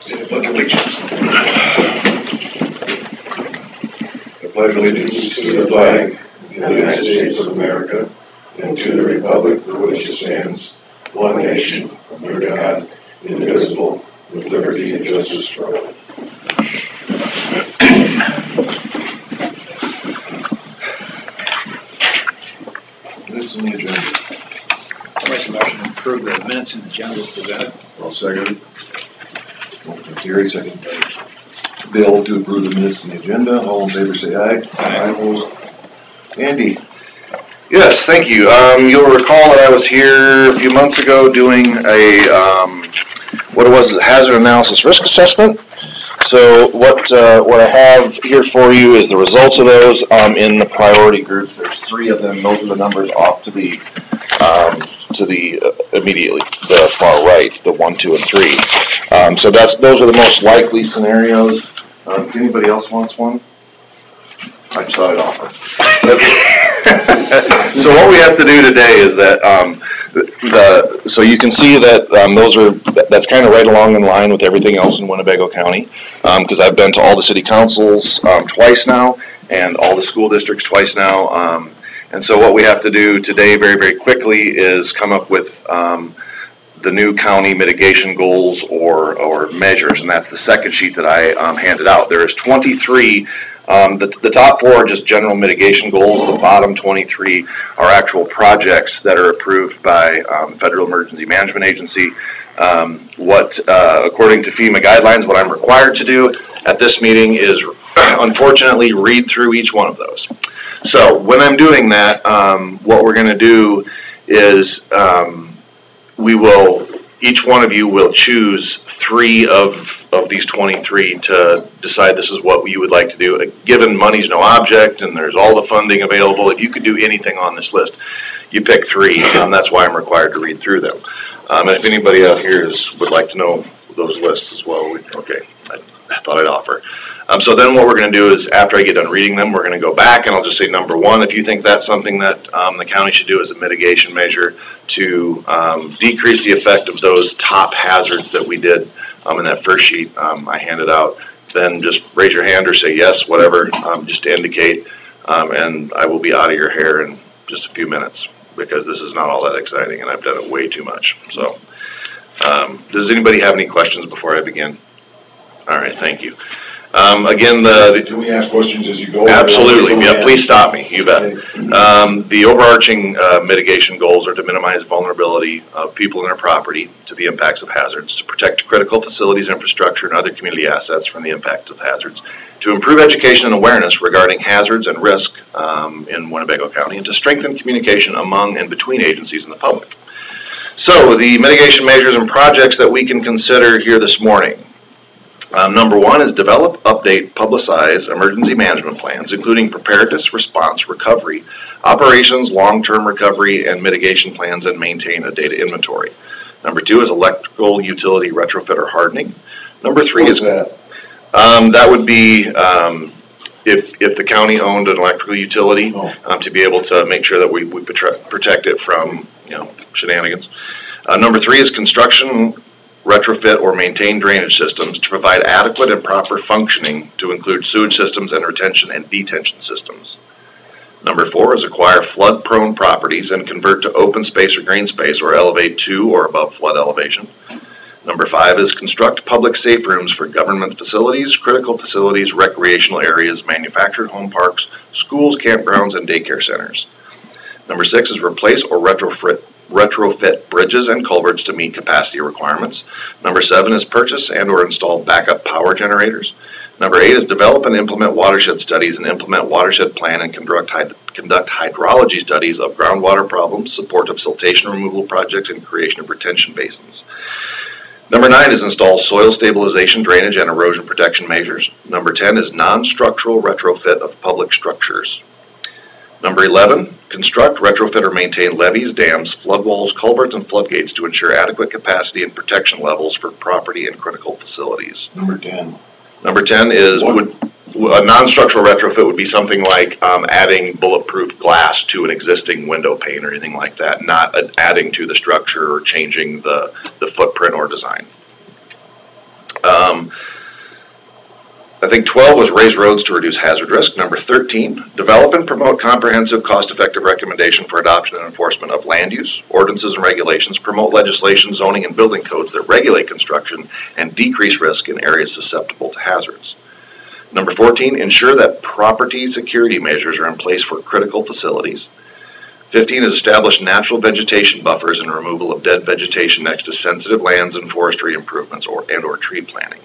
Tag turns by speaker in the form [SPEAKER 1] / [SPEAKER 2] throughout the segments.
[SPEAKER 1] Say the Pledge of Allegiance. I pledge allegiance to the flag of the United States of America and to the republic for which it stands, one nation, under God, indivisible, with liberty and justice for all. Minutes in the agenda.
[SPEAKER 2] I'll make a motion to approve the minutes and agenda as presented.
[SPEAKER 1] I'll second it. Motion by Gary, second by Bill to approve the minutes in the agenda. All in favor say aye. Aye. Opposed? Andy.
[SPEAKER 3] Yes, thank you. You'll recall that I was here a few months ago doing a hazard analysis risk assessment. So what I have here for you is the results of those in the priority groups. There's 3 of them. Those are the numbers off to the immediately the far right, the 1, 2, and 3. So those are the most likely scenarios. If anybody else wants one, I just thought I'd offer. So what we have to do today is that so you can see that that's kind of right along in line with everything else in Winnebago County, because I've been to all the city councils twice now and all the school districts twice now. And so what we have to do today very, very quickly is come up with the new county mitigation goals or measures, and that's the second sheet that I handed out. There's 23. The top 4 are just general mitigation goals. The bottom 23 are actual projects that are approved by Federal Emergency Management Agency. According to FEMA guidelines, what I'm required to do at this meeting is unfortunately read through each one of those. So when I'm doing that, what we're going to do is each one of you will choose 3 of these 23 to decide this is what you would like to do. Given money's no object and there's all the funding available, if you could do anything on this list, you pick 3. That's why I'm required to read through them. And if anybody out here would like to know those lists as well, okay, I thought I'd offer. So then what we're going to do is after I get done reading them, we're going to go back and I'll just say number 1, if you think that's something that the county should do as a mitigation measure to decrease the effect of those top hazards that we did in that first sheet I handed out, then just raise your hand or say yes, whatever, just to indicate, and I will be out of your hair in just a few minutes because this is not all that exciting and I've done it way too much. So does anybody have any questions before I begin? All right, thank you. Again,
[SPEAKER 1] can we ask questions as you go?
[SPEAKER 3] Absolutely. Yeah, please stop me. You bet. The overarching mitigation goals are to minimize vulnerability of people and their property to the impacts of hazards, to protect critical facilities, infrastructure, and other community assets from the impacts of hazards, to improve education and awareness regarding hazards and risk in Winnebago County, and to strengthen communication among and between agencies and the public. So the mitigation measures and projects that we can consider here this morning. Number 1 is develop, update, publicize emergency management plans, including preparedness, response, recovery, operations, long-term recovery, and mitigation plans, and maintain a data inventory. Number 2 is electrical utility retrofit or hardening. Number 3 is that would be if the county owned an electrical utility to be able to make sure that we protect it from shenanigans. Number 3 is construction, retrofit, or maintain drainage systems to provide adequate and proper functioning to include sewage systems and retention and detention systems. Number 4 is acquire flood-prone properties and convert to open space or green space or elevate to or above flood elevation. Number 5 is construct public safe rooms for government facilities, critical facilities, recreational areas, manufactured home parks, schools, campgrounds, and daycare centers. Number 6 is replace or retrofit bridges and culverts to meet capacity requirements. Number 7 is purchase and or install backup power generators. Number 8 is develop and implement watershed studies and implement watershed plan and conduct hydrology studies of groundwater problems, support of siltation removal projects, and creation of retention basins. Number 9 is install soil stabilization, drainage, and erosion protection measures. Number 10 is non-structural retrofit of public structures. Number 11, construct, retrofit, or maintain levees, dams, flood walls, culverts, and floodgates to ensure adequate capacity and protection levels for property and critical facilities.
[SPEAKER 1] Number 10.
[SPEAKER 3] Number 10 is a non-structural retrofit would be something like adding bulletproof glass to an existing window pane or anything like that, not adding to the structure or changing the footprint or design. Um, I think 12 was raise roads to reduce hazard risk. Number 13, develop and promote comprehensive, cost-effective recommendation for adoption and enforcement of land use, ordinances and regulations, promote legislation, zoning, and building codes that regulate construction and decrease risk in areas susceptible to hazards. Number 14, ensure that property security measures are in place for critical facilities. 15 is establish natural vegetation buffers and removal of dead vegetation next to sensitive lands and forestry improvements or tree planting.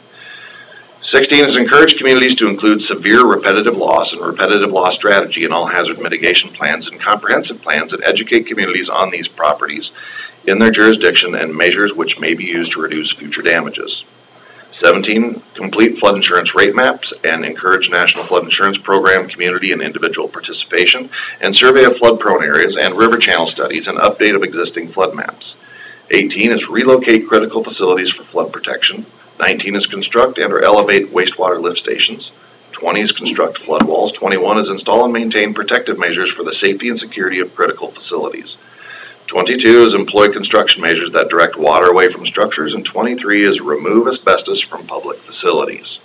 [SPEAKER 3] 16 is encourage communities to include severe repetitive loss and repetitive loss strategy in all hazard mitigation plans and comprehensive plans and educate communities on these properties in their jurisdiction and measures which may be used to reduce future damages. 17, complete flood insurance rate maps and encourage National Flood Insurance Program community and individual participation and survey of flood-prone areas and river channel studies and update of existing flood maps. 18 is relocate critical facilities for flood protection. 19 is construct and or elevate wastewater lift stations. 20 is construct flood walls. 21 is install and maintain protective measures for the safety and security of critical facilities. 22 is employ construction measures that direct water away from structures. And 23 is remove asbestos from public facilities.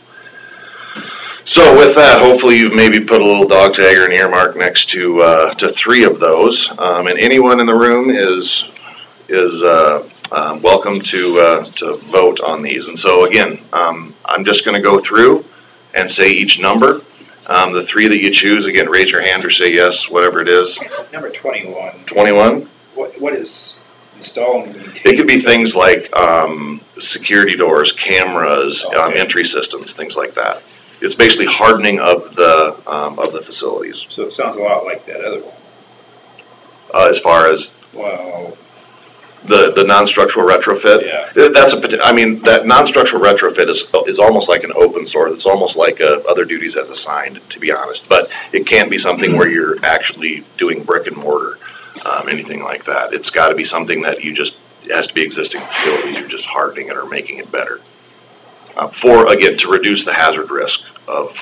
[SPEAKER 3] So with that, hopefully you've maybe put a little dog tag or an earmark next to 3 of those. And anyone in the room is welcome to vote on these. And so again, I'm just going to go through and say each number. The 3 that you choose, again, raise your hand or say yes, whatever it is.
[SPEAKER 2] Number 21.
[SPEAKER 3] 21?
[SPEAKER 2] What is install and maintain?
[SPEAKER 3] It could be things like security doors, cameras, entry systems, things like that. It's basically hardening of the facilities.
[SPEAKER 2] So it sounds a lot like that other one.
[SPEAKER 3] As far as
[SPEAKER 2] Well,
[SPEAKER 3] the non-structural retrofit.
[SPEAKER 2] Yeah.
[SPEAKER 3] That non-structural retrofit is almost like an open source. It's almost like other duties as assigned, to be honest. But it can't be something where you're actually doing brick and mortar, anything like that. It's got to be something that it has to be existing facilities. You're just hardening it or making it better. To reduce the hazard risk of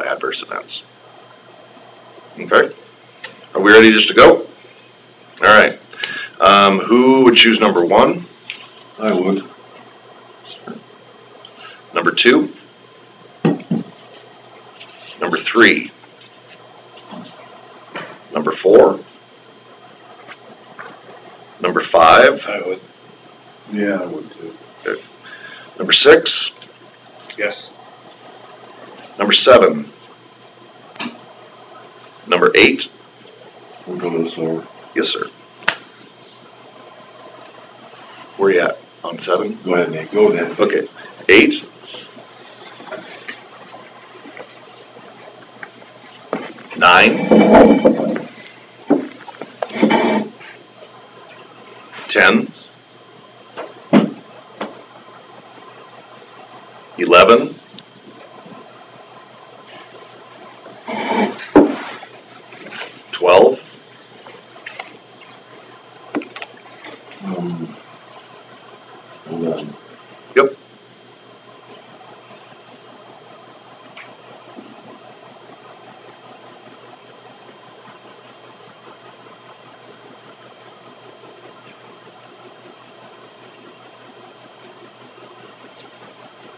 [SPEAKER 3] adverse events. Okay. Are we ready just to go? All right. Who would choose number 1?
[SPEAKER 1] I would.
[SPEAKER 3] Number 2? Number 3? Number 4? Number 5?
[SPEAKER 2] I would.
[SPEAKER 1] Yeah, I would too.
[SPEAKER 3] Okay. Number 6?
[SPEAKER 2] Yes.
[SPEAKER 3] Number 7? Number 8?
[SPEAKER 1] We'll go a little slower.
[SPEAKER 3] Yes, sir. Where are you at? On 7?
[SPEAKER 1] Go ahead, Nate. Go then.
[SPEAKER 3] Okay. 8? 9? 10? 11? 12?
[SPEAKER 1] Hold on.
[SPEAKER 3] Yep.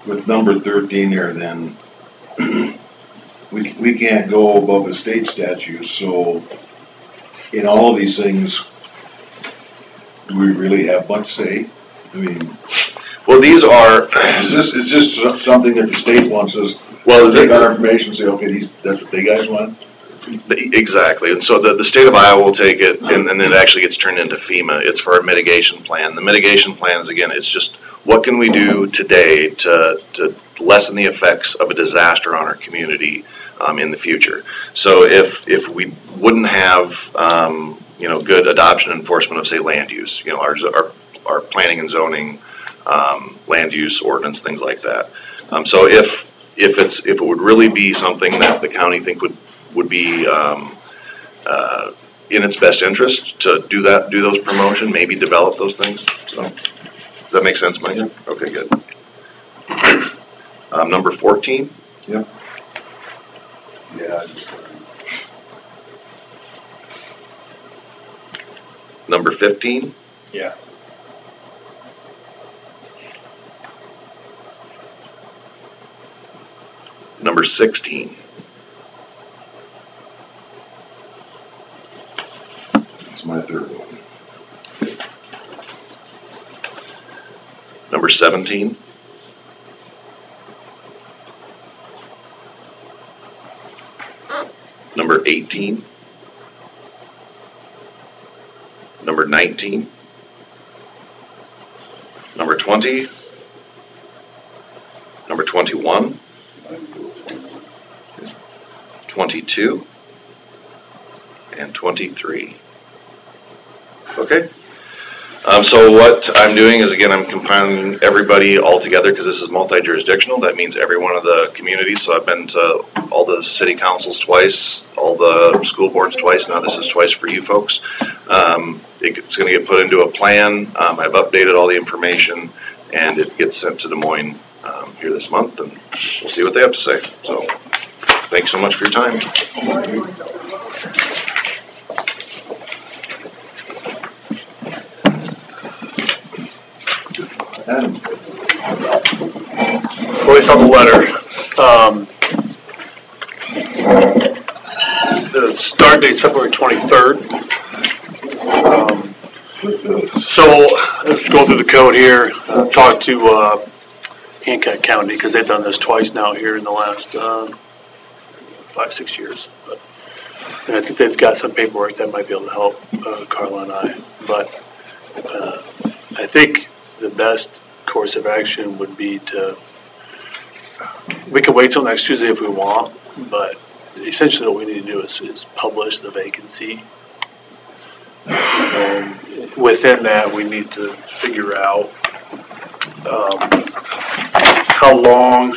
[SPEAKER 1] With number 13 here, then, we can't go above the state statute, so in all of these things, do we really have much say? I mean,
[SPEAKER 3] Well, these are,
[SPEAKER 1] is this something that the state wants us
[SPEAKER 3] well,
[SPEAKER 1] to take our information and say, okay, that's what they guys want?
[SPEAKER 3] exactly. And so the state of Iowa will take it, and then it actually gets turned into FEMA. It's for a mitigation plan. The mitigation plans, again, it's just what can we do today to lessen the effects of a disaster on our community in the future. So if we wouldn't have good adoption and enforcement of, say, land use, our planning and zoning, land use ordinance, things like that. So if it would really be something that the county think would be in its best interest to do those promotion, maybe develop those things. So does that make sense, Mike?
[SPEAKER 1] Yep.
[SPEAKER 3] Okay, good. Number 14.
[SPEAKER 1] Yep. Yeah.
[SPEAKER 3] Number 15.
[SPEAKER 2] Yeah.
[SPEAKER 3] Number 16.
[SPEAKER 1] It's my third one.
[SPEAKER 3] Number 17. Number 18. Number 19. Number 20. Number 21. 22. And 23. Okay. So what I'm doing is, again, I'm compiling everybody all together because this is multi-jurisdictional. That means every one of the communities. So I've been to all the city councils twice, all the school boards twice. Now this is twice for you folks. It's going to get put into a plan. I've updated all the information, and it gets sent to Des Moines here this month, and we'll see what they have to say. So thanks so much for your time.
[SPEAKER 1] Adam.
[SPEAKER 4] Always on the letter. The start date's February 23rd. So, go through the code here, talk to Hancock County, because they've done this twice now here in the last 5-6 years. And I think they've got some paperwork that might be able to help Carla and I. But I think the best course of action would be we can wait till next Tuesday if we want, but essentially what we need to do is publish the vacancy. And within that, we need to figure out how long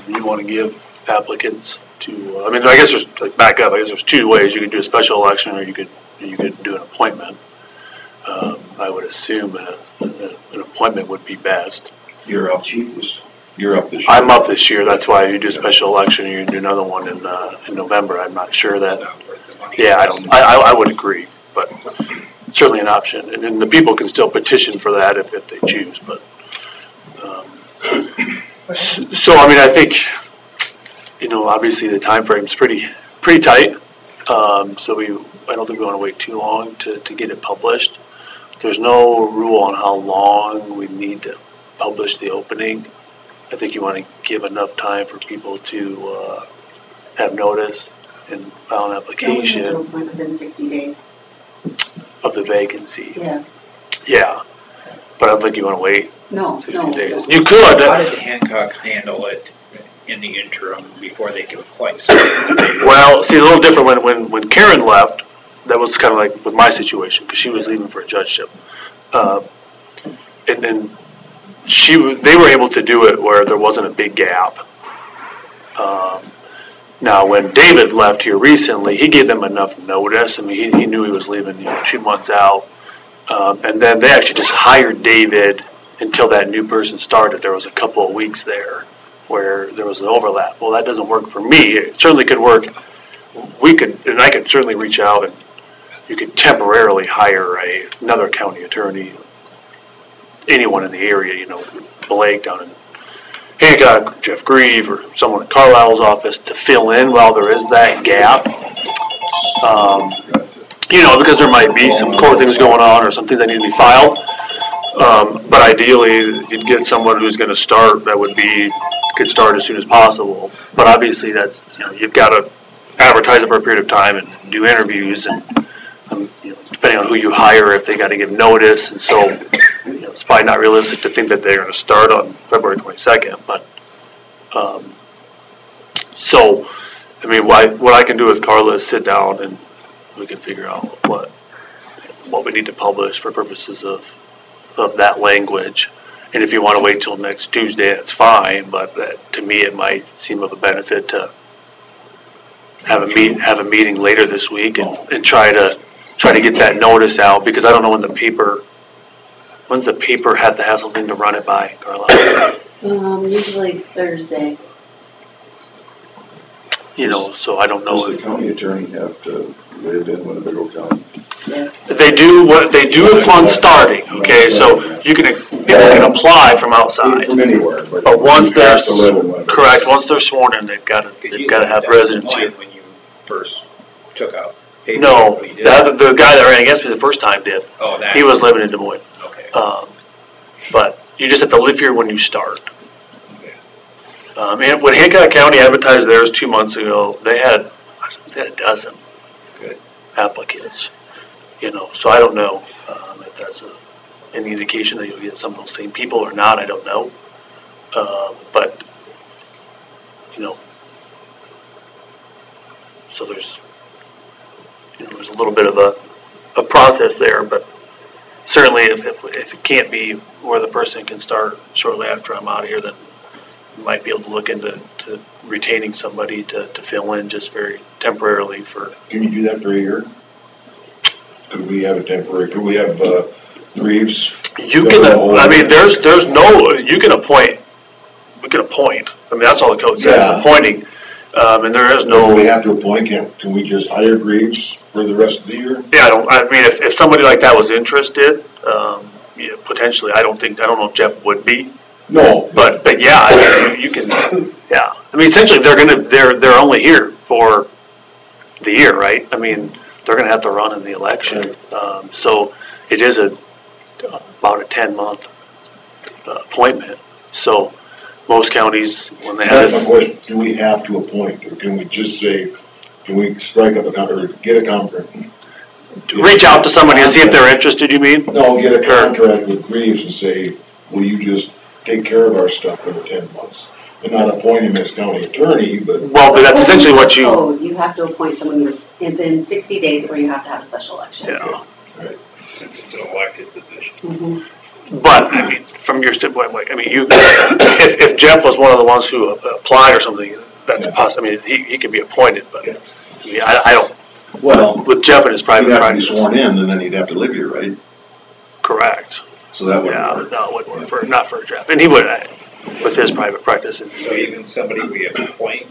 [SPEAKER 4] you want to give applicants to, I mean, I guess there's, back up, I guess there's two ways. You could do a special election, or you could do an appointment. I would assume an appointment would be best.
[SPEAKER 1] You're up, Chief. You're up this year.
[SPEAKER 4] I'm up this year. That's why you do a special election, and you can do another one in November. I'm not sure that. Yeah, I would agree, but certainly an option. And then the people can still petition for that if they choose. But so I mean, I think obviously the time frame's pretty tight. So I don't think we want to wait too long to get it published. There's no rule on how long we need to publish the opening. I think you want to give enough time for people to have notice and file an application.
[SPEAKER 5] Within 60 days.
[SPEAKER 4] Of the vacancy.
[SPEAKER 5] Yeah.
[SPEAKER 4] Yeah, but I don't think you want to wait
[SPEAKER 5] No.
[SPEAKER 4] 60 days. You could.
[SPEAKER 2] How did Hancock handle it in the interim before they could appoint?
[SPEAKER 4] Well, see, a little different when Karen left. That was kind of like with my situation because she was leaving for a judgeship, and then they were able to do it where there wasn't a big gap. Now, when David left here recently, he gave them enough notice. I mean, he knew he was leaving 2 months out, and then they actually just hired David until that new person started. There was a couple of weeks there where there was an overlap. Well, that doesn't work for me. It certainly could work. I could certainly reach out and you could temporarily hire another county attorney, anyone in the area, Blake down in Hancock, Jeff Grieve, or someone in Carlisle's office to fill in while there is that gap. Because there might be some court things going on or something that need to be filed. But ideally, you'd get someone who's going to start could start as soon as possible. But obviously, that's you've got to advertise it for a period of time and do interviews and depending on who you hire, if they got to give notice, and so it's probably not realistic to think that they're going to start on February 22nd. But so I mean, what I can do with Carla is sit down and we can figure out what we need to publish for purposes of that language. And if you want to wait till next Tuesday, that's fine. But to me, it might seem of a benefit to have a meeting later this week and try to get that notice out, because I don't know when's the paper have to have something to run it by, Carla?
[SPEAKER 5] Usually Thursday.
[SPEAKER 4] So I don't know.
[SPEAKER 1] Does the county attorney have to live in Winnebago County?
[SPEAKER 4] They do upon starting, okay, so people can apply from outside.
[SPEAKER 1] From anywhere,
[SPEAKER 4] But once
[SPEAKER 1] you
[SPEAKER 4] they're,
[SPEAKER 1] have to live in Winnebago.
[SPEAKER 4] correct, once they're sworn in, they've gotta have residency.
[SPEAKER 2] When you first took out.
[SPEAKER 4] No, the guy that ran against me the first time did.
[SPEAKER 2] Oh, that.
[SPEAKER 4] He was living in Des Moines.
[SPEAKER 2] Okay.
[SPEAKER 4] But you just have to live here when you start.
[SPEAKER 2] Okay.
[SPEAKER 4] And when Hancock County advertised theirs 2 months ago, they had a dozen
[SPEAKER 2] Good.
[SPEAKER 4] applicants. So I don't know if that's any indication that you'll get some of those same people or not. I don't know. But so there's a little bit of a process there, but certainly if it can't be where the person can start shortly after I'm out of here, then we might be able to look into retaining somebody to fill in just very temporarily for.
[SPEAKER 1] Can you do that for a year? Could we have a temporary, could we have, Reeves?
[SPEAKER 4] You can, there's no, you can appoint, we can appoint, that's all the code says,
[SPEAKER 1] Yeah.
[SPEAKER 4] appointing, and there is
[SPEAKER 1] Do
[SPEAKER 4] no.
[SPEAKER 1] we have to appoint him? Can we just hire Reeves for the rest of the year?
[SPEAKER 4] Yeah, if somebody like that was interested, potentially, I don't know if Jeff would be,
[SPEAKER 1] No.
[SPEAKER 4] but yeah, you can, yeah. Essentially, they're only here for the year, right? They're gonna have to run in the election, so it is about a 10-month appointment. So most counties, when they have
[SPEAKER 1] That's my question. Do we have to appoint, or can we just say, can we strike up or get a contract?
[SPEAKER 4] reach out to somebody and see if they're interested, you mean?
[SPEAKER 1] No, get a contract with Reeves and say, will you just take care of our stuff for the 10 months? And not appoint him as county attorney, but.
[SPEAKER 4] Well, but that's essentially what you.
[SPEAKER 5] Oh, you have to appoint someone within 60 days, or you have to have a special election.
[SPEAKER 4] Yeah.
[SPEAKER 1] Right.
[SPEAKER 2] Since it's an elected position.
[SPEAKER 5] Mm-hmm.
[SPEAKER 4] But, from your standpoint, if Jeff was one of the ones who applied or something, that's possible, he could be appointed, but, I don't,
[SPEAKER 1] Well,
[SPEAKER 4] with Jeff and his
[SPEAKER 1] he'd
[SPEAKER 4] private
[SPEAKER 1] have to be
[SPEAKER 4] practice.
[SPEAKER 1] sworn in, and then he'd have to live here, right?
[SPEAKER 4] Correct.
[SPEAKER 1] So that wouldn't
[SPEAKER 4] Yeah,
[SPEAKER 1] work.
[SPEAKER 4] no, it wouldn't work not for Jeff, and he would, with his private practice.
[SPEAKER 2] So even somebody we appoint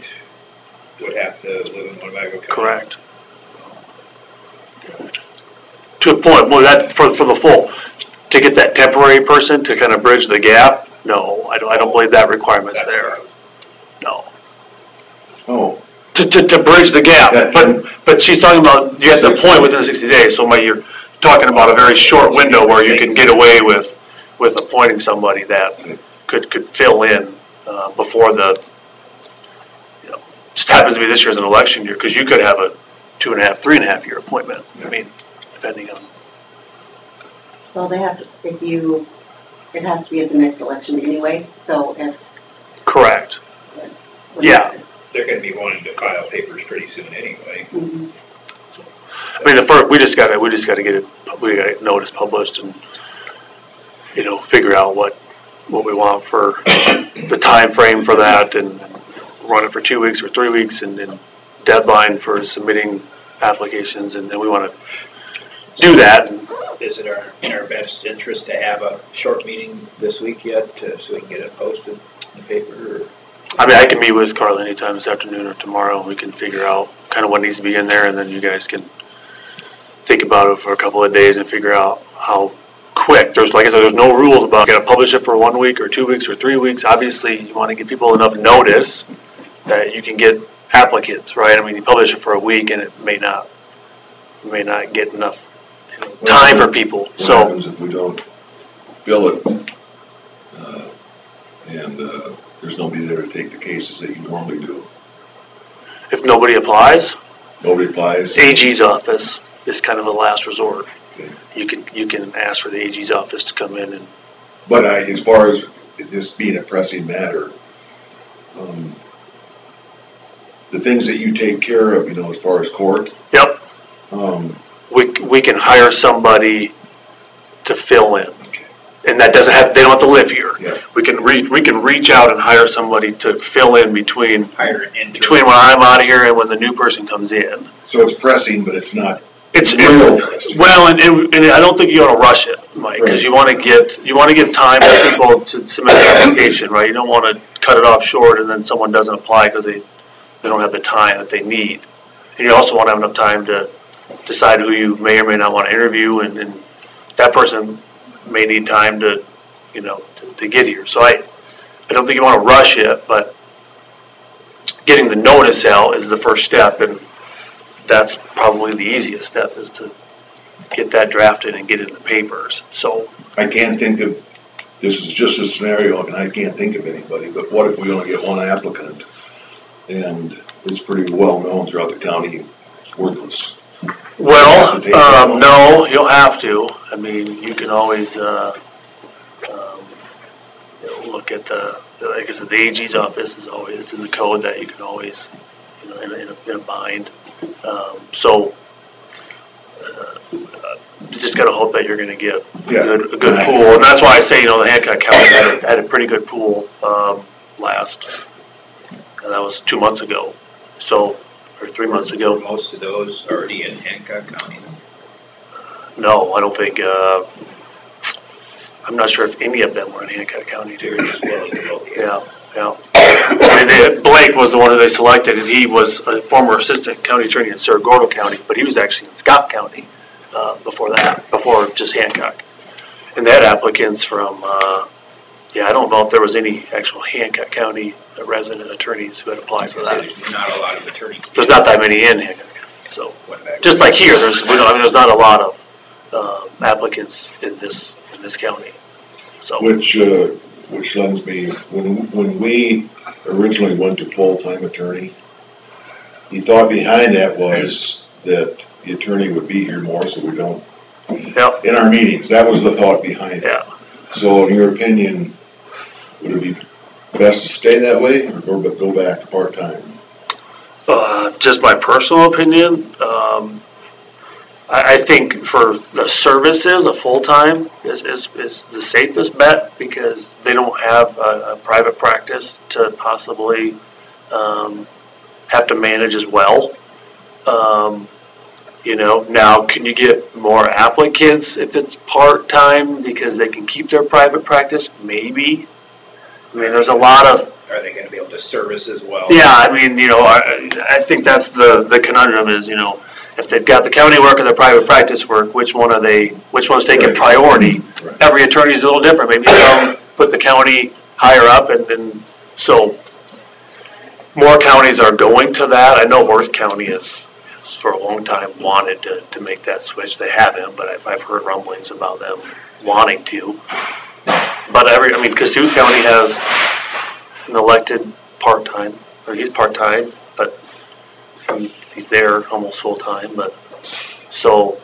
[SPEAKER 2] would have to live in Winnebago County?
[SPEAKER 4] Correct. To a point, well, that, for the full, to get that temporary person to kind of bridge the gap, no, I don't believe that requirement's
[SPEAKER 2] That's
[SPEAKER 4] there,
[SPEAKER 2] right.
[SPEAKER 4] no.
[SPEAKER 1] Oh,
[SPEAKER 4] To bridge the gap, but she's talking about, you have to appoint within 60 days, so you're talking about a very short window where you can get away with appointing somebody that could fill in, before just happens to be this year's an election year, because you could have a 2.5, 3.5 year appointment, depending on.
[SPEAKER 5] Well, they have to, it has to be at the next election anyway, so if.
[SPEAKER 4] Correct. Yeah.
[SPEAKER 2] They're gonna be wanting to file papers pretty soon anyway.
[SPEAKER 5] Mhm.
[SPEAKER 4] We just gotta get it notice published and, figure out what we want for the time frame for that, and run it for 2 weeks or 3 weeks, and then deadline for submitting applications, and then we wanna do that.
[SPEAKER 2] Is it in our best interest to have a short meeting this week yet, so we can get it posted in the paper, or?
[SPEAKER 4] I can meet with Carla anytime this afternoon or tomorrow, and we can figure out kind of what needs to be in there, and then you guys can think about it for a couple of days and figure out how quick. Like I said, there's no rules about, you gotta publish it for 1 week or 2 weeks or 3 weeks. Obviously, you wanna give people enough notice that you can get applicants, right? You publish it for a week and it may not get enough time for people,
[SPEAKER 1] what
[SPEAKER 4] so.
[SPEAKER 1] happens if we don't fill it? And there's nobody there to take the cases that you normally do.
[SPEAKER 4] If nobody applies,
[SPEAKER 1] No replies.
[SPEAKER 4] AG's office is kind of a last resort.
[SPEAKER 1] Okay.
[SPEAKER 4] You can ask for the AG's office to come in and.
[SPEAKER 1] But as far as this being a pressing matter, the things that you take care of, as far as court.
[SPEAKER 4] Yep.
[SPEAKER 1] um,
[SPEAKER 4] We can hire somebody to fill in. And that they don't have to live here.
[SPEAKER 1] Yeah.
[SPEAKER 4] We can reach out and hire somebody to fill in between
[SPEAKER 2] Hire an interim.
[SPEAKER 4] when I'm out of here and when the new person comes in.
[SPEAKER 1] So it's pressing, but it's not.
[SPEAKER 4] It's
[SPEAKER 1] real pressing.
[SPEAKER 4] well, and I don't think you ought to rush it, Mike, because you want to give time for people to submit their application, right? You don't want to cut it off short and then someone doesn't apply because they they don't have the time that they need. And you also want to have enough time to decide who you may or may not want to interview, and that person may need time to, to get here. So I don't think you want to rush it, but getting the notice out is the first step, and that's probably the easiest step, is to get that drafted and get it in the papers. So
[SPEAKER 1] I can't think of, this is just a scenario, and I can't think of anybody, but what if we only get one applicant? And it's pretty well known throughout the county, it's worthless.
[SPEAKER 4] well, no, you'll have to. I mean, you can always look at like I said, the AG's office is always in the code that you can always, in a bind. So you just gotta hope that you're gonna get a good pool, and that's why I say, the Hancock County had a pretty good pool and that was 2 months ago, or 3 months ago.
[SPEAKER 2] Most of those already in Hancock County.
[SPEAKER 4] No, I don't think. I'm not sure if any of them were in Hancock County too. Yeah. I mean, Blake was the one that they selected, and he was a former assistant county attorney in Saragordo County, but he was actually in Scott County before just Hancock. And they had applicants from, I don't know if there was any actual Hancock County resident attorneys who had applied for that.
[SPEAKER 2] There's not a lot of attorneys.
[SPEAKER 4] There's not that many in Hancock County. So, just like here, there's not a lot of applicants in this county. So.
[SPEAKER 1] Which lends me, when we originally went to full-time attorney, the thought behind that was that the attorney would be here more so we don't, in our meetings, that was the thought behind it.
[SPEAKER 4] Yeah.
[SPEAKER 1] So in your opinion, would it be best to stay that way or go back to part-time?
[SPEAKER 4] Just my personal opinion, I think for the services, a full-time is the safest bet, because they don't have a private practice to possibly have to manage as well. Now, can you get more applicants if it's part-time because they can keep their private practice? Maybe. I mean, there's a lot of...
[SPEAKER 2] Are they going to be able to service as well?
[SPEAKER 4] Yeah, I mean, I think that's the conundrum is, if they've got the county work and the private practice work, which one's taking priority?
[SPEAKER 1] Right.
[SPEAKER 4] Every attorney's a little different. Maybe some put the county higher up, and so more counties are going to that. I know Worth County has for a long time wanted to make that switch. They haven't, but I've heard rumblings about them wanting to. But Cassuth County has an elected part-time, or he's part-time, but he's there almost full-time, but, so,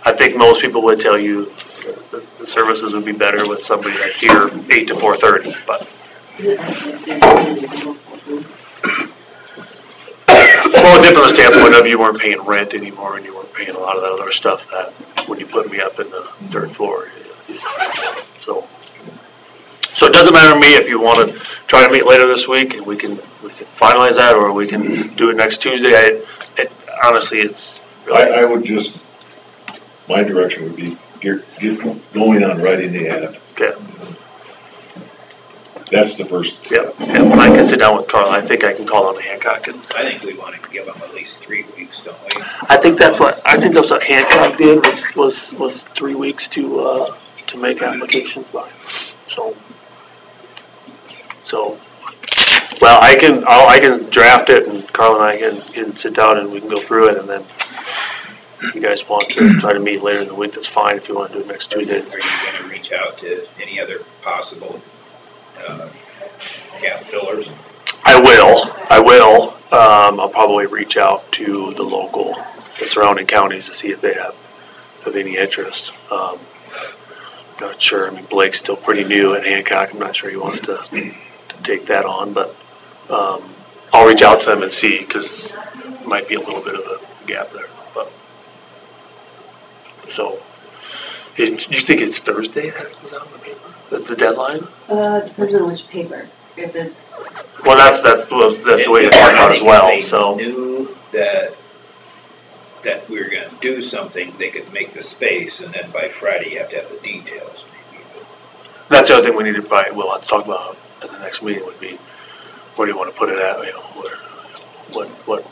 [SPEAKER 4] I think most people would tell you the services would be better with somebody that's here 8 to 4:30, but. Well, different from the standpoint of you weren't paying rent anymore, and you weren't paying a lot of that other stuff that when you put me up in the third floor. So it doesn't matter to me if you want to try to meet later this week, and we can finalize that, or we can do it next Tuesday. Honestly, it's really.
[SPEAKER 1] I would just, my direction would be get going on writing the ad.
[SPEAKER 4] Okay.
[SPEAKER 1] That's the first step.
[SPEAKER 4] Yeah. When I can sit down with Carl, I think I can call on the Hancock.
[SPEAKER 2] I think we want to give them at least 3 weeks, don't we?
[SPEAKER 4] I think that's what Hancock did was 3 weeks to make applications by. So, well, I can draft it, and Carl and I can sit down and we can go through it, and then if you guys want to try to meet later in the week, that's fine. If you want to do it next Tuesday.
[SPEAKER 2] Are you going to reach out to any other possible gap fillers?
[SPEAKER 4] I will. I'll probably reach out to the surrounding counties to see if they have any interest. Not sure. Blake's still pretty new at Hancock. I'm not sure he wants to take that on, but I'll reach out to them and see, because it might be a little bit of a gap there. But so, do you think it's Thursday that it was out in the paper? The deadline?
[SPEAKER 5] Depends on which paper. If it's.
[SPEAKER 4] Well, that's the way it's talked about as well. So
[SPEAKER 2] they knew that we were going to do something, they could make the space, and then by Friday you have to have the details. Maybe.
[SPEAKER 4] That's the other thing we need to probably, we'll have to talk about at the next meeting, would be where do you want to put it at, you know, what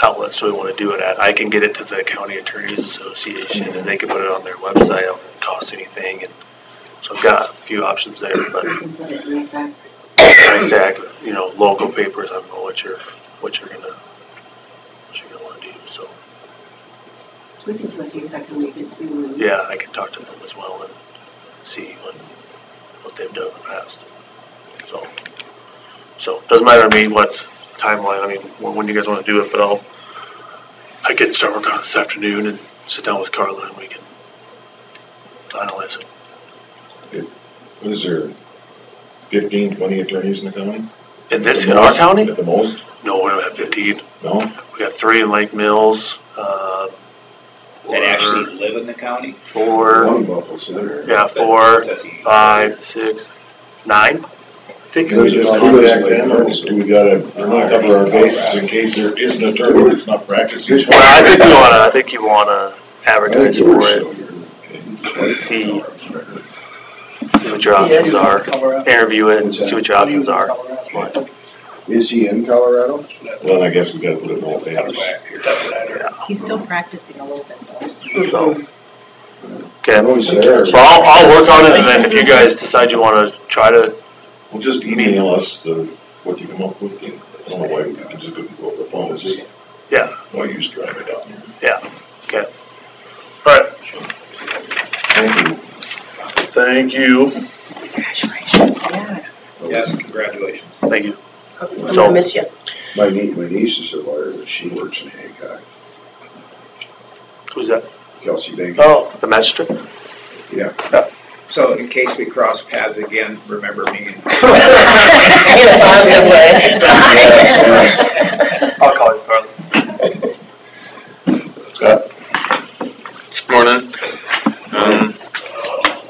[SPEAKER 4] outlets do we want to do it at? I can get it to the County Attorneys Association, and they can put it on their website, it don't cost anything, and so I've got a few options there, but
[SPEAKER 5] You can put it in the sack.
[SPEAKER 4] NISAC, you know, local papers, I don't know what you're gonna want to do, so.
[SPEAKER 5] We can see what feedback can make it too. And
[SPEAKER 4] Yeah, I can talk to them as well and see what they've done in the past. So it doesn't matter to me what timeline, I mean, when you guys want to do it, but I can start working on it this afternoon and sit down with Carla and we can finalize it.
[SPEAKER 1] Is there 15, 20 attorneys in the county?
[SPEAKER 4] In our county?
[SPEAKER 1] At the most?
[SPEAKER 4] No, we don't have 15.
[SPEAKER 1] No?
[SPEAKER 4] We got 3 in Lake Mills,
[SPEAKER 2] That actually live in the county?
[SPEAKER 4] 4,
[SPEAKER 1] One Buffalo Center.
[SPEAKER 4] yeah, 4, 5, 6, 9. I think
[SPEAKER 1] Can we just contact them, or do we gotta cover our bases in case there is an attorney that's not practicing?
[SPEAKER 4] Well, I think you wanna advertise for it, see what your options are, interview it, and see what your options are.
[SPEAKER 1] Is he in Colorado? Well, I guess we gotta put it in all papers.
[SPEAKER 6] He's still practicing a little bit though.
[SPEAKER 4] So, okay, so I'll work on it, and then if you guys decide you wanna try to,
[SPEAKER 1] Well, just email us what you come up with. I don't know why we just couldn't go over the phone, it's just.
[SPEAKER 4] Yeah.
[SPEAKER 1] Why you just drive it down here.
[SPEAKER 4] yeah, okay. Alright,
[SPEAKER 1] Thank you.
[SPEAKER 4] thank you,
[SPEAKER 6] Congratulations. Yes.
[SPEAKER 2] Yes, congratulations.
[SPEAKER 4] thank you.
[SPEAKER 6] I'm gonna miss you.
[SPEAKER 1] My niece is a lawyer, but she works in Hancock.
[SPEAKER 4] Who's that?
[SPEAKER 1] Kelsey Baker.
[SPEAKER 4] Oh, the magistrate?
[SPEAKER 1] Yeah.
[SPEAKER 2] So in case we cross paths again, remember me.
[SPEAKER 6] In a positive way.
[SPEAKER 4] I'll call you, Carla.
[SPEAKER 1] Scott?
[SPEAKER 7] Morning.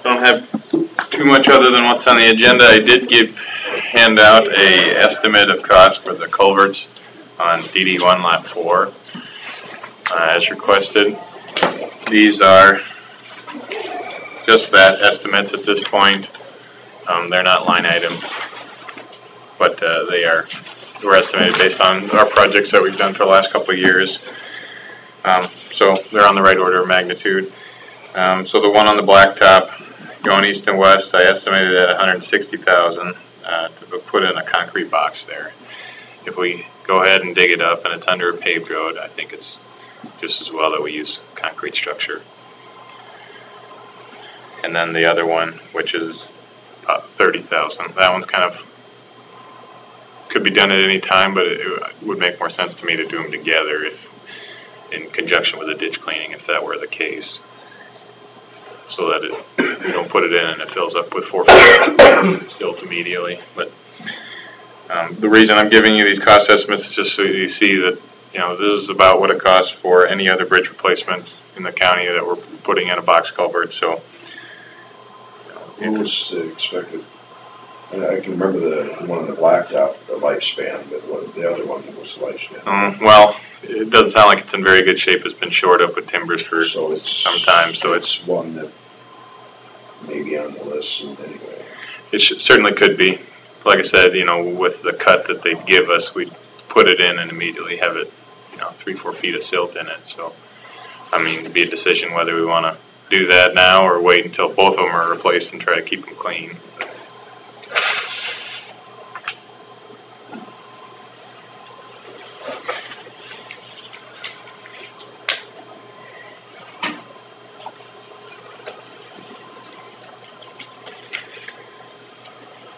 [SPEAKER 7] Don't have too much other than what's on the agenda. I did hand out a estimate of cost for the culverts on DD 1 Lot 4, as requested. These are just that, estimates at this point. They're not line items, but we're estimated based on our projects that we've done for the last couple of years. So they're on the right order of magnitude. So the one on the blacktop going east and west, I estimated at $160,000 to put in a concrete box there. If we go ahead and dig it up and it's under a paved road, I think it's just as well that we use concrete structure. And then the other one, which is about $30,000. That one's kind of could be done at any time, but it would make more sense to me to do them together in conjunction with the ditch cleaning, if that were the case, so that you don't put it in and it fills up with 4 feet silt immediately. But the reason I'm giving you these cost estimates is just so you see that this is about what it costs for any other bridge replacement in the county that we're putting in a box culvert. So.
[SPEAKER 1] What was the expected? I can remember the one on the blacktop, the lifespan, but what the other one was the lifespan.
[SPEAKER 7] Well, it doesn't sound like it's in very good shape. It's been shored up with timbers for some time, so it's
[SPEAKER 1] one that may be on the list anyway.
[SPEAKER 7] It certainly could be. Like I said, with the cut that they give us, we put it in and immediately have it, 3-4 feet of silt in it. So, it'd be a decision whether we want to do that now or wait until both of them are replaced and try to keep them clean.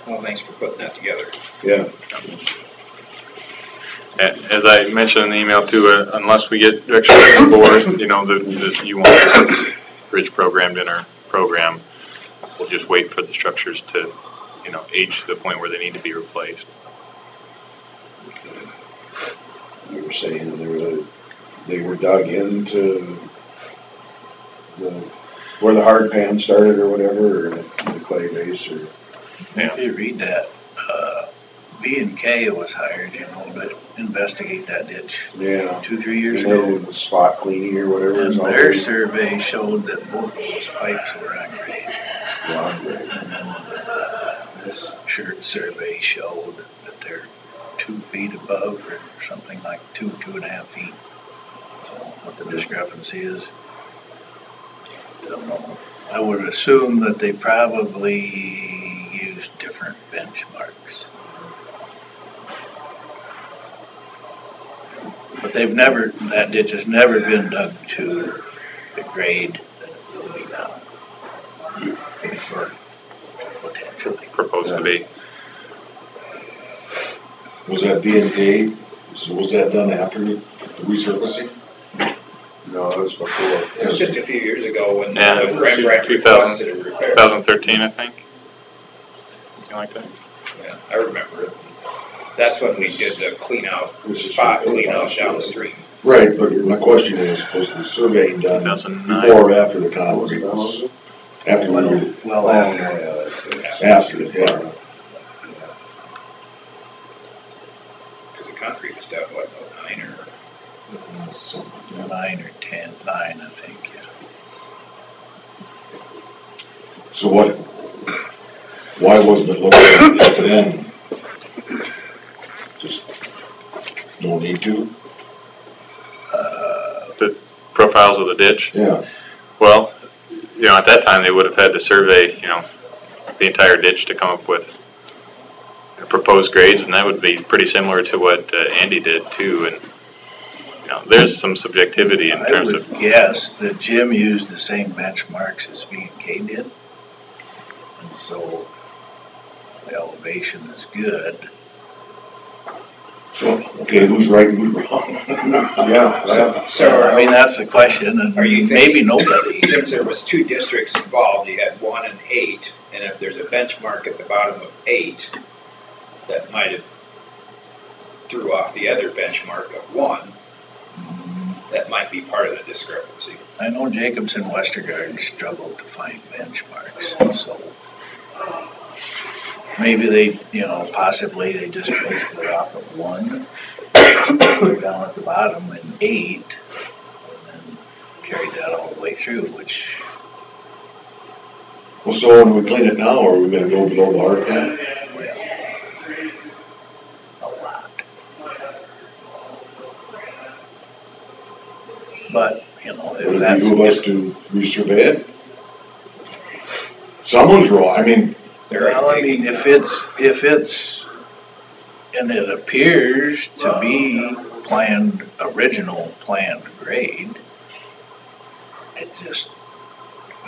[SPEAKER 2] Well, thanks for putting that together.
[SPEAKER 1] Yeah.
[SPEAKER 7] As I mentioned in the email too, unless we get direction from the board, you want this bridge programmed in our program, we'll just wait for the structures to, age to the point where they need to be replaced.
[SPEAKER 1] You were saying they were dug into where the hard pan started or whatever, or the clay base, or.
[SPEAKER 8] If you read that, B&K was hired, to investigate that ditch.
[SPEAKER 1] Yeah.
[SPEAKER 8] 2-3 years
[SPEAKER 1] And they
[SPEAKER 8] ago.
[SPEAKER 1] did the spot cleaning or whatever.
[SPEAKER 8] And
[SPEAKER 1] is all
[SPEAKER 8] their
[SPEAKER 1] they-
[SPEAKER 8] survey showed that both those pipes were on grade.
[SPEAKER 1] Long grade.
[SPEAKER 8] And then this survey showed that they're 2 feet above or something like 2.5 feet. So what the discrepancy is, I don't know. I would assume that they probably use different benchmarks. But that ditch has never been dug to the grade that it will be now. Or potentially.
[SPEAKER 7] Proposed to be.
[SPEAKER 1] Was that B&K, so was that done after the resurfacing?
[SPEAKER 9] No, it was before.
[SPEAKER 2] It was just a few years ago when
[SPEAKER 7] Yeah,
[SPEAKER 2] Rembrandt
[SPEAKER 7] 2000
[SPEAKER 2] requested a repair.
[SPEAKER 7] 2013, I think. Something like that.
[SPEAKER 2] Yeah, I remember it. That's when we did the spot clean out downstream.
[SPEAKER 1] Right, but my question is, was the surveying done
[SPEAKER 7] 2009.
[SPEAKER 1] before or after the concrete was? After we were,
[SPEAKER 8] Well,
[SPEAKER 1] after it, yeah.
[SPEAKER 2] Because the concrete was done, what, 09 or?
[SPEAKER 8] 9 or 10, 9, I think, yeah.
[SPEAKER 1] So why wasn't it looked at then? Just no need to?
[SPEAKER 7] The profiles of the ditch.
[SPEAKER 1] Yeah.
[SPEAKER 7] Well, at that time, they would have had to survey, the entire ditch to come up with the proposed grades, and that would be pretty similar to what Andy did too. And there's some subjectivity in terms of.
[SPEAKER 8] I would guess that Jim used the same benchmarks as V&K did, and so the elevation is good.
[SPEAKER 1] So, okay, who's right and who's wrong? Yeah.
[SPEAKER 8] So, I mean, that's the question, and
[SPEAKER 2] Are you
[SPEAKER 8] maybe
[SPEAKER 2] thinking-
[SPEAKER 8] nobody.
[SPEAKER 2] Since there was 2 districts involved, you had 1 and 8, and if there's a benchmark at the bottom of 8, that might have threw off the other benchmark of 1, that might be part of the discrepancy.
[SPEAKER 8] I know Jacobs and Westergaard struggled to find benchmarks, so maybe they, possibly they just based it off of 1, down at the bottom, and 8, and then carried that all the way through, which.
[SPEAKER 1] Well, so when we clean it now, are we gonna go below the hard cap?
[SPEAKER 8] A lot. But, if
[SPEAKER 1] Would it
[SPEAKER 8] that's.
[SPEAKER 1] behoove us to resurvey it? Someone's wrong, I mean,
[SPEAKER 8] Well, I mean, if it's, and it appears to be original planned grade, it just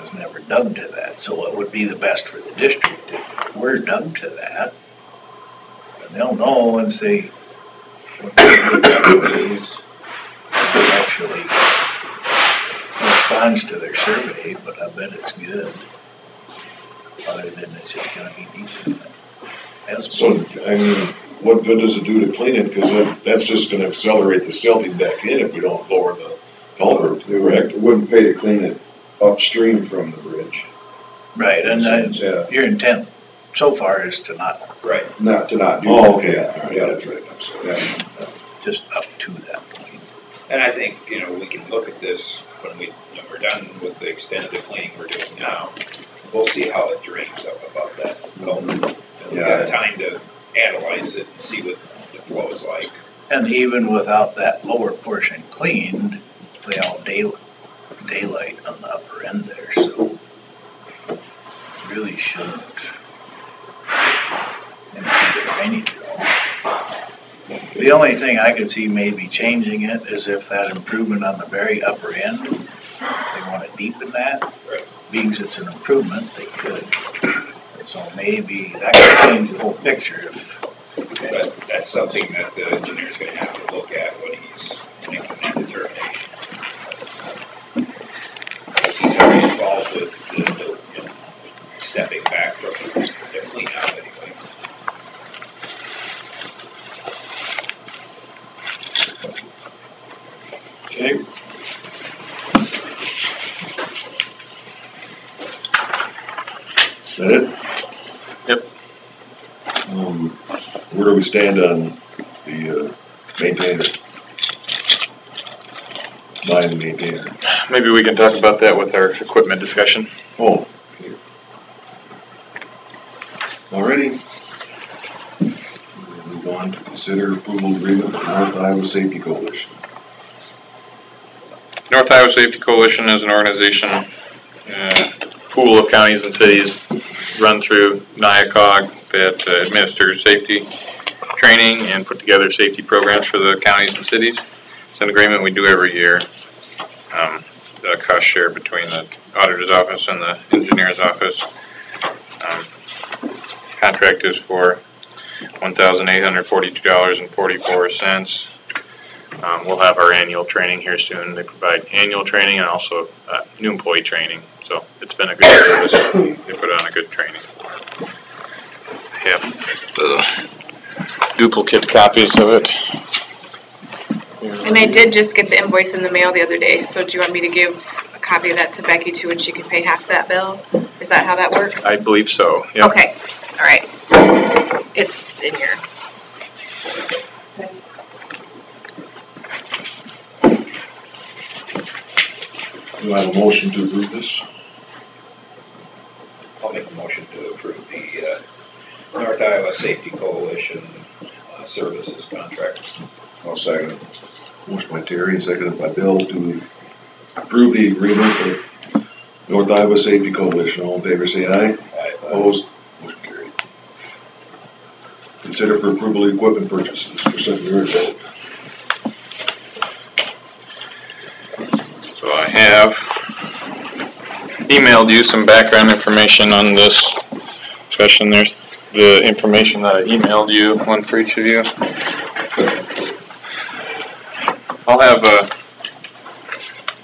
[SPEAKER 8] was never dug to that, so it would be the best for the district if we're dug to that. And they'll know once they look at these, it actually corresponds to their survey, but I bet it's good. Other than it's just gonna be deep.
[SPEAKER 1] so, I mean, what good does it do to clean it? Because that's just gonna accelerate the silting back in if we don't lower the culvert, correct?
[SPEAKER 9] It wouldn't pay to clean it upstream from the bridge.
[SPEAKER 8] Right, and
[SPEAKER 9] Yeah.
[SPEAKER 8] your intent so far is to not,
[SPEAKER 2] Right.
[SPEAKER 9] Not to not do.
[SPEAKER 1] Oh,
[SPEAKER 9] that.
[SPEAKER 1] okay, all right,
[SPEAKER 9] Yeah,
[SPEAKER 1] that's right, I'm sorry.
[SPEAKER 9] Yeah.
[SPEAKER 8] just up to that point.
[SPEAKER 2] And I think, we can look at this when we're done with the extent of the cleaning we're doing now. We'll see how it drains up above that culvert. We've got time to analyze it and see what the flow is like.
[SPEAKER 8] And even without that lower portion cleaned, they all daylight on the upper end there, so really shouldn't impede the drainage at all. The only thing I could see maybe changing it is if that improvement on the very upper end, if they want to deepen that, being it's an improvement, they could. So maybe that could change the whole picture if.
[SPEAKER 2] But that's something that the engineer's gonna have to look at when he's making that determination. Because he's already involved with the stepping back from the clean out anyway.
[SPEAKER 1] Okay. Is that it?
[SPEAKER 7] Yep.
[SPEAKER 1] Where do we stand on the maintainer? Buying the maintainer?
[SPEAKER 7] Maybe we can talk about that with our equipment discussion.
[SPEAKER 1] Oh. Okay. Alrighty.
[SPEAKER 9] move on to consider approval agreement with North Iowa Safety Coalition.
[SPEAKER 7] North Iowa Safety Coalition is an organization, pool of counties and cities run through NIACOG that administers safety training and put together safety programs for the counties and cities. It's an agreement we do every year. The cost share between the auditor's office and the engineer's office. Contract is for $1,842.44. We'll have our annual training here soon. They provide annual training and also new employee training. So it's been a good service. They put on a good training. I have the duplicate copies of it.
[SPEAKER 10] And I did just get the invoice in the mail the other day, so do you want me to give a copy of that to Becky too, and she can pay half that bill? Is that how that works?
[SPEAKER 7] I believe so, yep.
[SPEAKER 10] Okay, all right. It's in here.
[SPEAKER 9] Do I have a motion to approve this?
[SPEAKER 2] I'll make a motion to approve the North Iowa Safety Coalition services contract.
[SPEAKER 9] I'll second it. Motion by Terry and seconded by Bill to approve the agreement with North Iowa Safety Coalition. All in favor, say aye.
[SPEAKER 2] Aye.
[SPEAKER 9] Opposed? Motion carried. Consider for approval equipment purchases for secondary road.
[SPEAKER 7] So I have emailed you some background information on this session. There's the information that I emailed you, one for each of you. I'll have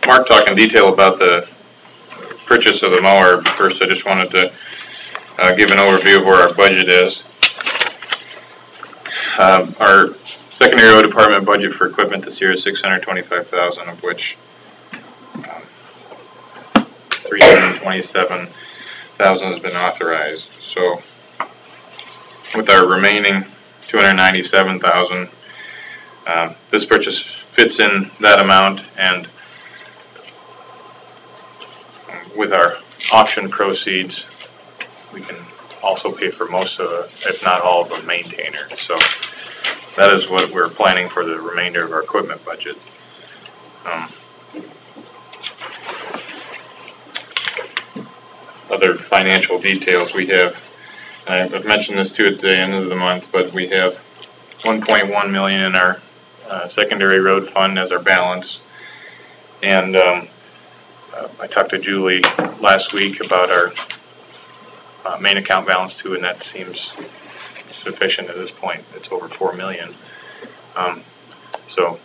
[SPEAKER 7] Mark talk in detail about the purchase of the mower. First, I just wanted to give an overview of where our budget is. Our secondary road department budget for equipment this year is $625,000, of which $327,000 has been authorized. So, with our remaining $297,000, this purchase fits in that amount, and with our auction proceeds, we can also pay for most of it, if not all of the maintainer. So that is what we're planning for the remainder of our equipment budget. Other financial details we have, I've mentioned this too at the end of the month, but we have $1.1 million in our secondary road fund as our balance. And I talked to Julie last week about our main account balance too, and that seems sufficient at this point. It's over $4 million. So,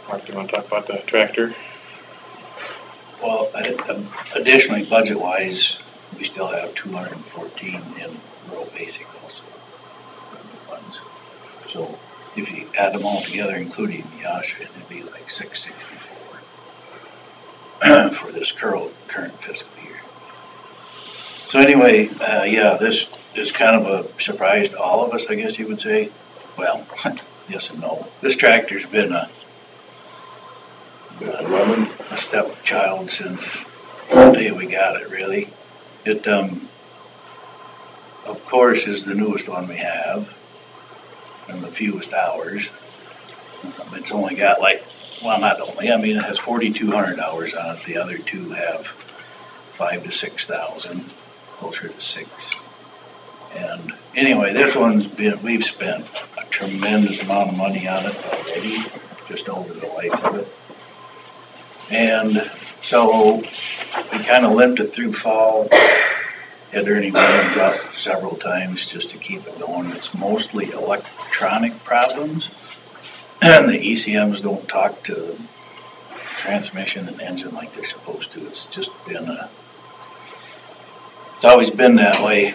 [SPEAKER 7] Mark, do you want to talk about the tractor?
[SPEAKER 8] Well, additionally, budget-wise, we still have 214 in rural basic also funds. So if you add them all together, including the OSHA, it'd be like 664 for this current fiscal year. So anyway, yeah, this is kind of a surprise to all of us, I guess you would say. Well, yes and no. This tractor's been a stepchild since the day we got it, really. It, of course, is the newest one we have and the fewest hours. It's only got like, well, not only, I mean, it has 4,200 hours on it. The other two have 5,000 to 6,000, closer to 6. And anyway, this one's been, we've spent a tremendous amount of money on it already, just over the life of it. And so we kind of limped it through fall, had Ernie Williams up several times just to keep it going. It's mostly electronic problems, and the ECMs don't talk to the transmission and engine like they're supposed to. It's just been it's always been that way.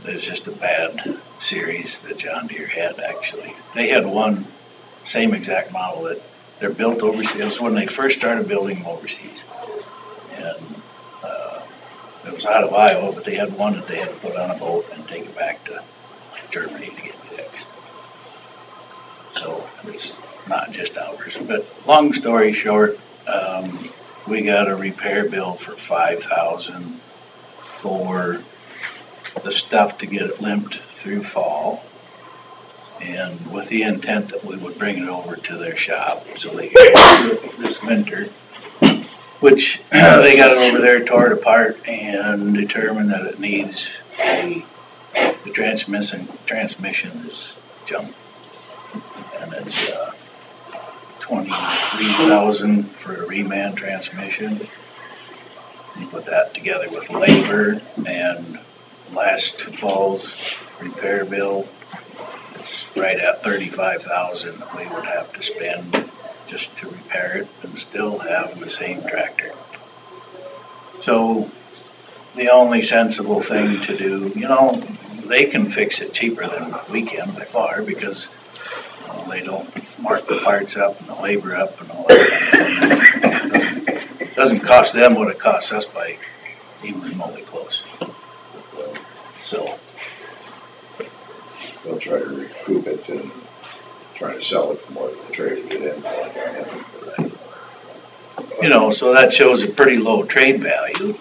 [SPEAKER 8] There's just a bad series that John Deere had, actually. They had one same exact model that they're built overseas. It was when they first started building them overseas. And it was out of Iowa, but they had one that they had to put on a boat and take it back to Germany to get fixed. So it's not just ours. But long story short, we got a repair bill for $5,000 for the stuff to get it limped through fall. And with the intent that we would bring it over to their shop so they could do it this winter. Which they got it over there, tore it apart and determined that it needs the transmission is junk. And it's, 23,000 for a reman transmission. You put that together with labor and last fall's repair bill, it's right at 35,000 that we would have to spend just to repair it and still have the same tractor. So the only sensible thing to do, they can fix it cheaper than we can by far because they don't mark the parts up and the labor up and all that. It doesn't cost them what it costs us by even remotely close. So
[SPEAKER 9] They'll try to recoup it and try to sell it for more than they trade it in.
[SPEAKER 8] so that shows a pretty low trade value.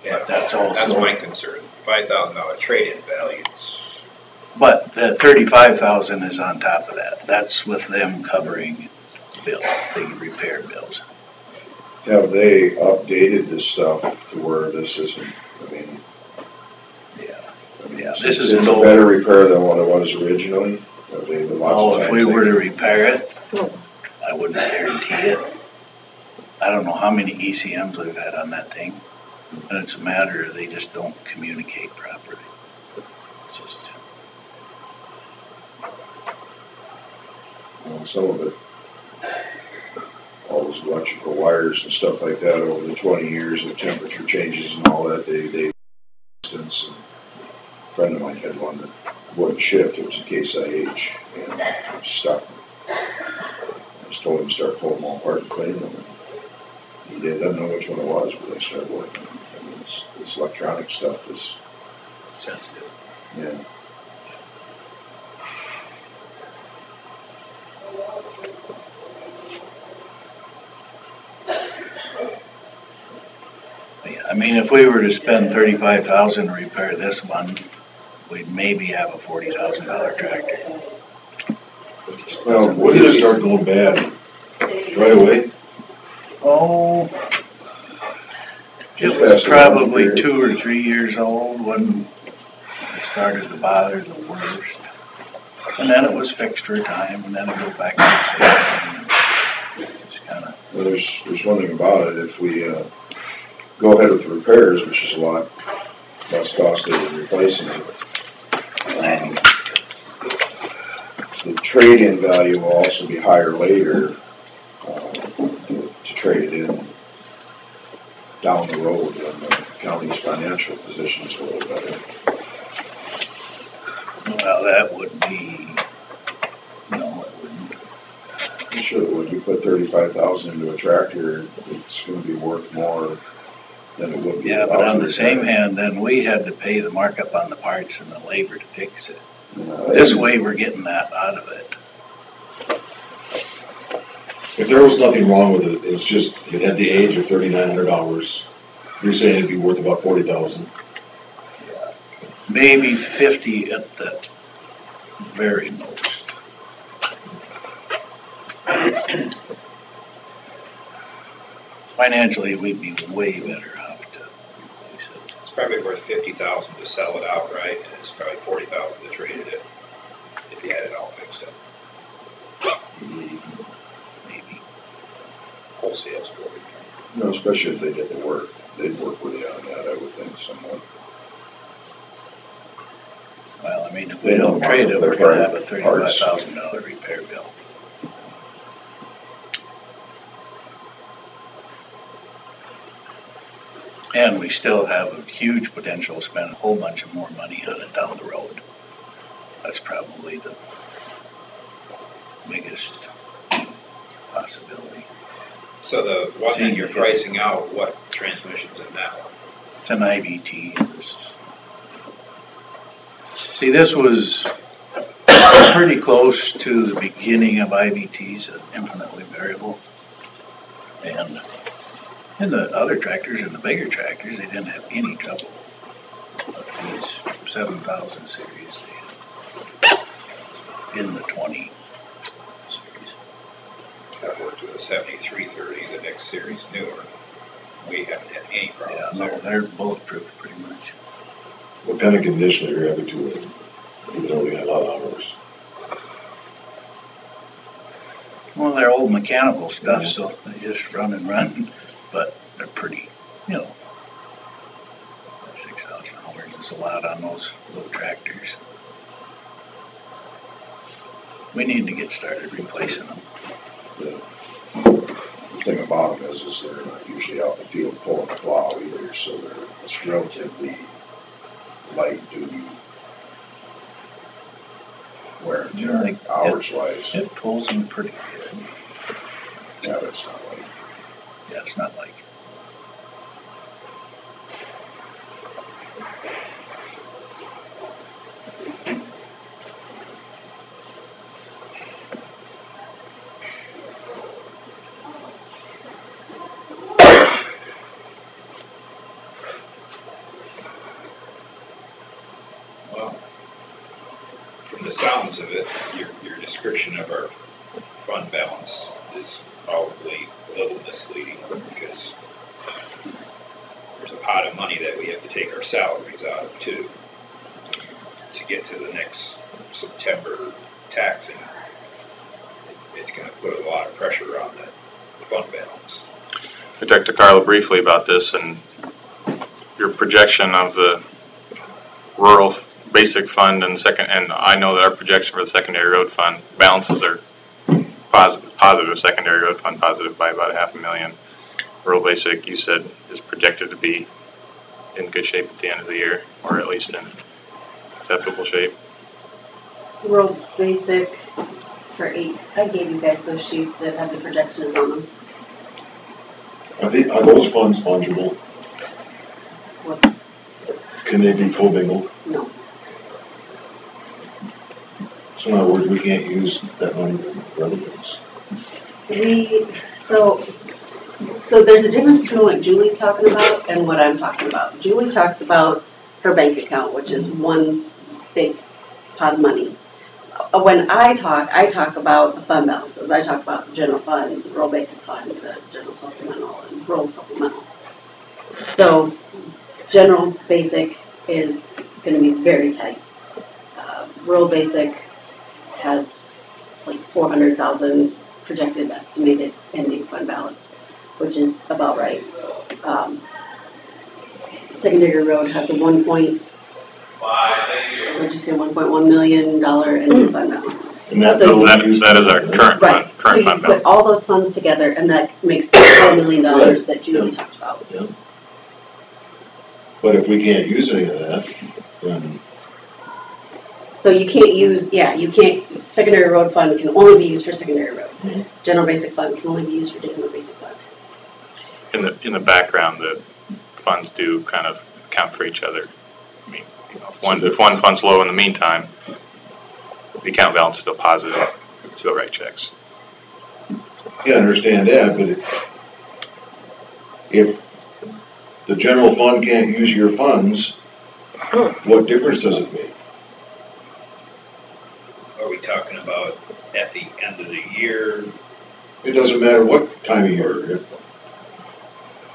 [SPEAKER 2] Yeah,
[SPEAKER 8] That's also.
[SPEAKER 2] That's my concern. $5,000 trade-in value.
[SPEAKER 8] But the 35,000 is on top of that. That's with them covering the repair bills.
[SPEAKER 9] Have they updated this stuff to where this isn't,
[SPEAKER 8] Yeah, this is
[SPEAKER 9] it's
[SPEAKER 8] an
[SPEAKER 9] a
[SPEAKER 8] old.
[SPEAKER 9] better repair than what it was originally? Have they been lots of
[SPEAKER 8] If we
[SPEAKER 9] times
[SPEAKER 8] were to
[SPEAKER 9] they-
[SPEAKER 8] repair it, I wouldn't guarantee it. I don't know how many ECMs we've had on that thing. And it's a matter of they just don't communicate properly.
[SPEAKER 9] Well, some of it, all those electrical wires and stuff like that over the 20 years of temperature changes and all that, they distance. And a friend of mine had one that wouldn't shift. It was a Case IH and it was stuck. I just told him to start pulling them all apart and cleaning them. He doesn't know which one it was, but they started working. This electronic stuff is
[SPEAKER 8] Sensitive.
[SPEAKER 9] yeah.
[SPEAKER 8] If we were to spend 35,000 to repair this one, we'd maybe have a $40,000 tractor.
[SPEAKER 9] Well, when did it start going bad? Right away?
[SPEAKER 8] Oh, it was probably 2 or 3 years old when it started to bother the worst. And then it was fixed for a time, and then it goes back to the same. It's kind of.
[SPEAKER 9] Well, there's one thing about it. If we go ahead with the repairs, which is a lot less costly than replacing it, the trade-in value will also be higher later to trade it in down the road when the county's financial position is a little better.
[SPEAKER 8] Well, that would be, no, it wouldn't.
[SPEAKER 9] I'm sure that when you put 35,000 into a tractor, it's going to be worth more than it would be.
[SPEAKER 8] Yeah, but on the same hand, then we had to pay the markup on the parts and the labor to fix it. This way, we're getting that out of it.
[SPEAKER 11] If there was nothing wrong with it, it's just, it had the age of 3,900 hours, you're saying it'd be worth about 40,000.
[SPEAKER 8] Maybe 50 at the very most. Financially, we'd be way better off to replace it.
[SPEAKER 2] It's probably worth $50,000 to sell it outright, and it's probably $40,000 to trade it in, if you had it all fixed up.
[SPEAKER 8] Maybe.
[SPEAKER 2] Wholesale store.
[SPEAKER 9] No, especially if they did the work. They'd work with you on that, I would think, somewhat.
[SPEAKER 8] Well, if we don't trade it, we're gonna have a $35,000 repair bill. And we still have a huge potential to spend a whole bunch of more money on it down the road. That's probably the biggest possibility.
[SPEAKER 2] So the one that you're pricing out, what transmission's in that one?
[SPEAKER 8] It's an IVT. See, this was pretty close to the beginning of IVTs, infinitely variable. And in the other tractors and the bigger tractors, they didn't have any trouble. But these 7,000 series in the 20 series.
[SPEAKER 2] I've worked with a 7330, the next series newer. We haven't had any
[SPEAKER 8] Yeah,
[SPEAKER 2] problems
[SPEAKER 8] no,
[SPEAKER 2] there.
[SPEAKER 8] they're bulletproof pretty much.
[SPEAKER 11] What kind of condition are you having to it? Even though we got a lot of hours.
[SPEAKER 8] Well, they're old mechanical stuff, so they just run and run, but they're pretty, 6,000 hours is allowed on those little tractors. We need to get started replacing them.
[SPEAKER 9] The thing about them is they're not usually out in the field pulling a plow either, so it's relatively light duty wear and tear, hours wise.
[SPEAKER 8] It pulls them pretty good.
[SPEAKER 9] Yeah, but it's not like,
[SPEAKER 8] Yeah, it's not like,
[SPEAKER 2] Well, from the sounds of it, your description of our fund balance is probably a little misleading because there's a pot of money that we have to take our salaries out of too to get to the next September taxing. It's going to put a lot of pressure on the fund balance.
[SPEAKER 7] I talked to Carla briefly about this, and your projection of the rural basic fund and and I know that our projection for the secondary road fund balances are positive secondary road fund positive by about $500,000. Rural basic, you said, is projected to be in good shape at the end of the year, or at least in acceptable shape.
[SPEAKER 5] Rural basic for 8, I gave you guys those sheets that have the projections on them.
[SPEAKER 11] Are those funds fungible?
[SPEAKER 5] What?
[SPEAKER 11] Can they be commingled?
[SPEAKER 5] No.
[SPEAKER 11] So in other words, we can't use that money for other things.
[SPEAKER 5] So there's a difference between what Julie's talking about and what I'm talking about. Julie talks about her bank account, which is one big pot of money. When I talk about the fund balances. I talk about the general fund, the rural basic fund, the general supplemental, and rural supplemental. So general basic is going to be very tight. Rural basic has like 400,000 projected estimated ending fund balance, which is about right. Secondary road has a $1.1 million ending fund balance.
[SPEAKER 11] And that's
[SPEAKER 5] So
[SPEAKER 7] that is our current
[SPEAKER 5] right.
[SPEAKER 7] fund,
[SPEAKER 5] So
[SPEAKER 7] current
[SPEAKER 5] you
[SPEAKER 7] fund
[SPEAKER 5] put
[SPEAKER 7] balance.
[SPEAKER 5] all those funds together, and that makes the $4 million that Julie talked about.
[SPEAKER 11] Yeah. But if we can't use any of that, then
[SPEAKER 5] So you can't use, secondary road fund can only be used for secondary roads. General basic fund can only be used for general basic fund.
[SPEAKER 7] In the background, the funds do kind of account for each other. I mean, if one fund's low in the meantime, the account balance is still positive, it's still write checks.
[SPEAKER 11] yeah, I understand that, but if the general fund can't use your funds, what difference does it make?
[SPEAKER 2] Are we talking about at the end of the year?
[SPEAKER 11] It doesn't matter what time of year.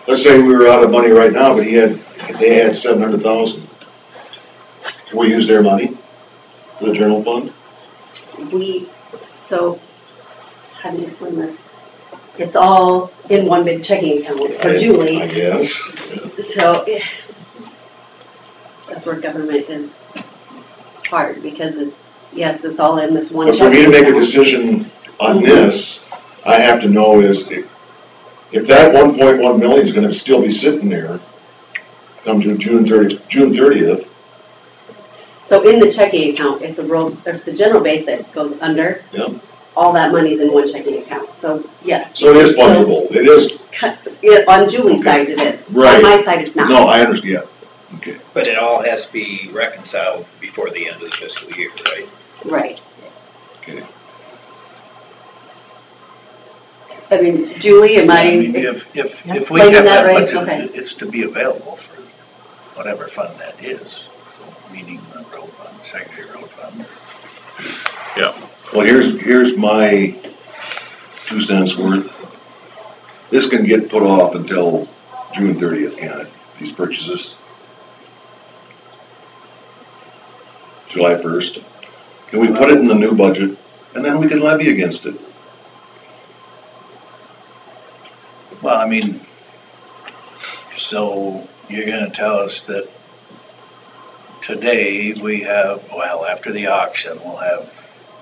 [SPEAKER 11] Let's say we were out of money right now, but they had 700,000. Can we use their money for the general fund?
[SPEAKER 5] How do you explain this? It's all in one big checking account for Julie.
[SPEAKER 11] I guess.
[SPEAKER 5] So that's where government is hard because it's all in this one
[SPEAKER 11] But
[SPEAKER 5] checking
[SPEAKER 11] for me to make a
[SPEAKER 5] account.
[SPEAKER 11] decision on this, I have to know is if that 1.1 million is gonna still be sitting there come to June 30th,
[SPEAKER 5] So in the checking account, if the general basic goes under,
[SPEAKER 11] yeah.
[SPEAKER 5] all that money's in one checking account. So yes.
[SPEAKER 11] So it is fungible, it is.
[SPEAKER 5] On Julie's
[SPEAKER 11] Okay.
[SPEAKER 5] side it is.
[SPEAKER 11] Right.
[SPEAKER 5] On my side it's not.
[SPEAKER 11] No, I understand, okay.
[SPEAKER 2] But it all has to be reconciled before the end of the fiscal year, right?
[SPEAKER 5] Right.
[SPEAKER 11] Okay.
[SPEAKER 5] I mean, Julie, am I?
[SPEAKER 8] if we
[SPEAKER 5] explaining
[SPEAKER 8] have
[SPEAKER 5] that
[SPEAKER 8] that
[SPEAKER 5] right?
[SPEAKER 8] budget,
[SPEAKER 5] Okay.
[SPEAKER 8] it's to be available for whatever fund that is. So meaning the secondary road fund.
[SPEAKER 11] Well, here's my 2 cents worth. This can get put off until June 30th, can it, these purchases? July 1st. Can we put it in the new budget, and then we can levy against it?
[SPEAKER 8] Well, I mean, so you're gonna tell us that today we have, well, after the auction, we'll have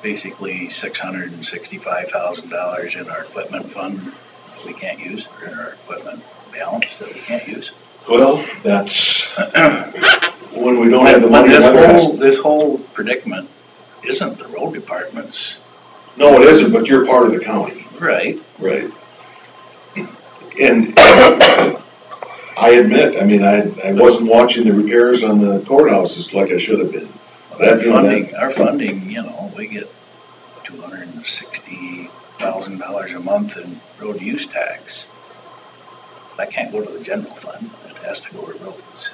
[SPEAKER 8] basically $665,000 in our equipment fund that we can't use, or in our equipment balance that we can't use.
[SPEAKER 11] Well, that's when we don't have the
[SPEAKER 8] But
[SPEAKER 11] money.
[SPEAKER 8] this whole predicament isn't the road department's.
[SPEAKER 11] No, it isn't, but you're part of the county.
[SPEAKER 8] Right.
[SPEAKER 11] Right. And I admit, I mean, I wasn't watching the repairs on the courthouses like I should have been.
[SPEAKER 8] Our funding, you know, we get $260,000 a month in road use tax. That can't go to the general fund, it has to go to roads.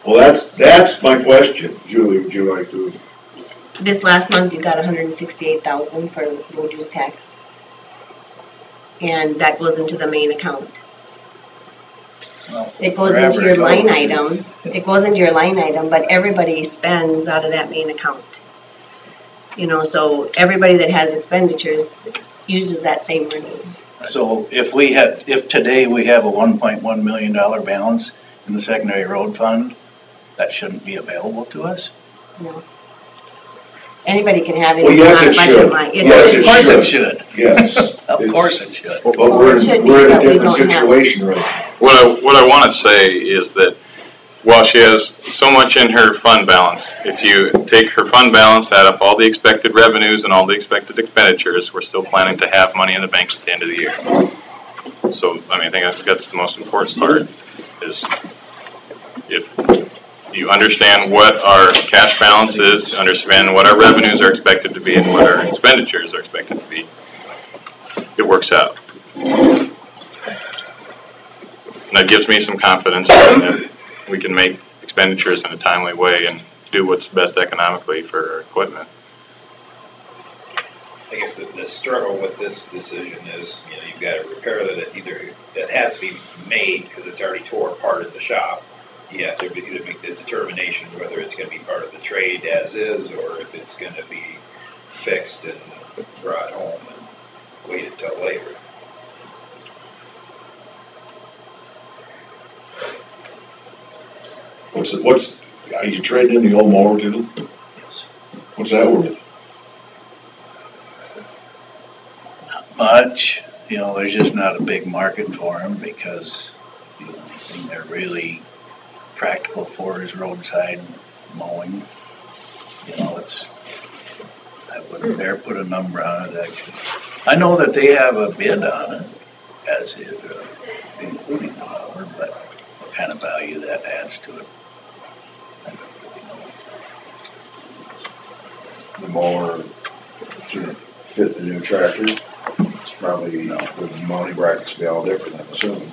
[SPEAKER 11] Well, that's my question.
[SPEAKER 9] Julie, would you like to?
[SPEAKER 12] This last month, you got $168,000 for road use tax. And that goes into the main account.
[SPEAKER 8] Well,
[SPEAKER 12] It goes into your line item. It goes into your line item, but everybody spends out of that main account. You know, so everybody that has expenditures uses that same money.
[SPEAKER 8] So if today we have a $1.1 million balance in the secondary road fund, that shouldn't be available to us?
[SPEAKER 12] No. Anybody can have it.
[SPEAKER 11] Well, yes, it should. Yes,
[SPEAKER 8] Of course it should.
[SPEAKER 11] Yes.
[SPEAKER 8] Of course it should.
[SPEAKER 11] But we're in a different situation right now.
[SPEAKER 7] What I want to say is that while she has so much in her fund balance, if you take her fund balance, add up all the expected revenues and all the expected expenditures, we're still planning to have money in the bank at the end of the year. So, I mean, I think that's the most important part, is if you understand what our cash balance is, understand what our revenues are expected to be and what our expenditures are expected to be, it works out. And that gives me some confidence that we can make expenditures in a timely way and do what's best economically for our equipment.
[SPEAKER 2] I guess the struggle with this decision is, you know, you've got a repair that has to be made because it's already tore apart in the shop. You have to either make the determination whether it's going to be part of the trade as is, or if it's going to be fixed and brought home and wait until later.
[SPEAKER 11] Are you trading in the old mower too?
[SPEAKER 8] Yes.
[SPEAKER 11] What's that worth?
[SPEAKER 8] Not much. You know, there's just not a big market for them because the only thing they're really practical for is roadside mowing. You know, I wouldn't dare put a number on it actually. I know that they have a bid on it as is, including the mower, but what kind of value that adds to it, I don't really know.
[SPEAKER 9] The mower to fit the new tractor? It's probably, the mounting brackets be all different, I'm assuming.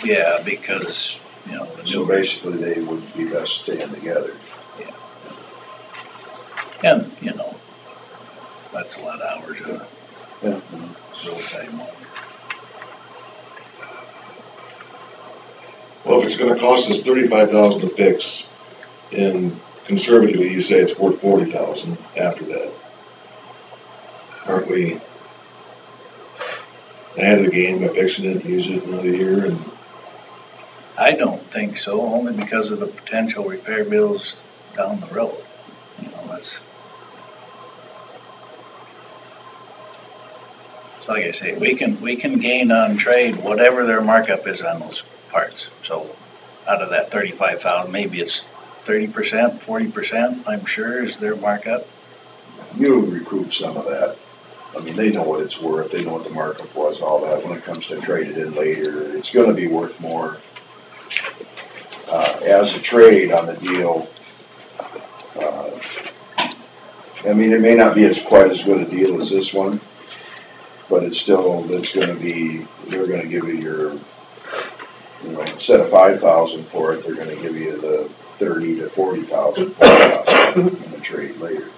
[SPEAKER 8] Yeah, because, you know, the
[SPEAKER 9] So
[SPEAKER 8] new,
[SPEAKER 9] basically, they would be best staying together.
[SPEAKER 8] yeah. And, you know, that's a lot of hours of roadside mowing.
[SPEAKER 11] Well, if it's gonna cost us $35,000 to fix, and conservatively, you say it's worth $40,000 after that. Aren't we ahead of the game by fixing it, use it another year, and
[SPEAKER 8] I don't think so, only because of the potential repair bills down the road. You know, so like I say, we can gain on trade whatever their markup is on those parts. So out of that 35,000, maybe it's 30%, 40%, I'm sure, is their markup.
[SPEAKER 9] You'll recoup some of that. I mean, they know what it's worth, they know what the markup was, all that. When it comes to trade it in later, it's gonna be worth more. As a trade on the deal, I mean, it may not be quite as good a deal as this one, but it's gonna be, they're gonna give you your, you know, instead of $5,000 for it, they're gonna give you the 30 to 40,000 in the trade later.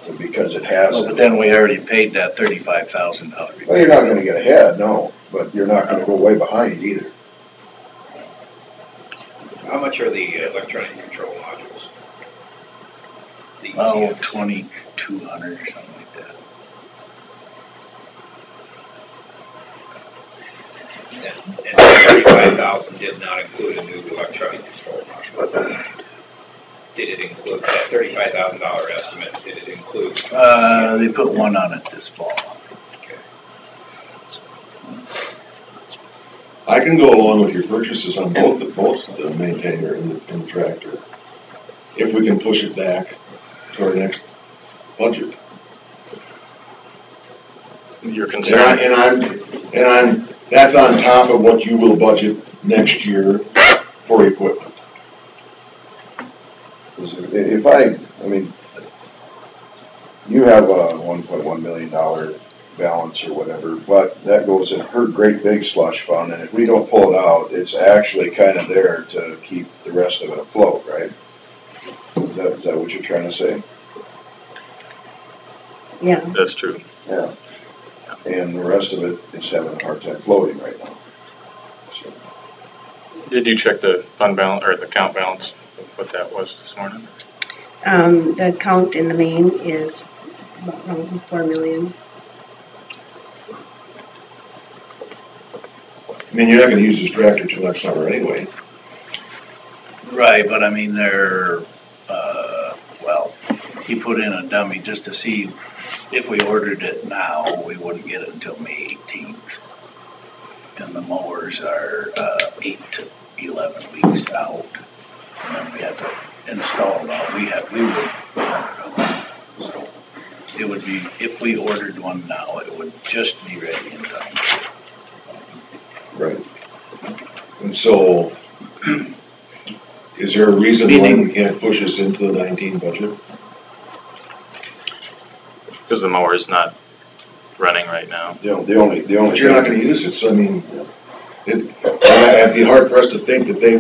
[SPEAKER 9] So because it has.
[SPEAKER 8] Well, but then we already paid that $35,000.
[SPEAKER 9] Well, you're not gonna get ahead, no, but you're not gonna go way behind either.
[SPEAKER 2] How much are the electronic control modules? The
[SPEAKER 8] Oh,
[SPEAKER 2] ECMs?
[SPEAKER 8] 2,200 or something like that.
[SPEAKER 2] And 35,000 did not include a new electronic control module. Did it include that $35,000 estimate? Did it include?
[SPEAKER 8] They put one on it this fall.
[SPEAKER 2] Okay.
[SPEAKER 11] I can go along with your purchases on both the maintainer and the tractor, if we can push it back to our next budget.
[SPEAKER 3] Your concern,
[SPEAKER 11] That's on top of what you will budget next year for equipment.
[SPEAKER 9] If I mean, you have a $1.1 million balance or whatever, but that goes in her great big slush fund, and if we don't pull it out, it's actually kind of there to keep the rest of it afloat, right? Is that what you're trying to say?
[SPEAKER 12] Yeah.
[SPEAKER 3] that's true.
[SPEAKER 9] Yeah. And the rest of it is having a hard time floating right now. So,
[SPEAKER 7] Did you check the fund balance, or the account balance, what that was this morning?
[SPEAKER 12] The account in the main is about 4 million.
[SPEAKER 11] I mean, you're not gonna use this tractor till next summer anyway.
[SPEAKER 8] Right, but I mean, they're, well, he put in a dummy just to see if we ordered it now, we wouldn't get it until May 18th. And the mowers are 8 to 11 weeks out. And then we have to install them. It would be, if we ordered one now, it would just be ready in time.
[SPEAKER 11] Right. And so, is there a reason why we can't push this into the 19 budget?
[SPEAKER 7] Because the mower is not running right now.
[SPEAKER 9] the only.
[SPEAKER 11] But you're not gonna use it, so I mean, I'd be hard pressed to think that they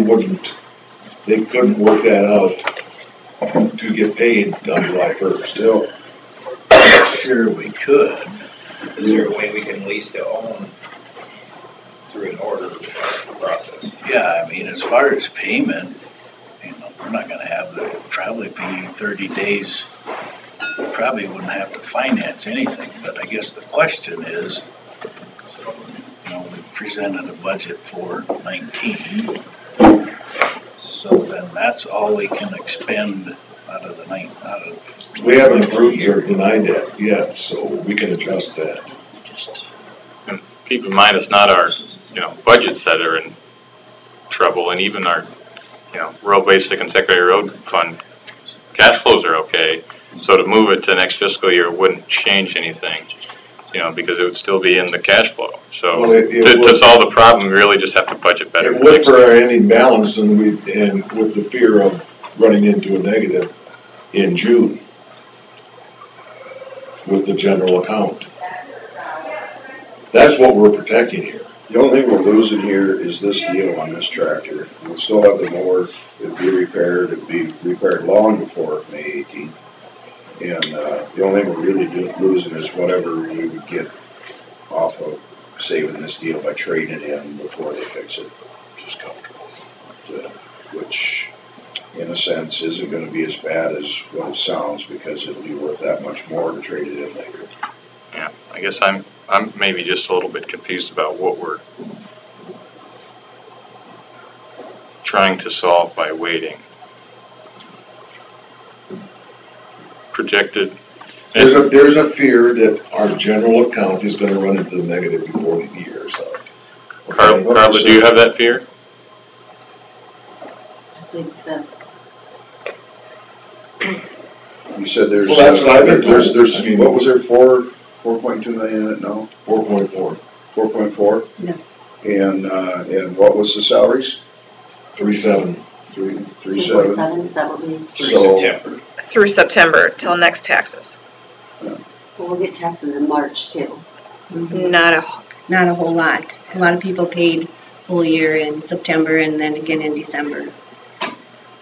[SPEAKER 11] couldn't work that out to get paid on July 1st.
[SPEAKER 9] Still.
[SPEAKER 8] Sure, we could.
[SPEAKER 2] Is there a way we can lease to own through an order process?
[SPEAKER 8] Yeah, I mean, as far as payment, we're not gonna have probably be 30 days. Probably wouldn't have to finance anything, but I guess the question is, we presented a budget for 19. So then that's all we can expend out of the
[SPEAKER 11] We haven't approved or denied that yet, so we can adjust that.
[SPEAKER 7] And keep in mind, it's not our, budgets that are in trouble, and even our, road basic and secondary road fund cash flows are okay. So to move it to next fiscal year wouldn't change anything, because it would still be in the cash flow. So
[SPEAKER 11] Well,
[SPEAKER 7] to solve the problem, we really just have to budget better.
[SPEAKER 11] It would for our ending balance, and with the fear of running into a negative in June with the general account. That's what we're protecting here.
[SPEAKER 9] The only thing we're losing here is this deal on this tractor. We'll still have the mower, it'd be repaired long before May 18th. And the only thing we're really losing is whatever we would get off of saving this deal by trading it in before they fix it, which is comfortable. Which, in a sense, isn't gonna be as bad as what it sounds, because it'll be worth that much more to trade it in later.
[SPEAKER 7] Yeah, I guess I'm maybe just a little bit confused about what we're trying to solve by waiting. Projected.
[SPEAKER 11] There's a fear that our general account is gonna run into the negative before the year is up.
[SPEAKER 7] Carla, do you have that fear?
[SPEAKER 5] I think that,
[SPEAKER 9] You said there's.
[SPEAKER 11] Well, that's what I've been told.
[SPEAKER 9] There's,
[SPEAKER 11] I mean,
[SPEAKER 9] what was there, 4.2 million in it now?
[SPEAKER 11] 4.4,
[SPEAKER 9] 4.4?
[SPEAKER 5] yes.
[SPEAKER 9] And what was the salaries?
[SPEAKER 11] 3.7.
[SPEAKER 9] 3.7?
[SPEAKER 5] Is that what we,
[SPEAKER 2] Through
[SPEAKER 9] So-
[SPEAKER 2] September.
[SPEAKER 10] Through September till next taxes.
[SPEAKER 5] well, we'll get taxes in March too.
[SPEAKER 10] Not a,
[SPEAKER 12] Not a whole lot. A lot of people paid full year in September and then again in December.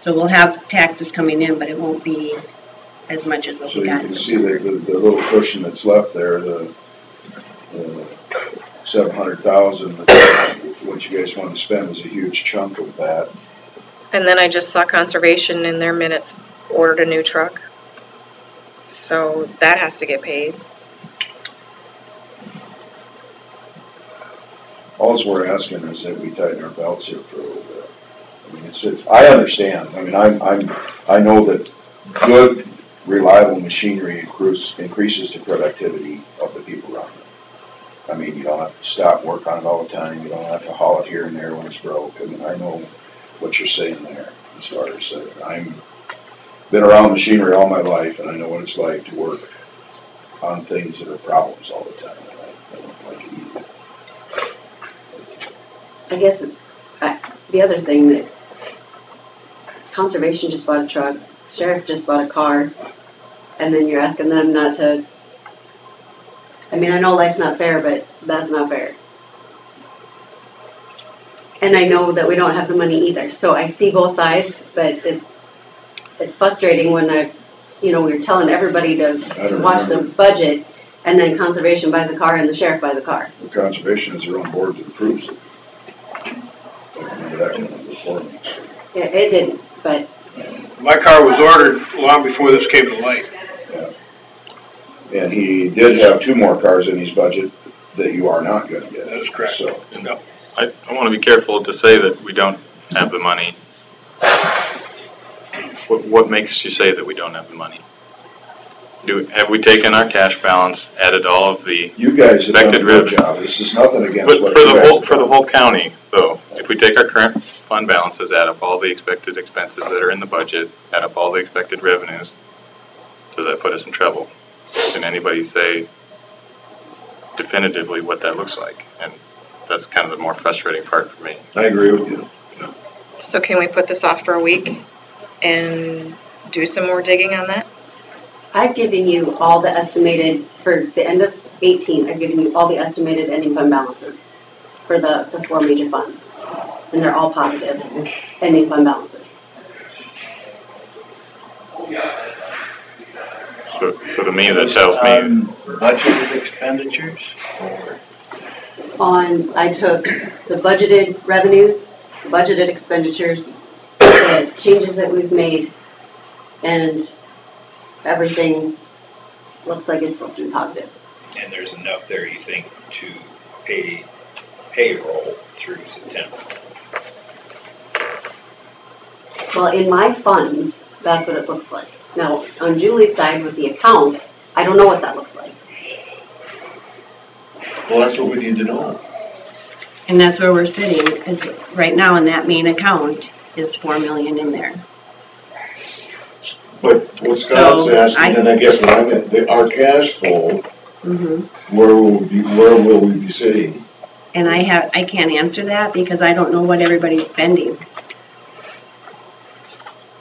[SPEAKER 12] So we'll have taxes coming in, but it won't be as much as what
[SPEAKER 9] So
[SPEAKER 12] we
[SPEAKER 9] you
[SPEAKER 12] got.
[SPEAKER 9] can see that the little cushion that's left there, the 700,000, what you guys want to spend is a huge chunk of that.
[SPEAKER 10] And then I just saw conservation in their minutes ordered a new truck. So that has to get paid.
[SPEAKER 9] All we're asking is that we tighten our belts here for a little bit. I mean, I understand. I mean, I know that good, reliable machinery increases the productivity of the people around it. I mean, you don't have to stop work on it all the time. You don't have to haul it here and there when it's broke. I mean, I know what you're saying there as far as I'm been around machinery all my life, and I know what it's like to work on things that are problems all the time. I don't like it either.
[SPEAKER 5] I guess it's, the other thing that conservation just bought a truck, sheriff just bought a car, and then you're asking them not to, I mean, I know life's not fair, but that's not fair. And I know that we don't have the money either, so I see both sides, but it's frustrating when we're telling everybody to watch the budget, and then conservation buys a car and the sheriff buys a car.
[SPEAKER 9] The conservation is their own board that approves it. I remember that one before me.
[SPEAKER 5] Yeah, it didn't, but.
[SPEAKER 8] My car was ordered long before this came to light.
[SPEAKER 9] Yeah. And he did have 2 more cars in his budget that you are not gonna get.
[SPEAKER 8] That is correct.
[SPEAKER 9] So.
[SPEAKER 8] No.
[SPEAKER 7] I want to be careful to say that we don't have the money. What makes you say that we don't have the money? Have we taken our cash balance, added all of the
[SPEAKER 9] You guys have done a
[SPEAKER 7] expected
[SPEAKER 9] good
[SPEAKER 7] revenue?
[SPEAKER 9] job. This is nothing against
[SPEAKER 7] But
[SPEAKER 9] what
[SPEAKER 7] for
[SPEAKER 9] you
[SPEAKER 7] the
[SPEAKER 9] guys
[SPEAKER 7] whole,
[SPEAKER 9] have
[SPEAKER 7] for the
[SPEAKER 9] done.
[SPEAKER 7] whole county, though, if we take our current fund balances, add up all the expected expenses that are in the budget, add up all the expected revenues, does that put us in trouble? Can anybody say definitively what that looks like? And that's kind of the more frustrating part for me.
[SPEAKER 11] I agree with you.
[SPEAKER 10] So can we put this off for a week and do some more digging on that?
[SPEAKER 5] I've given you all the estimated, for the end of 18, I've given you all the estimated ending fund balances for the 4 major funds. And they're all positive ending fund balances.
[SPEAKER 7] So to me, that tells me,
[SPEAKER 8] Budgeted expenditures?
[SPEAKER 5] I took the budgeted revenues, budgeted expenditures, the changes that we've made, and everything looks like it's supposed to be positive.
[SPEAKER 2] And there's enough there, you think, to pay payroll through September?
[SPEAKER 5] Well, in my funds, that's what it looks like. Now, on Julie's side with the accounts, I don't know what that looks like.
[SPEAKER 11] Well, that's what we need to know.
[SPEAKER 12] And that's where we're sitting, is right now in that main account is 4 million in there.
[SPEAKER 11] But what Scott's
[SPEAKER 12] So,
[SPEAKER 11] asking, and I guess what I meant, our cash flow,
[SPEAKER 12] Mm-hmm.
[SPEAKER 11] where will we be sitting?
[SPEAKER 12] And I can't answer that because I don't know what everybody's spending.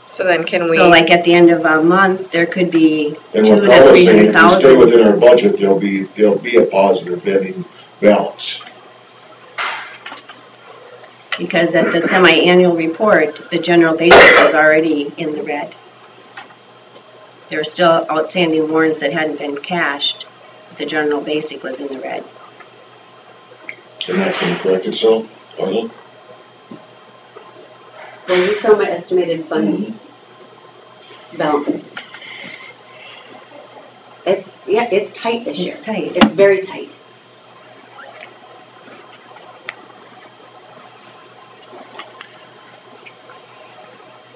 [SPEAKER 10] So then can we?
[SPEAKER 12] So like at the end of a month, there could be
[SPEAKER 11] And
[SPEAKER 12] 200,000
[SPEAKER 11] what
[SPEAKER 12] to
[SPEAKER 11] Paul is saying, if we stay
[SPEAKER 12] 300,000.
[SPEAKER 11] within our budget, there'll be a positive ending balance.
[SPEAKER 12] Because at the semi-annual report, the general basic was already in the red. There were still outstanding warrants that hadn't been cashed. The general basic was in the red.
[SPEAKER 11] And that's going to correct itself, Arlen?
[SPEAKER 5] Well, you saw my estimated fund balances. It's tight this year.
[SPEAKER 12] It's tight.
[SPEAKER 5] It's very tight.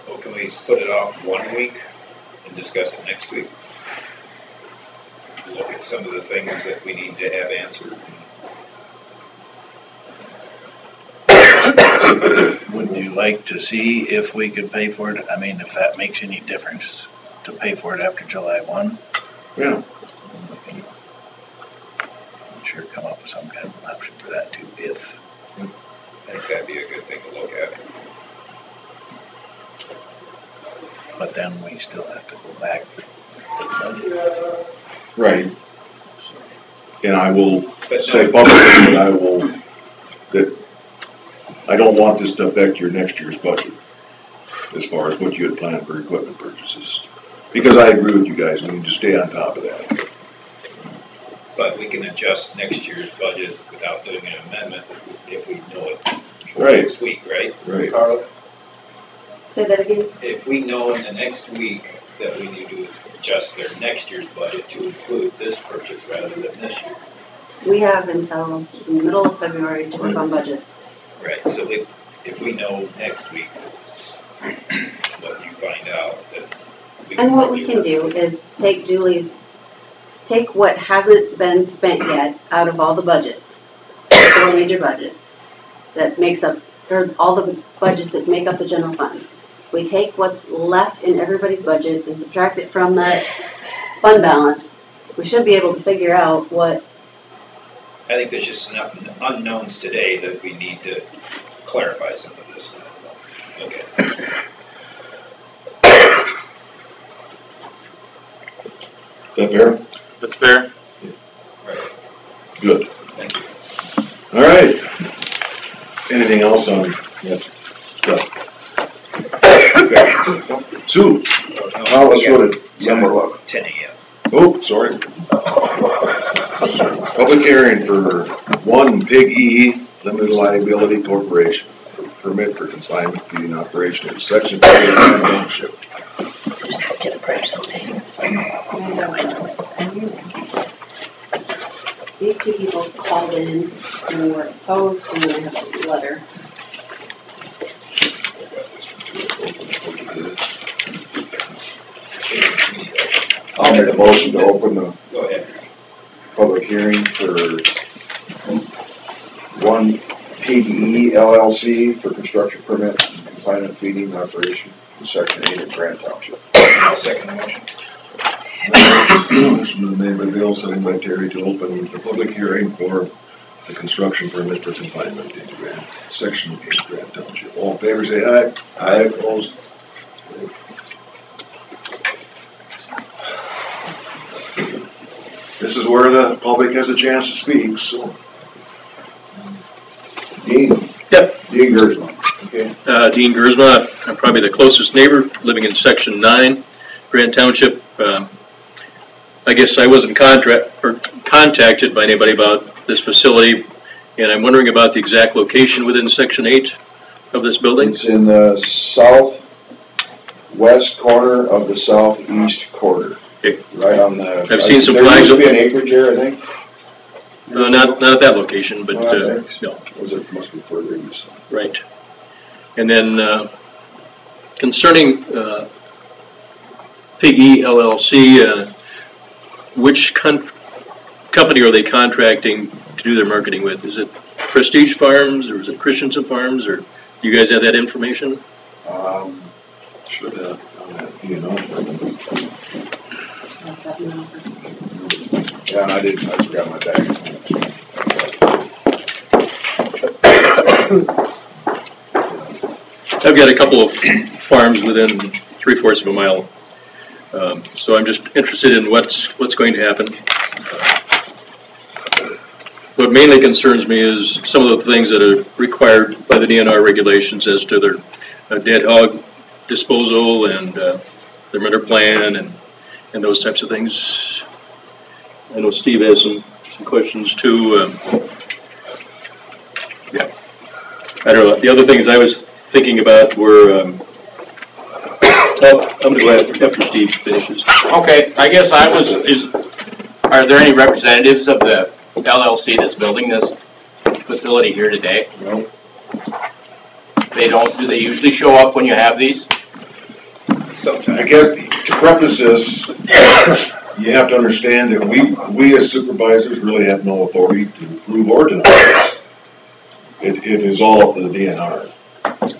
[SPEAKER 2] Well, can we put it off 1 week and discuss it next week? Look at some of the things that we need to have answered.
[SPEAKER 8] Would you like to see if we could pay for it? I mean, if that makes any difference, to pay for it after July 1?
[SPEAKER 11] Yeah.
[SPEAKER 8] I'm sure come up with some kind of an option for that too, if.
[SPEAKER 2] I think that'd be a good thing to look at.
[SPEAKER 8] But then we still have to go back to the budget.
[SPEAKER 11] Right. And I will
[SPEAKER 2] But
[SPEAKER 11] say
[SPEAKER 2] no,
[SPEAKER 11] publicly that I don't want this to affect your next year's budget. as far as what you had planned for equipment purchases. Because I agree with you guys, we need to stay on top of that.
[SPEAKER 2] But we can adjust next year's budget without doing an amendment if we know it before
[SPEAKER 11] Right.
[SPEAKER 2] next week, right?
[SPEAKER 11] Right.
[SPEAKER 2] Carla?
[SPEAKER 5] Say that again?
[SPEAKER 2] If we know in the next week that we need to adjust their next year's budget to include this purchase rather than this year.
[SPEAKER 5] We have until the middle of February to work on budgets.
[SPEAKER 2] Right, so if we know next week what you find out, that we can.
[SPEAKER 5] And what we can do is take what hasn't been spent yet out of all the budgets, four major budgets, that makes up, or all the budgets that make up the general fund. We take what's left in everybody's budget and subtract it from that fund balance. We should be able to figure out what,
[SPEAKER 2] I think there's just enough unknowns today that we need to clarify some of this. Okay.
[SPEAKER 11] Is that fair?
[SPEAKER 7] That's fair.
[SPEAKER 11] Good.
[SPEAKER 2] Thank you.
[SPEAKER 11] All right. Anything else on that stuff? Okay. Sue, how, let's go to number 11.
[SPEAKER 2] 10 a.m.
[SPEAKER 11] Oh, sorry. Public hearing for One Pig E Limited Liability Corporation. Permit for confinement feeding operation in section 3 of the township.
[SPEAKER 12] Get a price on things.
[SPEAKER 5] these two people called in and were opposed, and then I have a letter.
[SPEAKER 9] I'll make a motion to open the
[SPEAKER 2] Go ahead.
[SPEAKER 9] public hearing for One PDE LLC for construction permit and confinement feeding operation in section 8 of Grant Township.
[SPEAKER 2] I'll second the motion.
[SPEAKER 11] Motion been made by Bill, seconded by Terry to open the public hearing for the construction permit for confinement into section 8 Grant Township. All in favor, say aye. Aye. Opposed? This is where the public has a chance to speak, so.
[SPEAKER 9] Dean?
[SPEAKER 13] Yep.
[SPEAKER 9] Dean Gersman. Okay.
[SPEAKER 13] Dean Gersma, I'm probably the closest neighbor, living in Section 9, Grant Township. I guess I wasn't contacted by anybody about this facility, and I'm wondering about the exact location within Section 8 of this building.
[SPEAKER 9] It's in the southwest corner of the southeast quarter.
[SPEAKER 13] Okay.
[SPEAKER 9] Right on the.
[SPEAKER 13] I've seen some
[SPEAKER 9] there
[SPEAKER 13] flags.
[SPEAKER 9] There used to be an acreage there, I think.
[SPEAKER 13] Not at that location, but, no.
[SPEAKER 9] Was it, must be further east.
[SPEAKER 13] Right. And then, concerning, Pig E LLC, which company are they contracting to do their marketing with? Is it Prestige Farms, or is it Christensen Farms, or do you guys have that information?
[SPEAKER 11] Should have on that, you know.
[SPEAKER 9] Yeah, and I forgot my bag.
[SPEAKER 13] I've got a couple of farms within 3/4 of a mile, so I'm just interested in what's going to happen. What mainly concerns me is some of the things that are required by the DNR regulations as to their dead hog disposal and their manure plan and those types of things. I know Steve has some questions too. Yeah, I don't know. The other things I was thinking about were, I'm going to go after Steve finishes.
[SPEAKER 14] Okay, I guess are there any representatives of the LLC that's building this facility here today?
[SPEAKER 9] No.
[SPEAKER 14] Do they usually show up when you have these?
[SPEAKER 11] I guess to preface this, you have to understand that we as supervisors really have no authority to approve or deny this. It is all up to the DNR.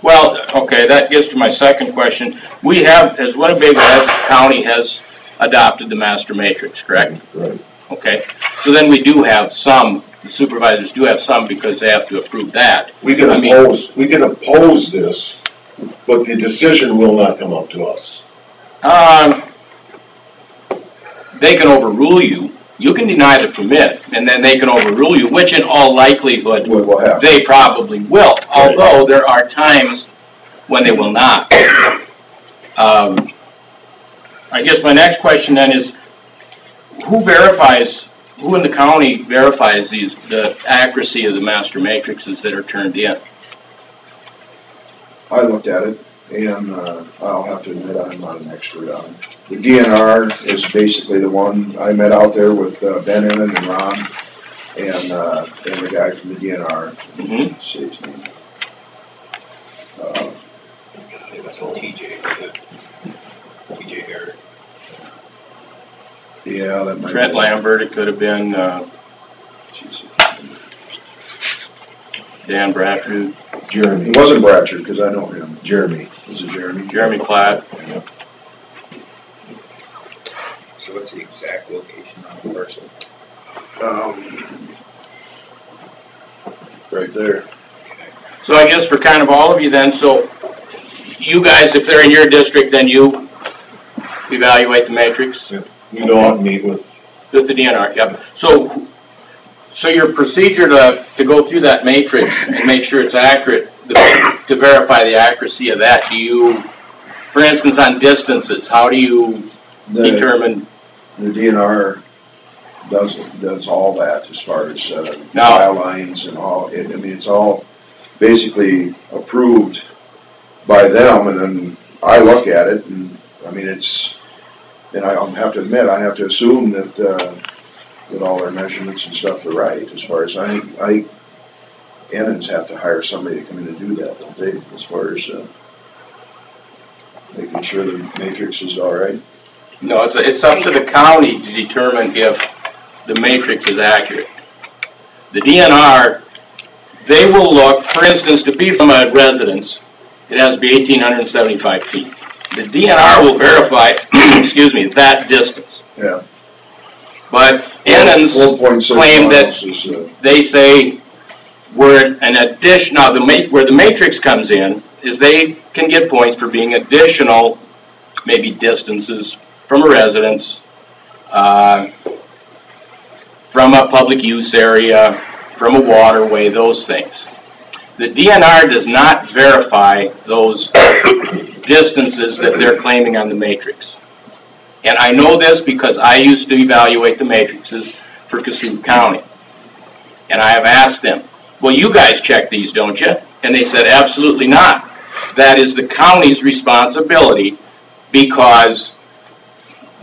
[SPEAKER 14] Well, okay, that gets to my second question. We have, as Winnebago County has adopted the master matrix, correct?
[SPEAKER 11] Right.
[SPEAKER 14] Okay, so then we do have some, the supervisors do have some because they have to approve that.
[SPEAKER 11] We can oppose this, but the decision will not come up to us.
[SPEAKER 14] They can overrule you. You can deny the permit, and then they can overrule you, which in all likelihood,
[SPEAKER 9] Will happen.
[SPEAKER 14] they probably will. Although there are times when they will not. I guess my next question then is, who in the county verifies the accuracy of the master matrices that are turned in?
[SPEAKER 9] I looked at it, and I'll have to admit I'm not an expert on it. The DNR is basically the one, I met out there with Ben Ennin and Ron, and the guy from the DNR.
[SPEAKER 14] Mm-hmm.
[SPEAKER 9] Say his name.
[SPEAKER 2] TJ Harris.
[SPEAKER 9] Yeah, that might
[SPEAKER 14] Trent
[SPEAKER 9] be.
[SPEAKER 14] Lambert, it could have been Dan Brattrud.
[SPEAKER 9] Jeremy. It wasn't Bratcher, because I know him. Jeremy. Was it Jeremy?
[SPEAKER 14] Jeremy Platt.
[SPEAKER 2] So what's the exact location on the parcel?
[SPEAKER 9] Right there.
[SPEAKER 14] So I guess for kind of all of you then, so you guys, if they're in your district, then you evaluate the matrix?
[SPEAKER 11] Yeah. You go out and meet with.
[SPEAKER 14] With the DNR, yep. So your procedure to go through that matrix and make sure it's accurate, to verify the accuracy of that, do you, for instance, on distances, how do you determine?
[SPEAKER 9] The DNR does all that as far as
[SPEAKER 14] Now-
[SPEAKER 9] tile lines and all. I mean, it's all basically approved by them, and then I look at it, and I mean, and I have to admit, I have to assume that all their measurements and stuff are right. As far as Ennins have to hire somebody to come in and do that, don't they? As far as making sure the matrix is all right.
[SPEAKER 14] No, it's up to the county to determine if the matrix is accurate. The DNR, they will look, for instance, to be from a residence, it has to be 1,875 feet. The DNR will verify, excuse me, that distance.
[SPEAKER 9] Yeah.
[SPEAKER 14] But Ennins
[SPEAKER 9] 4.6
[SPEAKER 14] claim that
[SPEAKER 9] miles is,
[SPEAKER 14] they say where an addition, now where the matrix comes in is they can get points for being additional, maybe distances from a residence, from a public use area, from a waterway, those things. The DNR does not verify those distances that they're claiming on the matrix. And I know this because I used to evaluate the matrices for Cassup County. And I have asked them, well, you guys check these, don't you? And they said, absolutely not. That is the county's responsibility because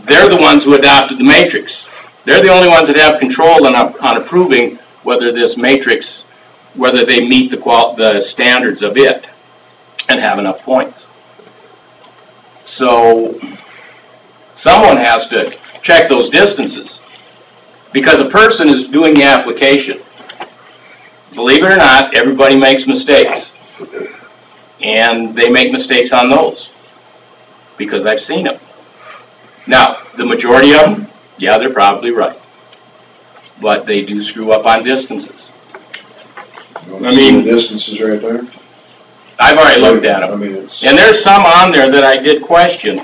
[SPEAKER 14] they're the ones who adopted the matrix. They're the only ones that have control on approving whether this matrix, whether they meet the standards of it and have enough points. So someone has to check those distances because a person is doing the application. Believe it or not, everybody makes mistakes. And they make mistakes on those because I've seen them. Now, the majority of them, yeah, they're probably right. But they do screw up on distances.
[SPEAKER 9] I mean, the distances right there.
[SPEAKER 14] I've already looked at them.
[SPEAKER 9] I mean, it's.
[SPEAKER 14] And there's some on there that I did question.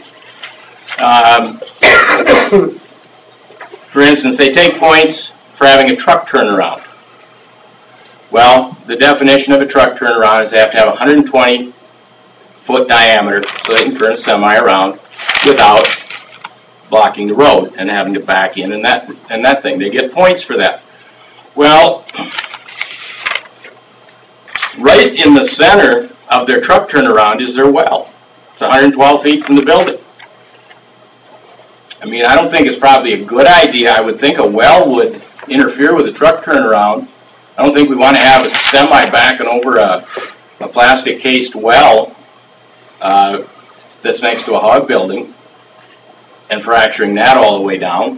[SPEAKER 14] For instance, they take points for having a truck turnaround. Well, the definition of a truck turnaround is they have to have a 120-foot diameter so they can turn a semi around without blocking the road and having to back in and that thing. They get points for that. Well, right in the center of their truck turnaround is their well. It's 112 feet from the building. I mean, I don't think it's probably a good idea. I would think a well would interfere with a truck turnaround. I don't think we want to have a semi backing over a plastic cased well that's next to a hog building and fracturing that all the way down.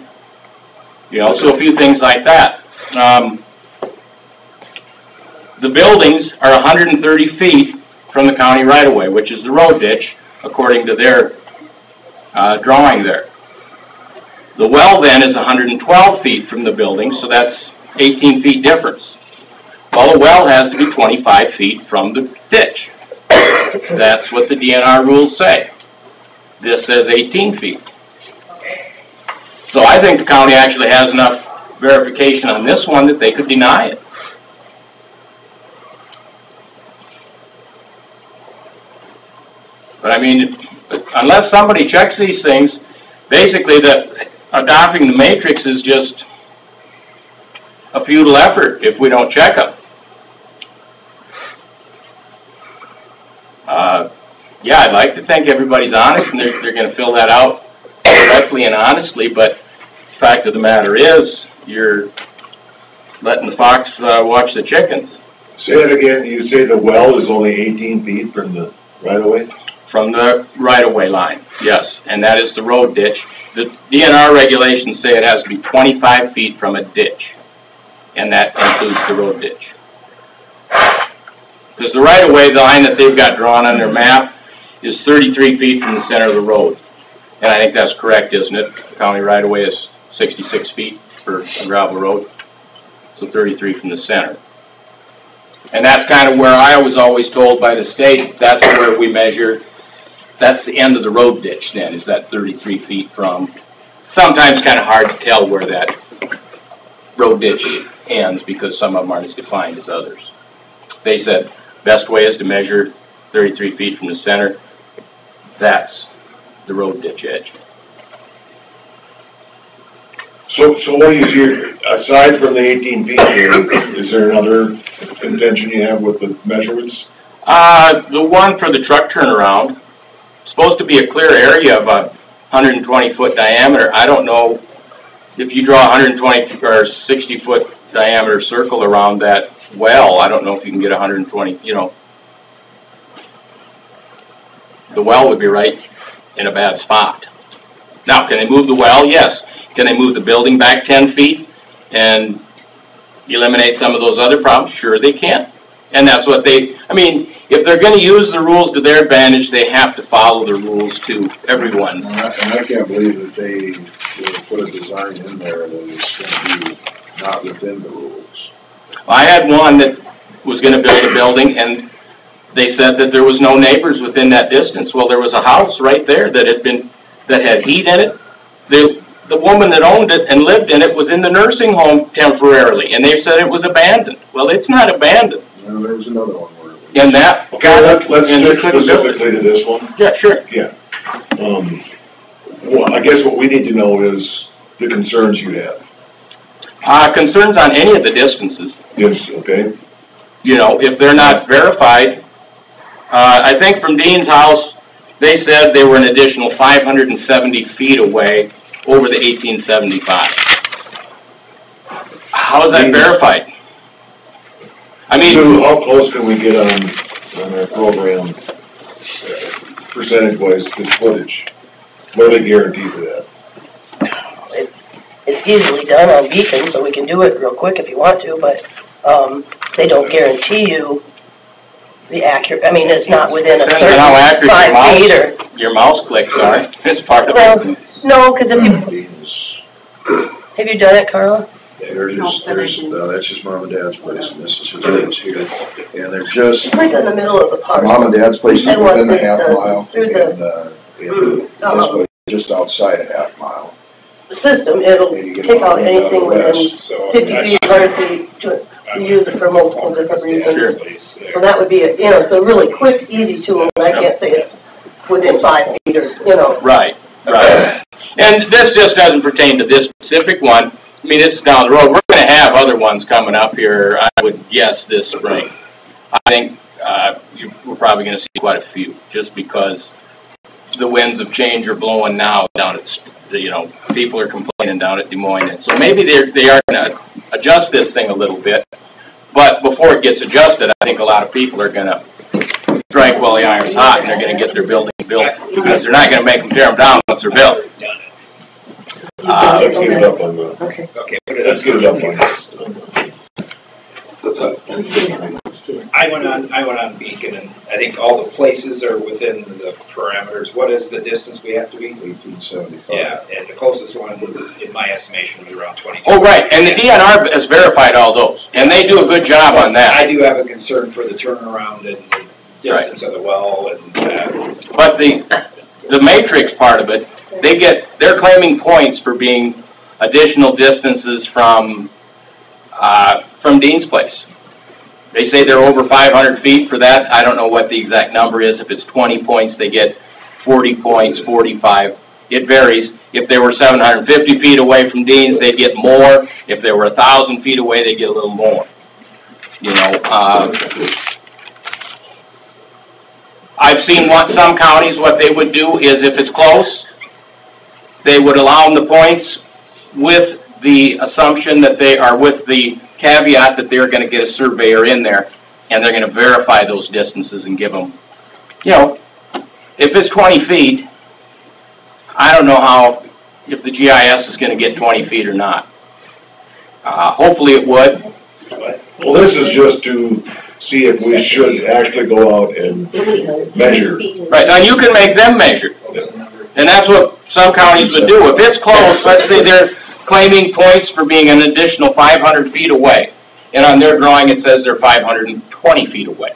[SPEAKER 14] You know, so a few things like that. The buildings are 130 feet from the county right-of-way, which is the road ditch, according to their drawing there. The well then is 112 feet from the building, so that's 18 feet difference. Well, a well has to be 25 feet from the ditch. That's what the DNR rules say. This says 18 feet. So I think the county actually has enough verification on this one that they could deny it. But I mean, unless somebody checks these things, basically adopting the matrix is just a futile effort if we don't check them. Yeah, I'd like to think everybody's honest and they're going to fill that out correctly and honestly, but the fact of the matter is, you're letting the fox watch the chickens.
[SPEAKER 11] Say that again, you say the well is only 18 feet from the right-of-way?
[SPEAKER 14] From the right-of-way line, yes, and that is the road ditch. The DNR regulations say it has to be 25 feet from a ditch, and that includes the road ditch. Because the right-of-way line that they've got drawn on their map is 33 feet from the center of the road. And I think that's correct, isn't it? The county right-of-way is 66 feet for a gravel road, so 33 from the center. And that's kind of where I was always told by the state, that's where we measure, that's the end of the road ditch then, is that 33 feet from. Sometimes kind of hard to tell where that road ditch ends because some of them aren't as defined as others. They said best way is to measure 33 feet from the center. That's the road ditch edge.
[SPEAKER 11] So what is your, aside from the 18 feet here, is there another contention you have with the measurements?
[SPEAKER 14] The one for the truck turnaround, supposed to be a clear area of a 120-foot diameter. I don't know if you draw a 120 or 60-foot diameter circle around that well. I don't know if you can get 120, you know. The well would be right in a bad spot. Now, can they move the well? Yes. Can they move the building back 10 feet and eliminate some of those other problems? Sure they can. And that's what I mean, if they're going to use the rules to their advantage, they have to follow the rules to everyone's.
[SPEAKER 9] And I can't believe that they put a design in there that is going to be not within the rules.
[SPEAKER 14] I had one that was going to build a building, and they said that there was no neighbors within that distance. Well, there was a house right there that had heat in it. The woman that owned it and lived in it was in the nursing home temporarily, and they said it was abandoned. Well, it's not abandoned.
[SPEAKER 9] No, there was another one where it was.
[SPEAKER 14] And that
[SPEAKER 11] Let's stick specifically to this one.
[SPEAKER 14] Yeah, sure.
[SPEAKER 11] Yeah. Well, I guess what we need to know is the concerns you have.
[SPEAKER 14] Concerns on any of the distances.
[SPEAKER 11] Yes, okay.
[SPEAKER 14] You know, if they're not verified, I think from Dean's house, they said they were an additional 570 feet away over the 1875. How is that verified? I mean,
[SPEAKER 11] so how close can we get on our program, percentage-wise, to footage? What are they guarantee for that?
[SPEAKER 15] It's easily done on Beacon, so we can do it real quick if you want to, but they don't guarantee you the accurate, I mean, it's not within a certain
[SPEAKER 14] how accurate
[SPEAKER 15] 5 feet or.
[SPEAKER 14] Your mouse clicks are. It's part of it.
[SPEAKER 15] No, because if you, have you done it, Carla?
[SPEAKER 9] That's just mom and dad's place, and this is his place here. And they're just,
[SPEAKER 15] Right in the middle of the park.
[SPEAKER 9] mom and dad's place is
[SPEAKER 15] And what
[SPEAKER 9] within a
[SPEAKER 15] this
[SPEAKER 9] half
[SPEAKER 15] does
[SPEAKER 9] mile,
[SPEAKER 15] is through
[SPEAKER 9] and this place is just outside a half mile.
[SPEAKER 15] The system, it'll
[SPEAKER 9] And you get
[SPEAKER 15] pick out
[SPEAKER 9] one
[SPEAKER 15] anything within
[SPEAKER 9] west.
[SPEAKER 15] 50 feet, 100 feet, to use it for multiple different reasons. So that would be, it's a really quick, easy tool, and I can't say it's within 5 feet or,
[SPEAKER 14] Right. And this just doesn't pertain to this specific one. I mean, this is down the road. We're going to have other ones coming up here, I would guess, this spring. I think we're probably going to see quite a few, just because the winds of change are blowing now down at, people are complaining down at Des Moines. And so maybe they are going to adjust this thing a little bit. But before it gets adjusted, I think a lot of people are going to strike while the iron's hot, and they're going to get their buildings built, because they're not going to make them tear them down once they're built.
[SPEAKER 11] Let's get it up on the,
[SPEAKER 15] Okay.
[SPEAKER 11] let's get it up on
[SPEAKER 2] I went on Beacon, and I think all the places are within the parameters. What is the distance we have to be?
[SPEAKER 9] 1875.
[SPEAKER 2] Yeah, and the closest one, in my estimation, was around 22.
[SPEAKER 14] Oh, right, and the DNR has verified all those, and they do a good job on that.
[SPEAKER 2] I do have a concern for the turnaround and the distance of the well, and
[SPEAKER 14] But the matrix part of it, they're claiming points for being additional distances from Dean's place. They say they're over 500 feet for that. I don't know what the exact number is. If it's 20 points, they get 40 points, 45. It varies. If they were 750 feet away from Dean's, they'd get more. If they were 1,000 feet away, they'd get a little more. You know, I've seen some counties, what they would do is if it's close, they would allow them the points with the assumption that they are with the caveat that they're going to get a surveyor in there and they're going to verify those distances and give them, you know, if it's 20 feet, I don't know if the GIS is going to get 20 feet or not. Hopefully it would.
[SPEAKER 11] Well, this is just to see if we should actually go out and measure.
[SPEAKER 14] Right, now you can make them measure. And that's what some counties would do. If it's close, let's say they're claiming points for being an additional 500 feet away. And on their drawing it says they're 520 feet away.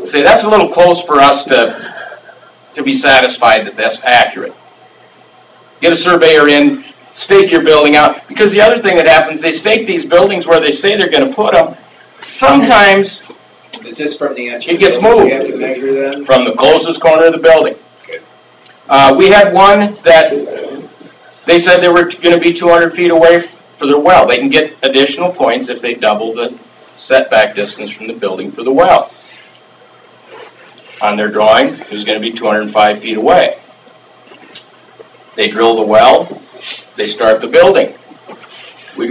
[SPEAKER 14] Say that's a little close for us to be satisfied that that's accurate. Get a surveyor in, stake your building out. Because the other thing that happens, they stake these buildings where they say they're going to put them. Sometimes
[SPEAKER 2] Is this from the edge?
[SPEAKER 14] it gets moved
[SPEAKER 2] You have to measure then?
[SPEAKER 14] from the closest corner of the building.
[SPEAKER 2] Okay.
[SPEAKER 14] We had one that they said they were going to be 200 feet away for their well. They can get additional points if they double the setback distance from the building for the well. On their drawing, it was going to be 205 feet away. They drill the well, they start the building. They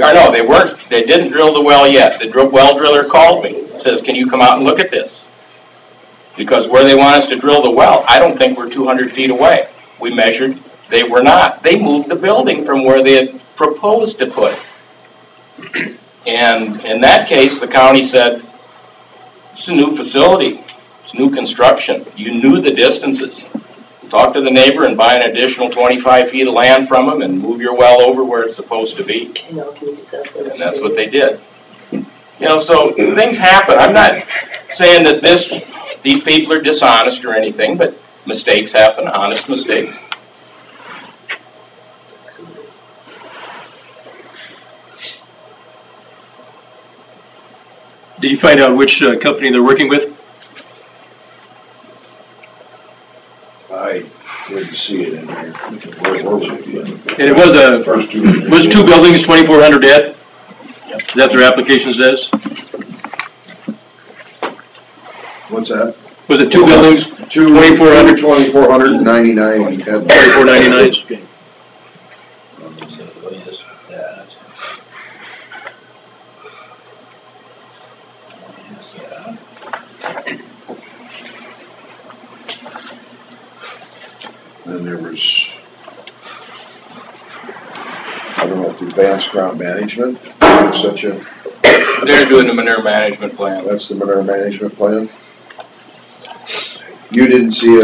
[SPEAKER 14] didn't drill the well yet. The well driller called me, says, can you come out and look at this? Because where they want us to drill the well, I don't think we're 200 feet away. We measured, they were not. They moved the building from where they had proposed to put it. And in that case, the county said, it's a new facility, it's new construction. You knew the distances. Talk to the neighbor and buy an additional 25 feet of land from them and move your well over where it's supposed to be. And that's what they did. You know, so things happen. I'm not saying that these people are dishonest or anything, but mistakes happen, honest mistakes.
[SPEAKER 13] Did you find out which company they're working with?
[SPEAKER 9] I didn't see it in there. Where was it?
[SPEAKER 13] And it was two buildings, 2,400 dead? Is that their application says?
[SPEAKER 9] What's that?
[SPEAKER 13] Was it two buildings, 2,400?
[SPEAKER 9] 2,499.
[SPEAKER 13] 2,499. Okay.
[SPEAKER 9] Then there was, I don't know if the advanced ground management is such a.
[SPEAKER 14] They're doing the manure management plan.
[SPEAKER 9] That's the manure management plan. You didn't see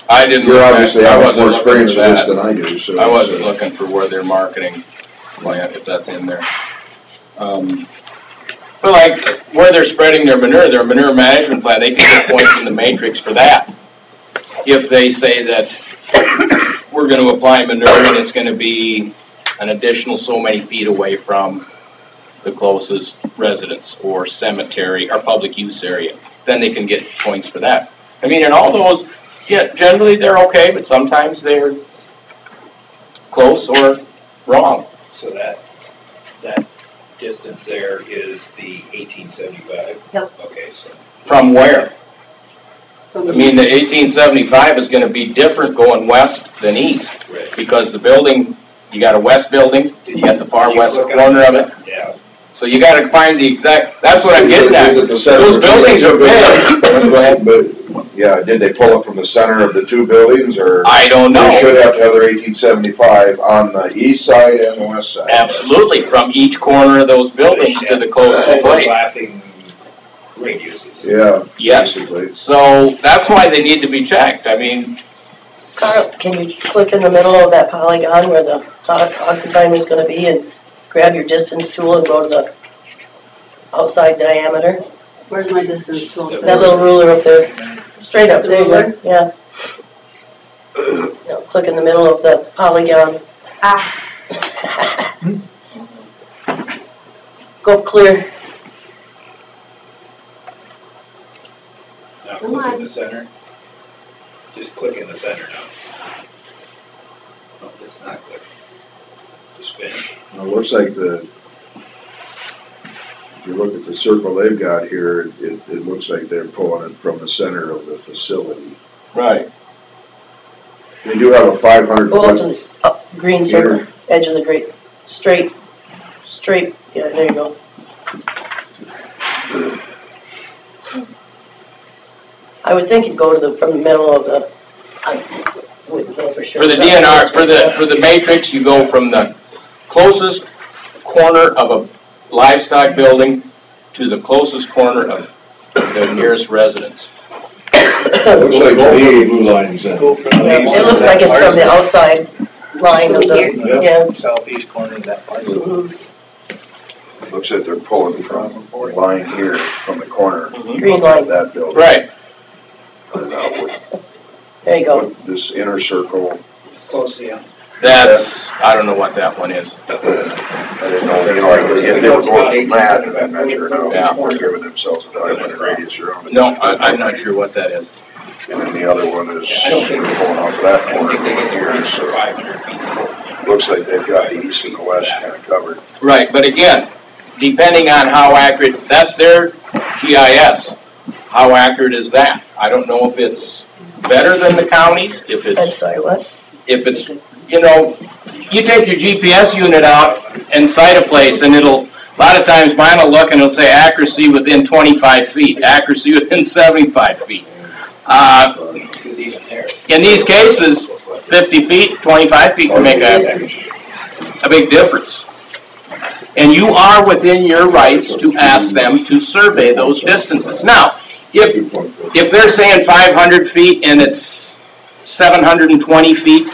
[SPEAKER 14] I didn't.
[SPEAKER 9] You're obviously have more experience
[SPEAKER 14] with
[SPEAKER 9] with this than I do, so.
[SPEAKER 14] I wasn't looking for where their marketing plan, if that's in there. But like where they're spreading their manure management plan, they can get points in the matrix for that. If they say that we're going to apply manure and it's going to be an additional so many feet away from the closest residence or cemetery or public use area, then they can get points for that. I mean, in all those, yeah, generally they're okay, but sometimes they're close or wrong.
[SPEAKER 2] So that distance there is the 1875?
[SPEAKER 5] Yep.
[SPEAKER 2] Okay, so.
[SPEAKER 14] From where? I mean, the 1875 is going to be different going west than east.
[SPEAKER 2] Right.
[SPEAKER 14] Because the building, you got a west building, you got the far west corner of it.
[SPEAKER 2] Yeah.
[SPEAKER 14] So you got to find the exact, that's what I'm getting at.
[SPEAKER 9] Is it the center
[SPEAKER 14] Those
[SPEAKER 9] of the
[SPEAKER 14] buildings are big. Go ahead.
[SPEAKER 9] But, yeah, did they pull it from the center of the two buildings, or?
[SPEAKER 14] I don't know.
[SPEAKER 9] They should have to have their 1875 on the east side and the west side.
[SPEAKER 14] Absolutely, from each corner of those buildings to the closest place.
[SPEAKER 2] Overlapping radiuses.
[SPEAKER 9] Yeah,
[SPEAKER 14] Yes.
[SPEAKER 9] basically.
[SPEAKER 14] So that's why they need to be checked. I mean,
[SPEAKER 15] Carl, can you click in the middle of that polygon where the occupying is gonna be and grab your distance tool and go to the outside diameter?
[SPEAKER 5] Where's my distance tool?
[SPEAKER 15] That little ruler up there, straight up, there you go, yeah. No, click in the middle of the polygon. Go clear.
[SPEAKER 5] Come
[SPEAKER 2] click
[SPEAKER 5] on.
[SPEAKER 2] in the center. Just click in the center now. No, it's not click. Just spin.
[SPEAKER 9] Now, it looks like if you look at the circle they've got here, it looks like they're pulling it from the center of the facility.
[SPEAKER 14] Right.
[SPEAKER 9] They do have a 500
[SPEAKER 15] Go up to
[SPEAKER 9] foot,
[SPEAKER 15] this green circle, edge of the grate, straight, yeah, there you go. I would think it'd go to from the middle of the, I wouldn't know for sure.
[SPEAKER 14] For the DNR, for the matrix, you go from the closest corner of a livestock building to the closest corner of the nearest residence.
[SPEAKER 9] looks like to me,
[SPEAKER 11] Blue lines in.
[SPEAKER 15] Yeah, it looks like it's from the outside line of the, yeah.
[SPEAKER 8] Southeast corner of that part.
[SPEAKER 9] looks like they're pulling from a line here, from the corner
[SPEAKER 15] Green line.
[SPEAKER 9] of that building.
[SPEAKER 14] Right.
[SPEAKER 15] There you go.
[SPEAKER 9] This inner circle,
[SPEAKER 2] It's close, yeah.
[SPEAKER 14] That's, I don't know what that one is.
[SPEAKER 9] I didn't know, if they were going from that and then measuring out,
[SPEAKER 14] Yeah.
[SPEAKER 9] they're giving themselves a diameter radius around it.
[SPEAKER 14] No, I'm not sure what that is.
[SPEAKER 9] And then the other one is pulling off that corner over here, so
[SPEAKER 2] 500 feet.
[SPEAKER 9] looks like they've got the east and the west kind of covered.
[SPEAKER 14] Right, but again, depending on how accurate, that's their GIS. How accurate is that? I don't know if it's better than the county's, if
[SPEAKER 15] I'm
[SPEAKER 14] it's,
[SPEAKER 15] sorry, what?
[SPEAKER 14] you know, you take your GPS unit out and site a place and it'll, a lot of times mine will look and it'll say accuracy within 25 feet, accuracy within 75 feet. In these cases, 50 feet, 25 feet can make a big difference. And you are within your rights to ask them to survey those distances. Now, if they're saying 500 feet and it's 720 feet,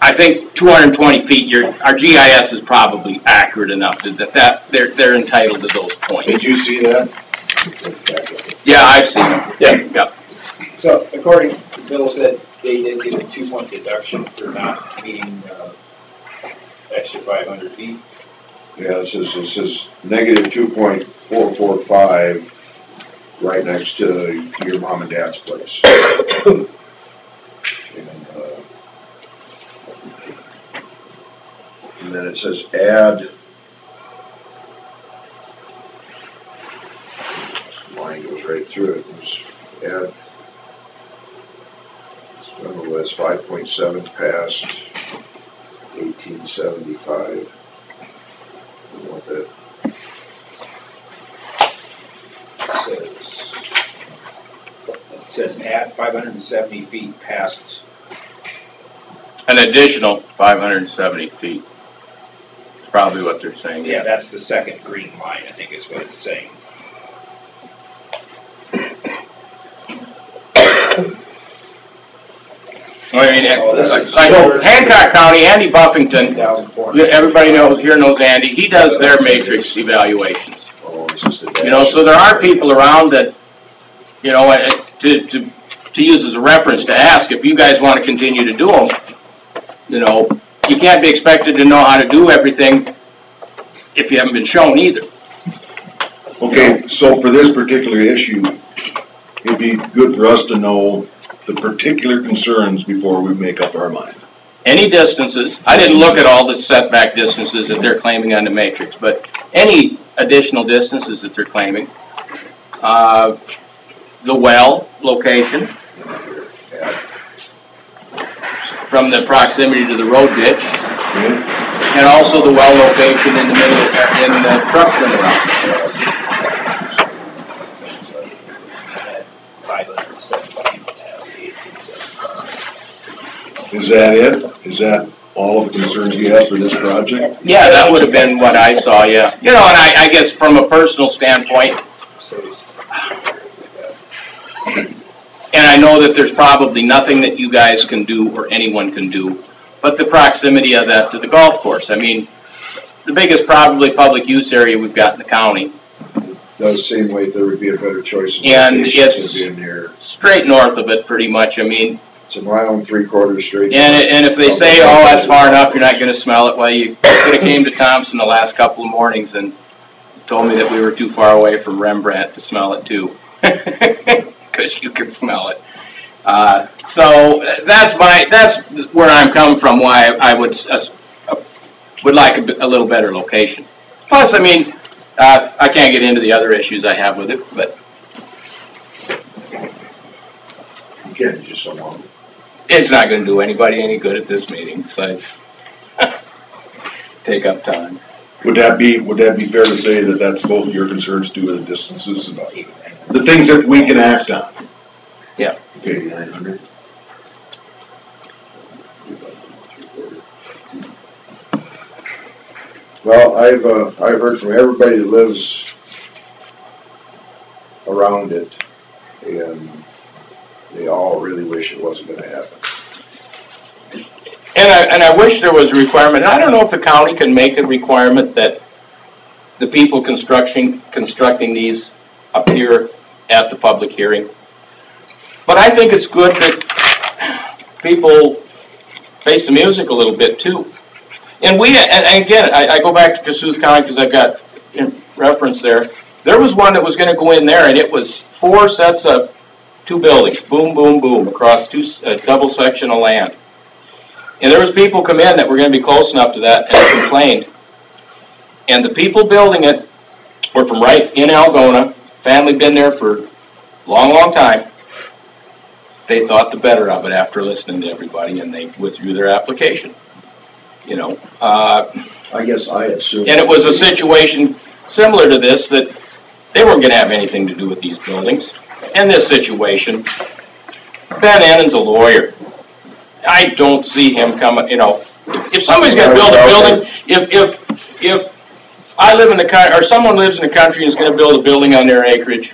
[SPEAKER 14] I think 220 feet, our GIS is probably accurate enough that they're entitled to those points.
[SPEAKER 11] Did you see that?
[SPEAKER 14] Yeah, I've seen them. Yeah.
[SPEAKER 2] So according to Bill said, they did get a 2-point deduction for not meeting extra 500 feet.
[SPEAKER 9] Yeah, it says negative 2.445 right next to your mom and dad's place. And then it says add. The line goes right through it. There's add. I don't know, that's 5.7 past 1875. What that.
[SPEAKER 2] It says add 570 feet past.
[SPEAKER 14] An additional 570 feet. That's probably what they're saying.
[SPEAKER 2] Yeah, that's the second green line, I think is what it's saying.
[SPEAKER 14] I mean, I know Hancock County, Andy Buffington, everybody knows Andy, he does their matrix evaluations. You know, so there are people around that, you know, to use as a reference to ask if you guys want to continue to do them. You know, you can't be expected to know how to do everything if you haven't been shown either.
[SPEAKER 11] Okay, so for this particular issue, it'd be good for us to know the particular concerns before we make up our mind.
[SPEAKER 14] Any distances, I didn't look at all the setback distances that they're claiming on the matrix, but any additional distances that they're claiming. The well location from the proximity to the road ditch, and also the well location in the middle in the truck turnaround.
[SPEAKER 11] Is that it? Is that all of the concerns you have for this project?
[SPEAKER 14] Yeah, that would have been what I saw, yeah. You know, and I guess from a personal standpoint, and I know that there's probably nothing that you guys can do or anyone can do, but the proximity of that to the golf course. I mean, the biggest probably public use area we've got in the county.
[SPEAKER 9] Does seem like there would be a better choice of
[SPEAKER 14] And
[SPEAKER 9] locations
[SPEAKER 14] it's
[SPEAKER 9] to be in here.
[SPEAKER 14] straight north of it pretty much, I mean.
[SPEAKER 9] It's a mile and 3/4 straight.
[SPEAKER 14] And if they say, oh, that's far enough, you're not gonna smell it, well, you could have came to Thompson the last couple of mornings and told me that we were too far away from Rembrandt to smell it too. because you can smell it. So that's where I'm coming from, why I would like a little better location. Plus, I mean, I can't get into the other issues I have with it, but
[SPEAKER 9] You can't, you just don't want to.
[SPEAKER 14] it's not gonna do anybody any good at this meeting, besides take up time.
[SPEAKER 11] Would that be fair to say that that's both your concerns due to the distances and the things that we can act on?
[SPEAKER 14] Yeah.
[SPEAKER 11] Okay, 900.
[SPEAKER 9] Well, I've heard from everybody that lives around it, and they all really wish it wasn't gonna happen.
[SPEAKER 14] And I wish there was a requirement, and I don't know if the county can make a requirement that the people constructing these appear at the public hearing. But I think it's good that people face the music a little bit too. And again, I go back to Cassuth County because I've got reference there. There was one that was gonna go in there, and it was 4 sets of 2 buildings, boom, boom, boom, across a double section of land. And there was people come in that were gonna be close enough to that and complained. And the people building it were from right in Algona, family been there for a long, long time. They thought the better of it after listening to everybody, and they withdrew their application. You know,
[SPEAKER 9] I guess I assume.
[SPEAKER 14] and it was a situation similar to this, that they weren't gonna have anything to do with these buildings. In this situation, Ben Annan's a lawyer. I don't see him coming, you know, if somebody's gonna build a building, if I live in the country, or someone lives in the country and is gonna build a building on their acreage,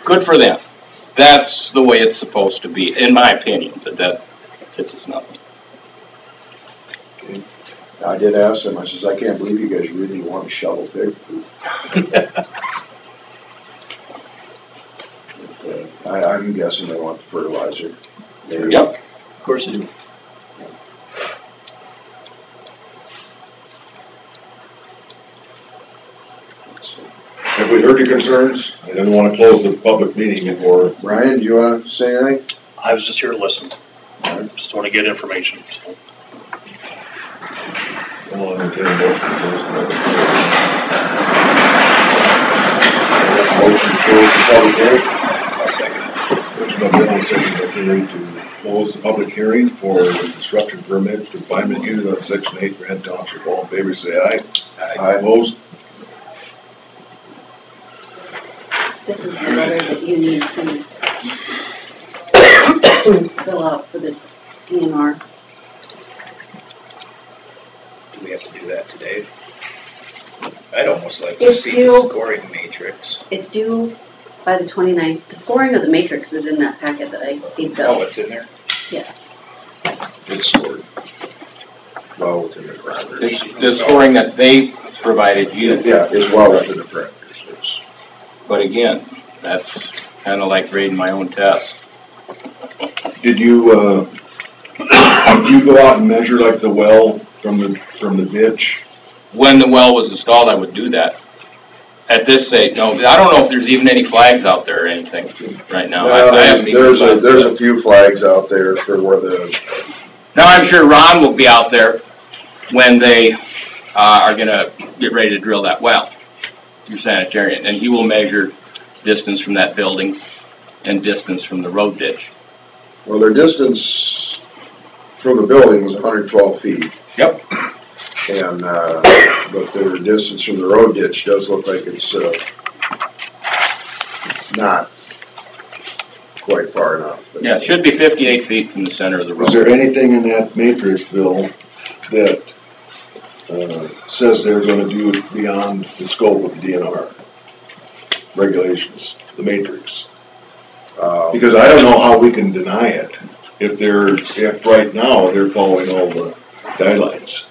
[SPEAKER 14] good for them. That's the way it's supposed to be, in my opinion, but that fits us nothing.
[SPEAKER 9] Okay. I did ask them, I says, I can't believe you guys really want to shovel pig food. I'm guessing they want the fertilizer.
[SPEAKER 14] Yep, of course they do.
[SPEAKER 11] Have we heard your concerns? I didn't want to close the public meeting before.
[SPEAKER 9] Ryan, do you want to say anything?
[SPEAKER 4] I was just here to listen. Just want to get information. So.
[SPEAKER 11] I'll entertain a motion to close the public hearing. Motion to close the public hearing.
[SPEAKER 2] I'll second it.
[SPEAKER 11] Motion by Bill, second by Gary to close the public hearing for the construction permit confinement unit on section 8, Grand Township. All in favor, say aye.
[SPEAKER 9] Aye.
[SPEAKER 11] Opposed?
[SPEAKER 5] This is the letter that you need to fill out for the DNR.
[SPEAKER 2] Do we have to do that today? I'd almost like to
[SPEAKER 5] It's
[SPEAKER 2] see
[SPEAKER 5] due-
[SPEAKER 2] the scoring matrix.
[SPEAKER 5] It's due by the 29th. The scoring of the matrix is in that packet that I gave
[SPEAKER 2] Oh,
[SPEAKER 5] Bill.
[SPEAKER 2] it's in there?
[SPEAKER 5] Yes.
[SPEAKER 9] It's scored well within the parameters.
[SPEAKER 14] It's the scoring that they provided you.
[SPEAKER 9] Yeah, it's well within the parameters. It's-
[SPEAKER 14] But again, that's kind of like grading my own test.
[SPEAKER 11] Did you go out and measure like the well from the ditch?
[SPEAKER 14] When the well was installed, I would do that. At this stage, no, I don't know if there's even any flags out there or anything right now. I haven't even
[SPEAKER 9] There's a few flags out there for where the.
[SPEAKER 14] Now, I'm sure Ron will be out there when they are gonna get ready to drill that well, your sanitarian, and he will measure distance from that building and distance from the road ditch.
[SPEAKER 9] Well, their distance from the building was 112 feet.
[SPEAKER 14] Yep.
[SPEAKER 9] And, but their distance from the road ditch does look like it's, not quite far enough. But
[SPEAKER 14] Yeah, it should be 58 feet from the center of the road.
[SPEAKER 11] Was there anything in that matrix, Bill, that says they're gonna do it beyond the scope of the DNR regulations, the matrix? Because I don't know how we can deny it if right now they're following all the guidelines.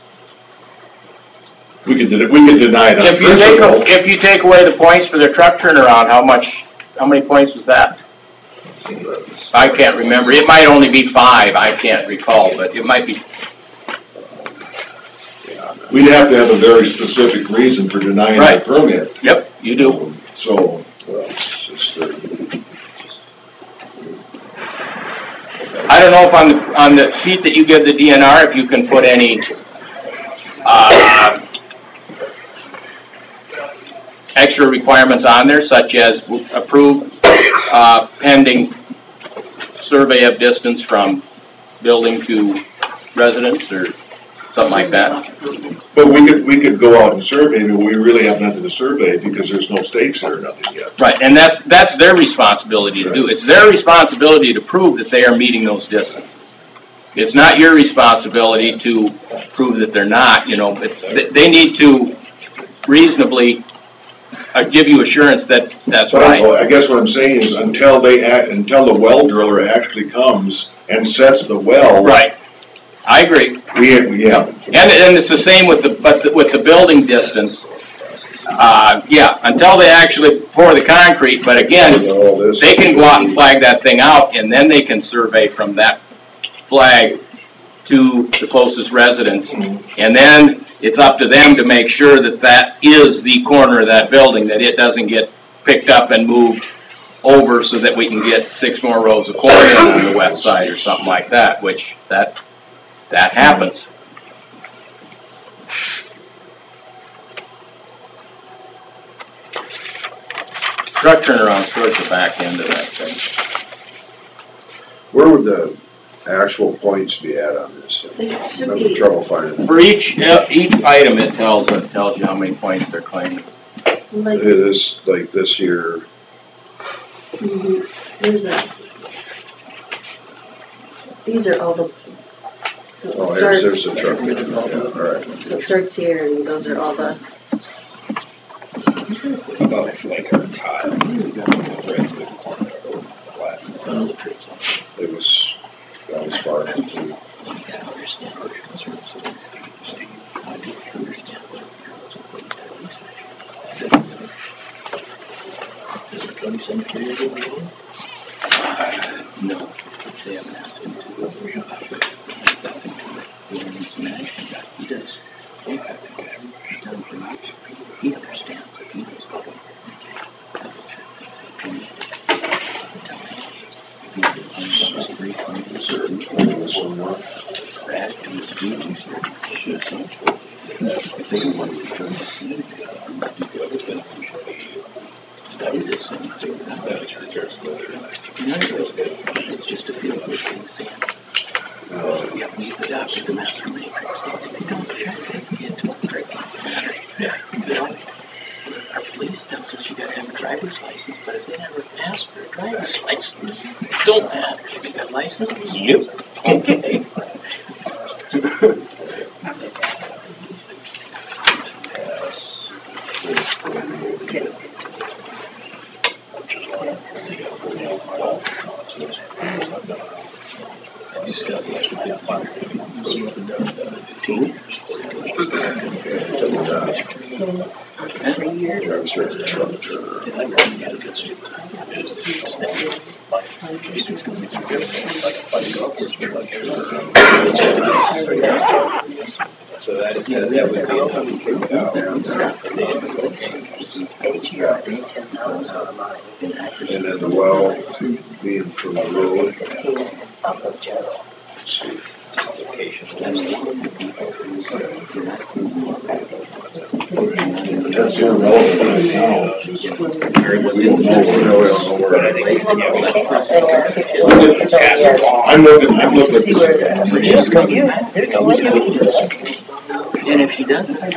[SPEAKER 11] We could deny it on principle.
[SPEAKER 14] If you take away the points for their truck turnaround, how many points was that? I can't remember. It might only be 5, I can't recall, but it might be.
[SPEAKER 11] We'd have to have a very specific reason for denying the
[SPEAKER 14] Right.
[SPEAKER 11] permit.
[SPEAKER 14] Yep, you do.
[SPEAKER 11] So,
[SPEAKER 9] Well, it's just,
[SPEAKER 14] I don't know if on the sheet that you give the DNR, if you can put any, extra requirements on there, such as approved, pending survey of distance from building to residence, or something like that.
[SPEAKER 11] But we could go out and survey, but we really have nothing to survey because there's no stakes there or nothing yet.
[SPEAKER 14] Right, and that's their responsibility to do. It's their responsibility to prove that they are meeting those distances. It's not your responsibility to prove that they're not, you know, but they need to reasonably give you assurance that that's right.
[SPEAKER 11] I guess what I'm saying is until the well driller actually comes and sets the well.
[SPEAKER 14] Right, I agree.
[SPEAKER 11] Yeah.
[SPEAKER 14] And it's the same with the building distance. Yeah, until they actually pour the concrete, but again, they can go out and flag that thing out, and then they can survey from that flag to the closest residence. And then it's up to them to make sure that that is the corner of that building, that it doesn't get picked up and moved over so that we can get 6 more rows of chlorine on the west side or something like that, which that happens. Truck turnaround towards the back end of that thing.
[SPEAKER 9] Where would the actual points be at on this? I'm having trouble finding.
[SPEAKER 14] For each item, it tells you how many points they're claiming.
[SPEAKER 5] So like,
[SPEAKER 9] This, like this here.
[SPEAKER 5] there's these are all the, so it
[SPEAKER 9] Oh,
[SPEAKER 5] starts.
[SPEAKER 9] there's the truck. Yeah, all right.
[SPEAKER 5] So it starts here and those are all the.
[SPEAKER 2] Well, it's like our tile.
[SPEAKER 9] It was, that was far too.
[SPEAKER 14] No, they haven't asked him to. He does. He understands that he does. Study this and it's just a few other things. You have to meet the doctor, the master matrix. If you don't check it, you get to a break. Our police tells us you gotta have a driver's license, but if they never ask for a driver's license, it don't matter. If you got a license, yep. Okay.
[SPEAKER 2] So that would be kicked out.
[SPEAKER 9] And then the well being from the road.
[SPEAKER 11] That's irrelevant right now. We don't know where it is. I'm looking.
[SPEAKER 14] And if she doesn't,
[SPEAKER 9] And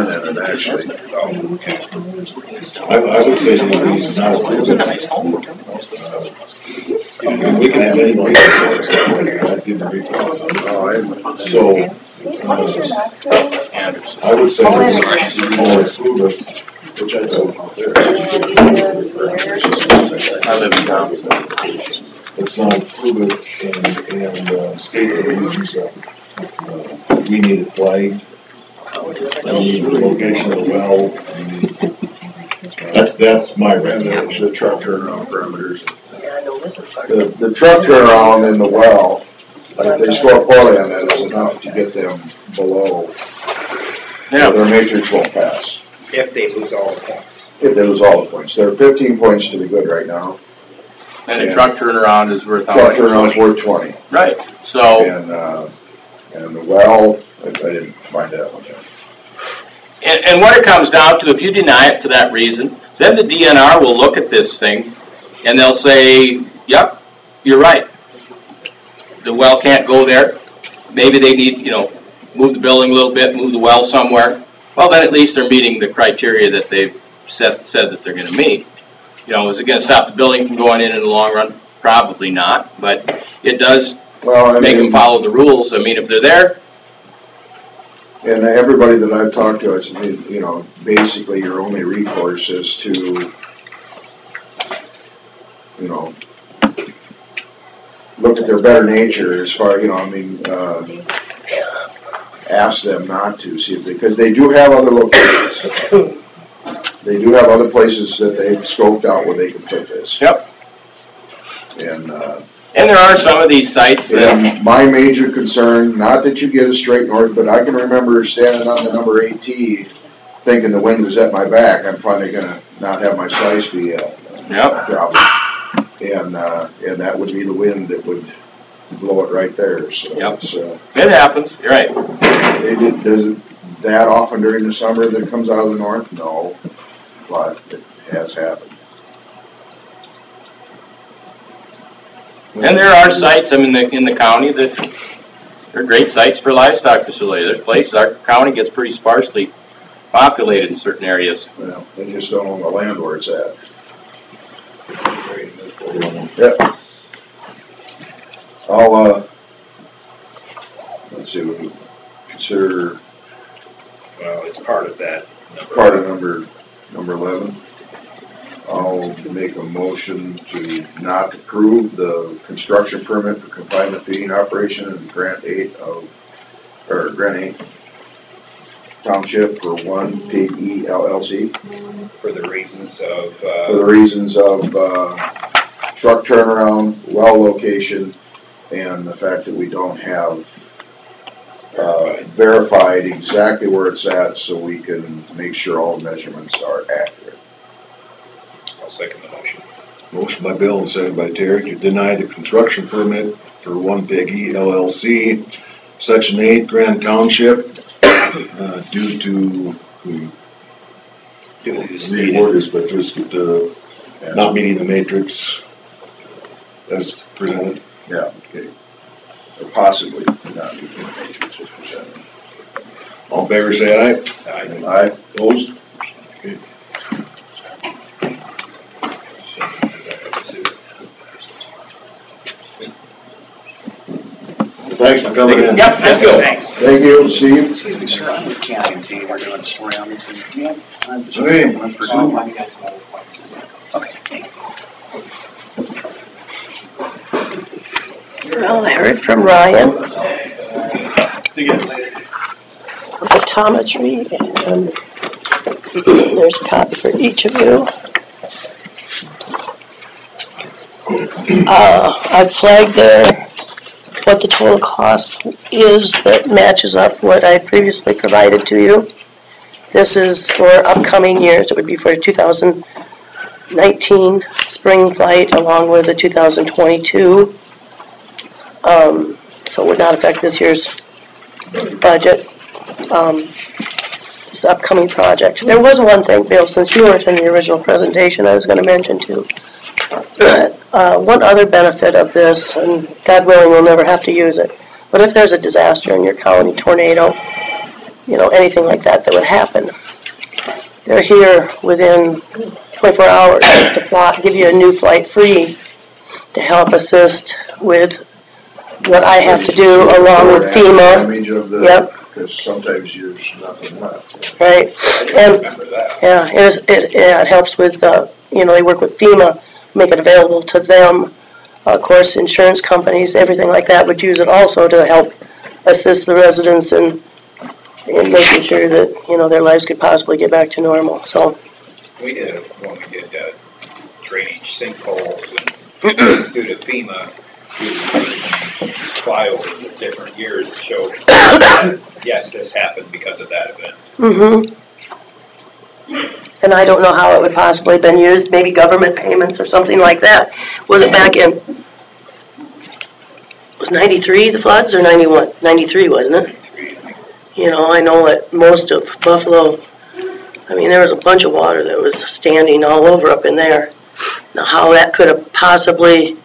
[SPEAKER 9] then it actually.
[SPEAKER 11] I would say that he's not
[SPEAKER 14] it's a nice home.
[SPEAKER 11] we can have any resource. So, I would say that more approve it, which I don't out there.
[SPEAKER 14] I live in town.
[SPEAKER 11] Let's not approve it and state the reasons that we need it flagged. We need the location of the well. That's my recommendation.
[SPEAKER 9] The truck turnaround parameters. The truck turnaround in the well, like if they score poorly on that, is enough to get them below.
[SPEAKER 14] Yeah.
[SPEAKER 9] Their matrix won't pass.
[SPEAKER 2] If they lose all the points.
[SPEAKER 9] If they lose all the points. There are 15 points to be good right now.
[SPEAKER 14] And a truck turnaround is worth how
[SPEAKER 9] Truck
[SPEAKER 14] much?
[SPEAKER 9] turnaround's worth 20.
[SPEAKER 14] Right, so,
[SPEAKER 9] And the well, I didn't find that one yet.
[SPEAKER 14] and what it comes down to, if you deny it for that reason, then the DNR will look at this thing and they'll say, yep, you're right. The well can't go there. Maybe they need, move the building a little bit, move the well somewhere. Well, then at least they're meeting the criteria that they've said that they're gonna meet. Is it gonna stop the building from going in the long run? Probably not, but it does make them follow the rules. I mean, if they're there.
[SPEAKER 9] And everybody that I've talked to, I said, basically your only recourse is to, look at their better nature as far, ask them not to, see if because they do have other locations. They do have other places that they've scoped out where they can put this.
[SPEAKER 14] Yep.
[SPEAKER 9] And
[SPEAKER 14] there are some of these sites that.
[SPEAKER 9] And my major concern, not that you get a straight north, but I can remember standing on the number 8T thinking the wind was at my back. I'm probably gonna not have my slice be a problem. And that would be the wind that would blow it right there, so.
[SPEAKER 14] Yep.
[SPEAKER 9] It's,
[SPEAKER 14] it happens, you're right.
[SPEAKER 9] Does it that often during the summer that it comes out of the north? No, but it has happened.
[SPEAKER 14] And there are sites, in the county that are great sites for livestock facility. There's places, our county gets pretty sparsely populated in certain areas.
[SPEAKER 9] Well, they just don't own the land where it's at. Yep. Let's see, we consider.
[SPEAKER 2] Well, it's part of that.
[SPEAKER 9] Part of number 11. I'll make a motion to not approve the construction permit for confinement feeding operation in Grant 8 Township for 1 Pig E LLC.
[SPEAKER 2] For the reasons of.
[SPEAKER 9] Truck turnaround, well location, and the fact that we don't have verified exactly where it's at, so we can make sure all measurements are accurate.
[SPEAKER 2] I'll second the motion.
[SPEAKER 11] Motion by Bill and second by Terry to deny the construction permit for 1 Pig E LLC, Section 8, Grand Township, due to, reword this, but just not meeting the matrix as presented.
[SPEAKER 9] Yeah, okay. Or possibly not meeting the matrix as presented.
[SPEAKER 11] All in favor, say aye.
[SPEAKER 9] Aye.
[SPEAKER 11] Opposed? Okay. Thanks for coming in.
[SPEAKER 14] Yep, thank you. Thanks.
[SPEAKER 9] Thank you, Steve.
[SPEAKER 16] Excuse me, sir, I'm with county and team, we're doing a story on this, and I'm just
[SPEAKER 11] Okay.
[SPEAKER 16] going for all my guys. Okay, thank you.
[SPEAKER 15] Well, I heard from Ryan. Optometry, and there's a copy for each of you. I've flagged there what the total cost is that matches up what I previously provided to you. This is for upcoming years. It would be for 2019 spring flight along with the 2022. So it would not affect this year's budget. This upcoming project. There was one thing, Bill, since you weren't in the original presentation, I was going to mention too. One other benefit of this, and God willing we'll never have to use it, but if there's a disaster in your county, tornado, anything like that would happen, they're here within 24 hours to fly, give you a new flight free to help assist with what I have to do along with FEMA.
[SPEAKER 9] Damage of the,
[SPEAKER 15] yep.
[SPEAKER 9] Because sometimes there's nothing left.
[SPEAKER 15] Right, and yeah, it helps with they work with FEMA, make it available to them. Of course, insurance companies, everything like that would use it also to help assist the residents in making sure that their lives could possibly get back to normal. So
[SPEAKER 2] We did when we did drainage sinkholes and things due to FEMA. We fly over the different years to show yes, this happened because of that event.
[SPEAKER 15] Mm-hmm. And I don't know how it would possibly have been used, maybe government payments or something like that. Was it back in, was 93 the floods or 91? 93, wasn't it? You know, I know that most of Buffalo, I mean, there was a bunch of water that was standing all over up in there. Now, how that could have possibly,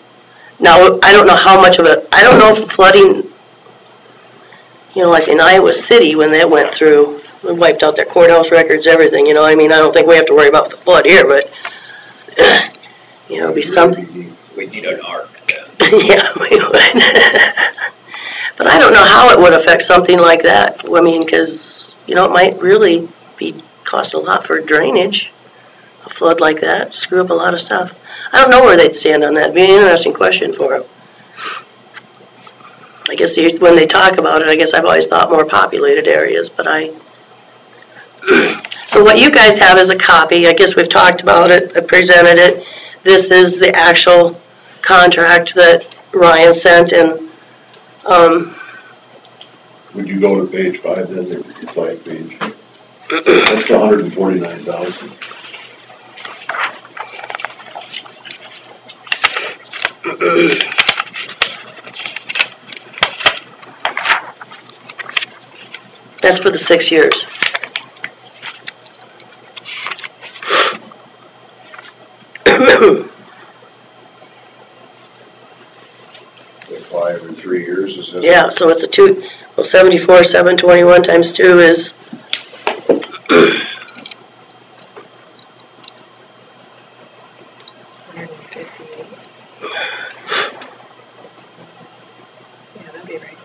[SPEAKER 15] now, I don't know how much of it, I don't know if flooding, you know, like in Iowa City, when that went through, we wiped out their courthouse records, everything, you know, I mean, I don't think we have to worry about the flood here, but, you know, it'd be something.
[SPEAKER 2] We need an arc then.
[SPEAKER 15] Yeah, we would. But I don't know how it would affect something like that. I mean, because, you know, it might really cost a lot for drainage, a flood like that, screw up a lot of stuff. I don't know where they'd stand on that. It'd be an interesting question for them. I guess when they talk about it, I guess I've always thought more populated areas, but So what you guys have is a copy. I guess we've talked about it, I presented it. This is the actual contract that Ryan sent, and
[SPEAKER 11] Would you go to page 5 then, or your 5 page? That's $149,000.
[SPEAKER 15] that's for the 6 years.
[SPEAKER 9] They apply every 3 years, is that?
[SPEAKER 15] Yeah, so it's 74, 721 times 2 is,
[SPEAKER 10] Yeah, that'd be right.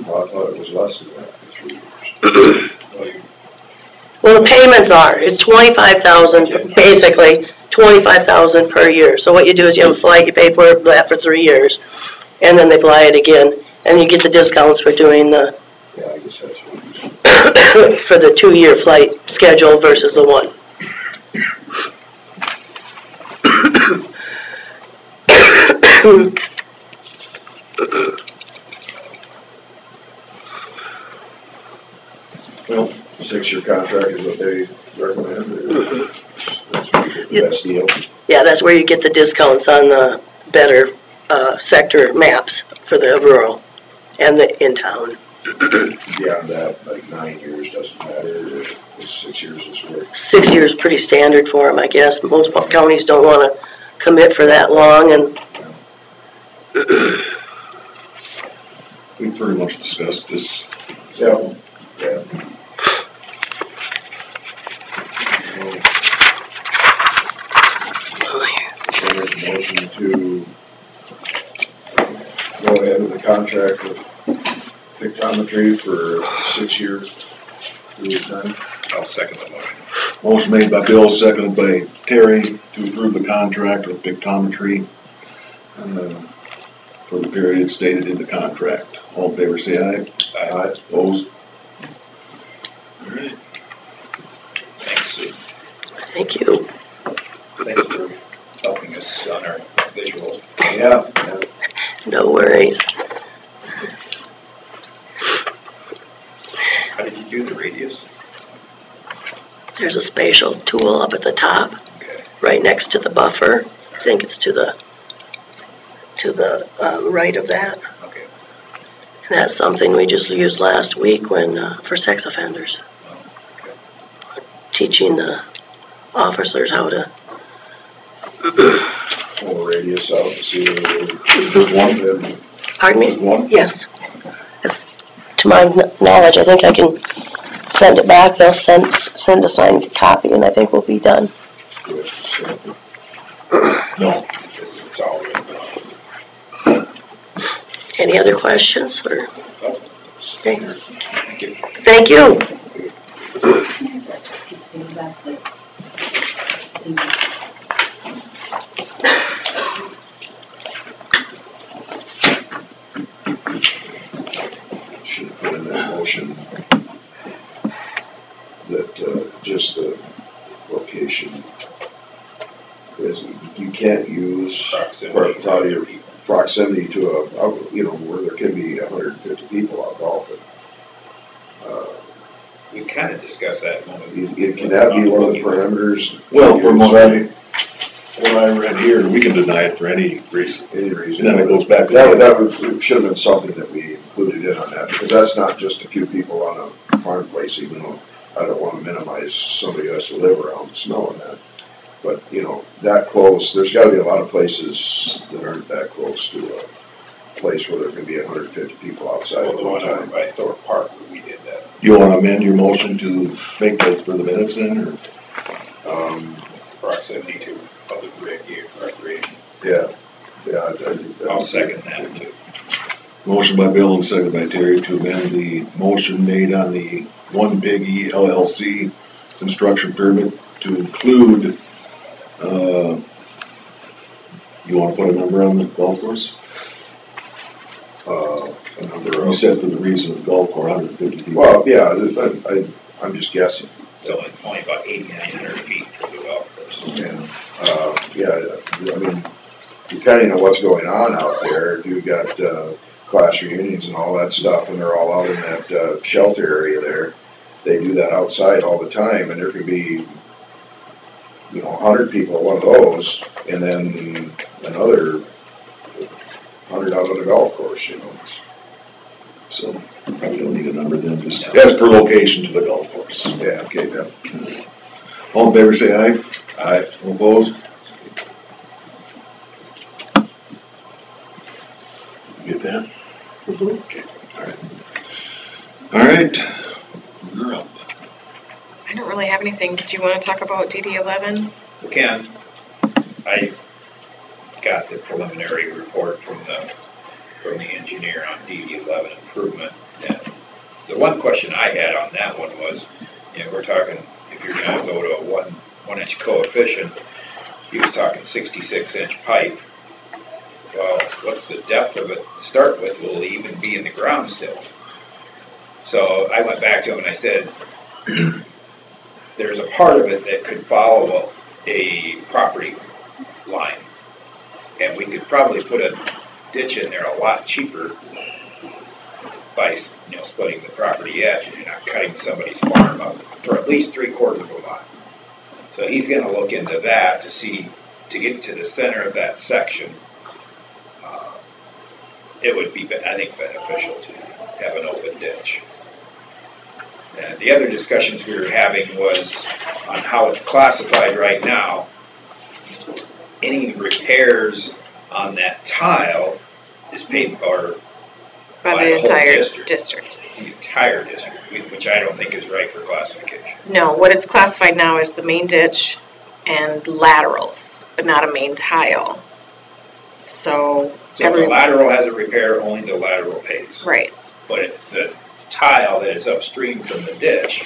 [SPEAKER 9] Well, I thought it was less than that for 3 years.
[SPEAKER 15] well, the payments it's 25,000, basically, 25,000 per year. So what you do is you have a flight, you pay for that for 3 years, and then they fly it again, and you get the discounts for doing
[SPEAKER 9] Yeah, I guess that's what
[SPEAKER 15] for the 2-year flight schedule versus the 1.
[SPEAKER 9] Well, 6-year contract is what they recommend. That's where you get the best deal.
[SPEAKER 15] Yeah, that's where you get the discounts on the better sector maps for the rural and the in-town.
[SPEAKER 9] Beyond that, like 9 years doesn't matter, 6 years is where.
[SPEAKER 15] 6 years is pretty standard for them, I guess. Most counties don't want to commit for that long, and
[SPEAKER 11] We pretty much discussed this.
[SPEAKER 9] Yeah. So there's a motion to go ahead with the contract with pictometry for a 6-year period of time.
[SPEAKER 2] I'll second the motion.
[SPEAKER 11] Motion made by Bill, seconded by Terry to approve the contract with pictometry for the period stated in the contract. All in favor, say aye.
[SPEAKER 2] Aye.
[SPEAKER 11] Opposed?
[SPEAKER 2] Thanks, Sue.
[SPEAKER 15] thank you.
[SPEAKER 2] Thanks for helping us on our visuals.
[SPEAKER 9] Yeah.
[SPEAKER 15] No worries.
[SPEAKER 2] How did you do the radius?
[SPEAKER 15] There's a spatial tool up at the top,
[SPEAKER 2] Okay.
[SPEAKER 15] right next to the buffer. I think it's to the right of that.
[SPEAKER 2] Okay.
[SPEAKER 15] And that's something we just used last week for sex offenders. Teaching the officers how to.
[SPEAKER 9] Pull the radius out to see whether one then.
[SPEAKER 15] Pardon me?
[SPEAKER 9] One?
[SPEAKER 15] Yes. To my knowledge, I think I can send it back. They'll send a signed copy, and I think we'll be done.
[SPEAKER 11] No.
[SPEAKER 2] It's all written down.
[SPEAKER 15] Any other questions? Or? Okay.
[SPEAKER 2] Thank you.
[SPEAKER 15] Thank you.
[SPEAKER 9] Should put in that motion that just the location is, you can't use proximity to where there can be 150 people out golfing.
[SPEAKER 2] You kind of discussed that when we.
[SPEAKER 9] Can that be one of the parameters?
[SPEAKER 11] Well, from what I read here, we can deny it for any reason.
[SPEAKER 9] Any
[SPEAKER 11] And
[SPEAKER 9] reason.
[SPEAKER 11] then it goes back to.
[SPEAKER 9] That should have been something that we included in on that, because that's not just a few people on a farm place, even though I don't wanna minimize somebody who has to live around smelling that. But, you know, that close, there's gotta be a lot of places that aren't that close to a place where there can be 150 people outside at
[SPEAKER 2] The
[SPEAKER 9] one
[SPEAKER 2] one over
[SPEAKER 9] time.
[SPEAKER 2] by Thorpe Park, where we did that.
[SPEAKER 11] You wanna amend your motion to make that for the minutes then, or?
[SPEAKER 2] Proximity to public recreation.
[SPEAKER 9] Yeah,
[SPEAKER 2] I'll second that too.
[SPEAKER 11] Motion by Bill and second by Terry to amend the motion made on the One Piggy LLC construction permit to include, you wanna put a number on the golf course?
[SPEAKER 9] A number
[SPEAKER 11] You
[SPEAKER 9] of,
[SPEAKER 11] said for the reason of the golf course, 150 people.
[SPEAKER 9] well, yeah, I'm just guessing.
[SPEAKER 2] So it's only about 8,900 feet for the golf course.
[SPEAKER 9] I mean, depending on what's going on out there, you've got, class reunions and all that stuff, and they're all out in that, shelter area there. They do that outside all the time, and there could be, 100 people at one of those, and then another 100 out on the golf course,
[SPEAKER 11] So, probably don't need a number then, just as per location to the golf course.
[SPEAKER 9] Yeah, okay, yeah.
[SPEAKER 11] All in favor, say aye. Aye. All opposed? You get that? Okay, all right. You're up.
[SPEAKER 10] I don't really have anything. Did you want to talk about DD 11?
[SPEAKER 2] We can. I got the preliminary report from the engineer on DD 11 improvement. And the one question I had on that one was, we're talking, if you're gonna go to a one inch coefficient, he was talking 66-inch pipe. Well, what's the depth of it to start with? Will it even be in the ground still? So I went back to him and I said, there's a part of it that could follow a property line. And we could probably put a ditch in there a lot cheaper by, splitting the property edge, and you're not cutting somebody's farm up for at least 3/4 of a mile. So he's gonna look into that to get to the center of that section. It would be, I think, beneficial to have an open ditch. And the other discussions we were having was on how it's classified right now. Any repairs on that tile is paid for
[SPEAKER 10] By the
[SPEAKER 2] whole
[SPEAKER 10] entire
[SPEAKER 2] district.
[SPEAKER 10] district.
[SPEAKER 2] The entire district, which I don't think is right for classification.
[SPEAKER 10] No, what it's classified now is the main ditch and laterals, but not a main tile. So
[SPEAKER 2] So if the lateral has a repair, only the lateral pays.
[SPEAKER 10] Right.
[SPEAKER 2] But if the tile that is upstream from the ditch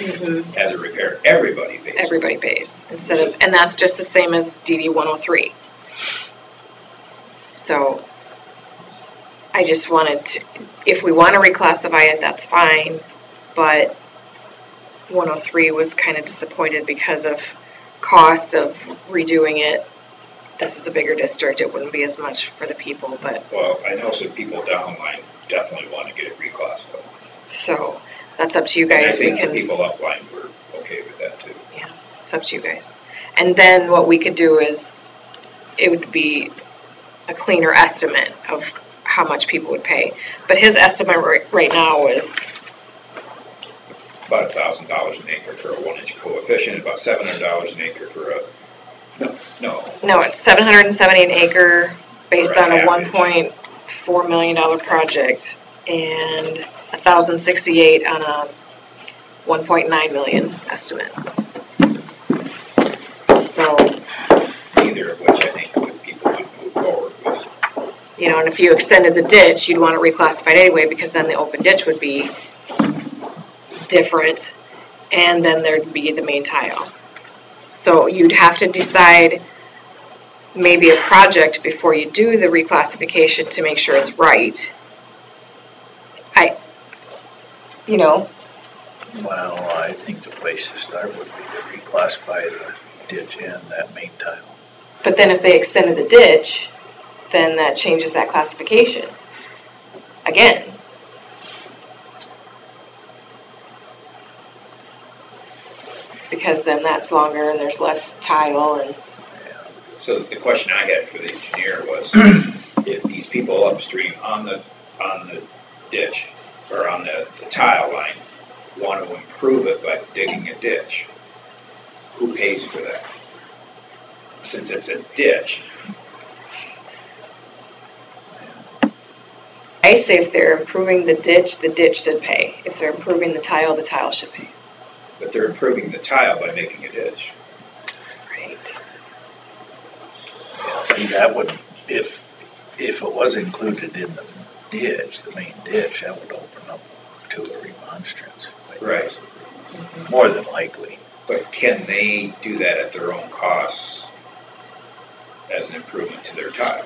[SPEAKER 2] has a repair, everybody pays.
[SPEAKER 10] Everybody pays and that's just the same as DD 103. So I just wanted to, if we want to reclassify it, that's fine, but 103 was kind of disappointed because of costs of redoing it. This is a bigger district, it wouldn't be as much for the people, but.
[SPEAKER 2] Well, I know some people downline definitely want to get it reclassified.
[SPEAKER 10] So, that's up to you guys.
[SPEAKER 2] And I think the people upline were okay with that too.
[SPEAKER 10] Yeah, it's up to you guys. And then what we could do is, it would be a cleaner estimate of how much people would pay. But his estimate right now is
[SPEAKER 2] about $1,000 an acre for a 1 inch coefficient, about $700 an acre for a,
[SPEAKER 10] no, it's $770 an acre based
[SPEAKER 2] For a
[SPEAKER 10] on a
[SPEAKER 2] half
[SPEAKER 10] $1.4 million project and $1,068 on a $1.9 million estimate. So,
[SPEAKER 2] either of which I think people would move forward with.
[SPEAKER 10] and if you extended the ditch, you'd want it reclassified anyway, because then the open ditch would be different, and then there'd be the main tile. So you'd have to decide maybe a project before you do the reclassification to make sure it's right.
[SPEAKER 8] Well, I think the place to start would be to reclassify the ditch and that main tile.
[SPEAKER 10] But then if they extended the ditch, then that changes that classification. Again. because then that's longer and there's less tile and.
[SPEAKER 2] So the question I had for the engineer was, if these people upstream on the ditch, or on the tile line, want to improve it by digging a ditch, who pays for that? Since it's a ditch.
[SPEAKER 10] I say if they're improving the ditch should pay. If they're improving the tile should pay.
[SPEAKER 2] But they're improving the tile by making a ditch.
[SPEAKER 10] Right.
[SPEAKER 8] See, that would, if it was included in the ditch, the main ditch, that would open up to a remonstrance.
[SPEAKER 2] Right.
[SPEAKER 8] More than likely.
[SPEAKER 2] But can they do that at their own costs as an improvement to their tile?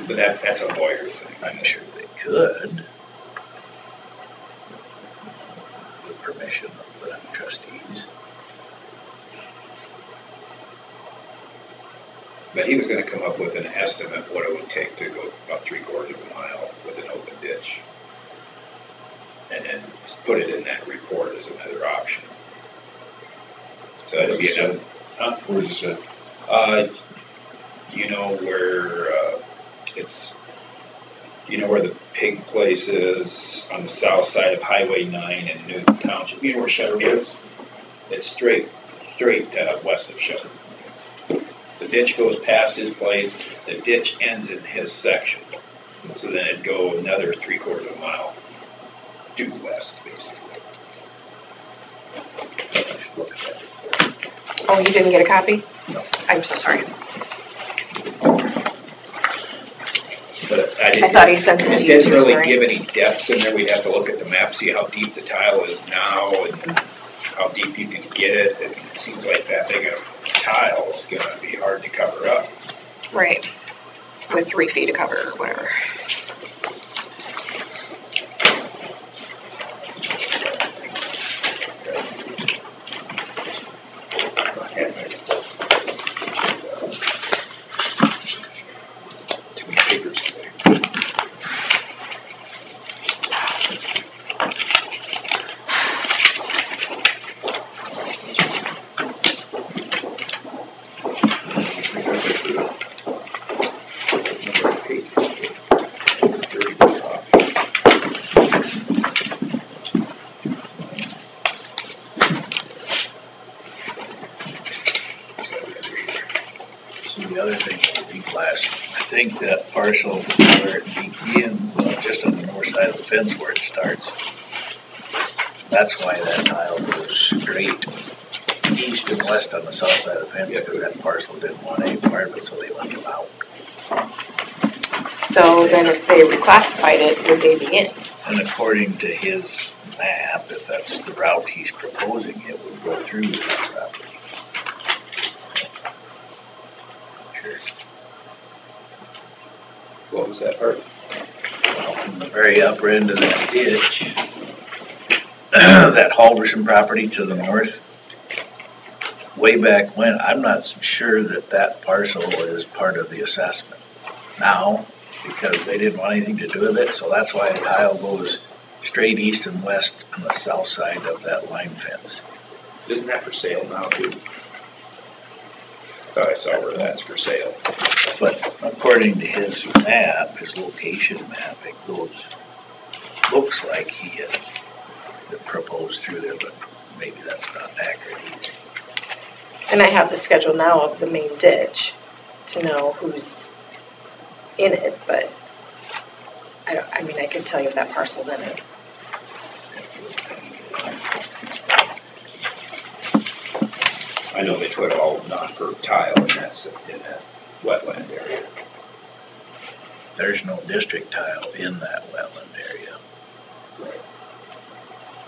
[SPEAKER 2] But that's a lawyer thing.
[SPEAKER 8] I'm sure they could. With permission of the trustees.
[SPEAKER 2] But he was gonna come up with an estimate what it would take to go about 3/4 of a mile with an open ditch. And then put it in that report as another option. So that'd be another. Huh?
[SPEAKER 9] Where's it set?
[SPEAKER 2] You know where, where the pig place is on the south side of Highway 9 in Newton Township? You know where Shutter is? It's straight west of Shutter. The ditch goes past his place, the ditch ends in his section. So then it'd go another 3/4 of a mile due west, basically.
[SPEAKER 10] Oh, you didn't get a copy?
[SPEAKER 2] No.
[SPEAKER 10] I'm so sorry.
[SPEAKER 2] But
[SPEAKER 10] I thought he sent it to you.
[SPEAKER 2] It didn't really
[SPEAKER 10] sorry.
[SPEAKER 2] give any depths in there. We'd have to look at the map, see how deep the tile is now and how deep you can get it. And it seems like that big of tile is gonna be hard to cover up.
[SPEAKER 10] Right. With 3 feet of cover or whatever.
[SPEAKER 8] The other thing that would be glass, I think that parcel where it begins, just on the north side of the fence where it starts, that's why that tile goes straight east and west on the south side of the fence, because that parcel didn't want any part of it, so they left it out.
[SPEAKER 10] So then if they reclassified it, would they be in?
[SPEAKER 8] And according to his map, if that's the route he's proposing, it would go through that property.
[SPEAKER 2] What was that part?
[SPEAKER 8] Well, from the very upper end of that ditch, that Halverson property to the north, way back when, I'm not sure that that parcel is part of the assessment now, because they didn't want anything to do with it, so that's why the tile goes straight east and west on the south side of that line fence.
[SPEAKER 2] Isn't that for sale now, too? I saw where that's for sale.
[SPEAKER 8] But according to his map, his location map, it goes, looks like he had proposed through there, but maybe that's not accurate either.
[SPEAKER 10] And I have the schedule now of the main ditch to know who's in it, but I could tell you if that parcel's in it.
[SPEAKER 2] I know they put all non-perk tile in that wetland area.
[SPEAKER 8] There's no district tile in that wetland area.
[SPEAKER 2] Right.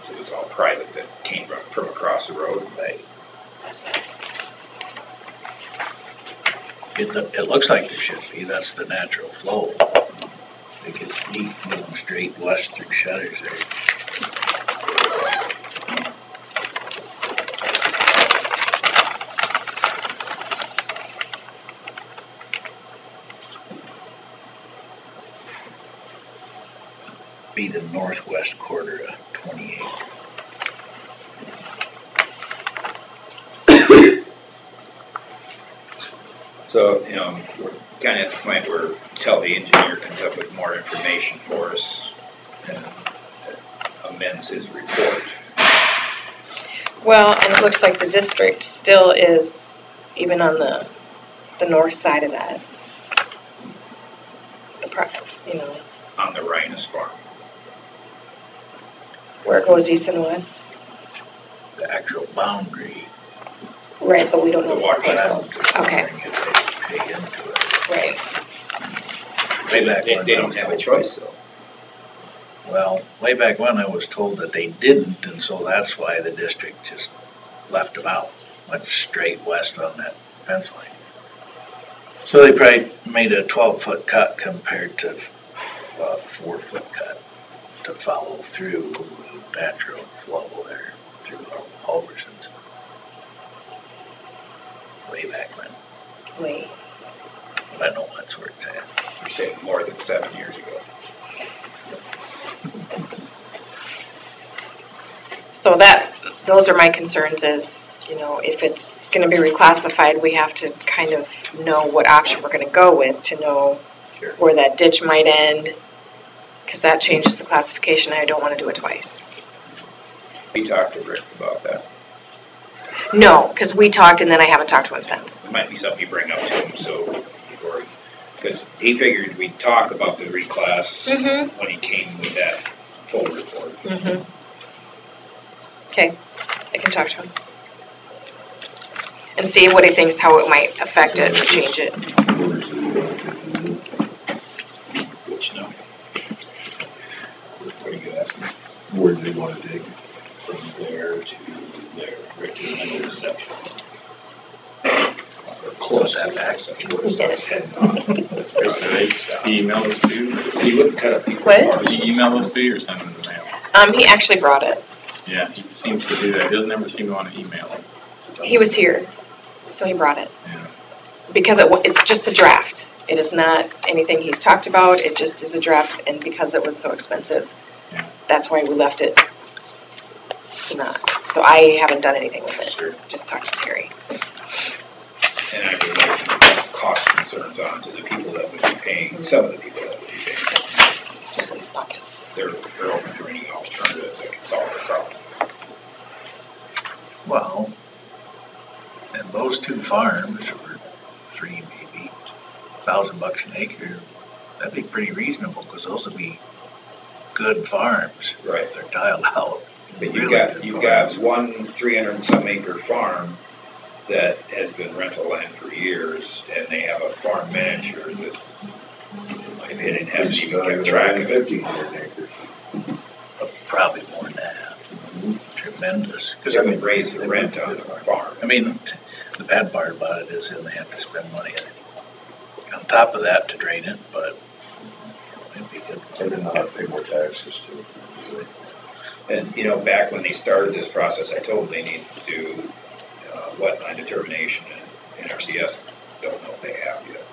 [SPEAKER 2] So it was all private that came from across the road.
[SPEAKER 8] Right. It looks like there should be. That's the natural flow. It gets deep going straight west through Shutters there. Be the northwest quarter of 28.
[SPEAKER 2] So, we're kind of at the point where tell the engineer comes up with more information for us and amends his report.
[SPEAKER 10] Well, and it looks like the district still is, even on the north side of that.
[SPEAKER 2] On the Rhinus farm.
[SPEAKER 10] Where it goes east and west.
[SPEAKER 8] The actual boundary.
[SPEAKER 10] Right, but we don't know
[SPEAKER 2] The
[SPEAKER 10] the
[SPEAKER 2] water
[SPEAKER 10] parcel. Okay,
[SPEAKER 8] Pay into it.
[SPEAKER 10] right.
[SPEAKER 8] Way back when.
[SPEAKER 2] They don't have a choice though.
[SPEAKER 8] Well, way back when I was told that they didn't, and so that's why the district just left them out, went straight west on that fence line. So they probably made a 12-foot cut compared to a 4-foot cut to follow through the natural flow there through Culverson's. Way back when.
[SPEAKER 10] Wait.
[SPEAKER 8] But I know that's where it's at.
[SPEAKER 2] You're saying more than 7 years ago.
[SPEAKER 10] So those are my concerns is, if it's gonna be reclassified, we have to kind of know what option we're gonna go with to know where that ditch might end, because that changes the classification, and I don't wanna do it twice.
[SPEAKER 2] We talked to Rick about that.
[SPEAKER 10] No, because we talked and then I haven't talked to him since.
[SPEAKER 2] It might be something you bring up to him, because he figured we'd talk about the reclass when he came with that full report.
[SPEAKER 10] Okay, I can talk to him. And see what he thinks, how it might affect it or change it.
[SPEAKER 2] Which, no. What are you asking?
[SPEAKER 9] Where do they want to dig?
[SPEAKER 2] From there to there, right to the middle of the section. Or close that back section where it starts heading on.
[SPEAKER 7] He email those to you?
[SPEAKER 2] He wouldn't cut up people's
[SPEAKER 10] What?
[SPEAKER 2] bars.
[SPEAKER 7] Did he email those to you or send them in the mail?
[SPEAKER 10] He actually brought it.
[SPEAKER 7] Yeah, he seems to do that. He doesn't ever seem to want to email it.
[SPEAKER 10] He was here, so he brought it.
[SPEAKER 7] Yeah.
[SPEAKER 10] Because it's just a draft. It is not anything he's talked about, it just is a draft, and because it was so expensive, that's why we left it to not. So I haven't done anything with it, just talked to Terry.
[SPEAKER 2] And I relate cost concerns on to the people that would be paying, some of the people that would be paying. They're open to any alternatives that can solve the problem.
[SPEAKER 8] Well, and those two farms were maybe $1,000 an acre. That'd be pretty reasonable because those would be good farms.
[SPEAKER 2] Right.
[SPEAKER 8] If they're tiled out.
[SPEAKER 2] But you've got one 300 and some acre farm that has been rental land for years, and they have a farm manager that, in my opinion, hasn't even kept track of it.
[SPEAKER 9] 1,500 acres.
[SPEAKER 8] Probably more than that. Tremendous.
[SPEAKER 2] Because they can raise the rent on the farm.
[SPEAKER 8] I mean, the bad part about it is then they have to spend money on top of that to drain it, but it'd be good.
[SPEAKER 9] And then they'll have to pay more taxes too.
[SPEAKER 2] And, back when they started this process, I told them they need to do wetland determination, and NRCS don't know if they have yet.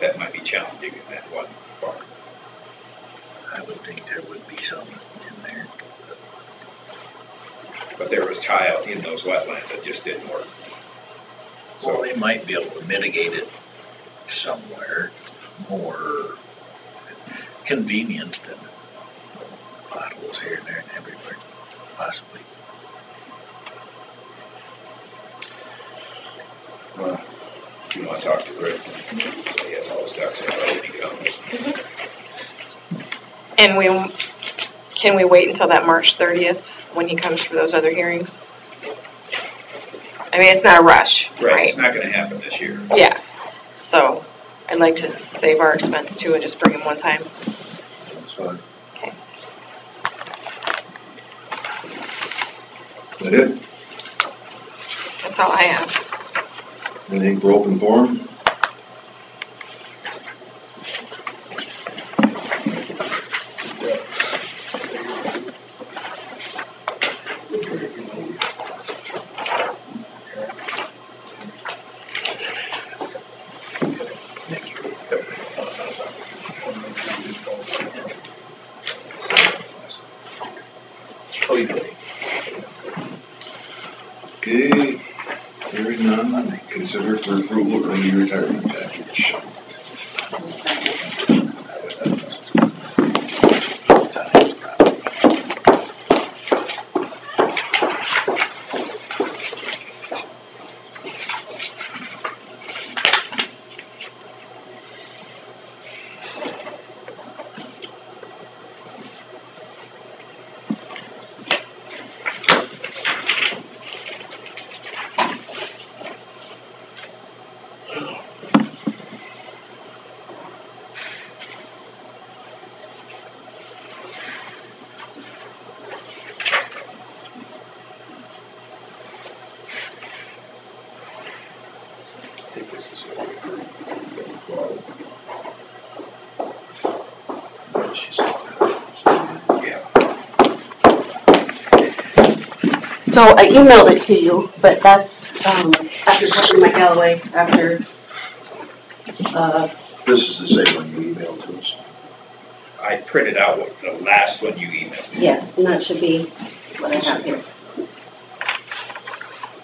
[SPEAKER 2] That might be challenging in that one farm.
[SPEAKER 8] I would think there would be some in there.
[SPEAKER 2] But there was tile in those wetlands that just didn't work.
[SPEAKER 8] So they might be able to mitigate it somewhere more convenient than potholes here and there and everywhere, possibly.
[SPEAKER 2] Well, if you want to talk to Rick, he has all his ducks in a row when he comes.
[SPEAKER 10] And can we wait until that March 30th when he comes for those other hearings? I mean, it's not a rush, right?
[SPEAKER 2] It's not going to happen this year.
[SPEAKER 10] Yeah, so I'd like to save our expense too and just bring him one time.
[SPEAKER 9] That's fine.
[SPEAKER 10] Okay.
[SPEAKER 11] That it?
[SPEAKER 10] That's all I have.
[SPEAKER 11] Anything for open forum? Okay, hearing none.
[SPEAKER 9] consider for approval early retirement package.
[SPEAKER 2] I think this is what
[SPEAKER 5] So I emailed it to you, but that's, after talking to Mike Galloway, after,
[SPEAKER 9] This is the same one you emailed to us.
[SPEAKER 2] I printed out what the last one you emailed.
[SPEAKER 5] yes, and that should be what I have here.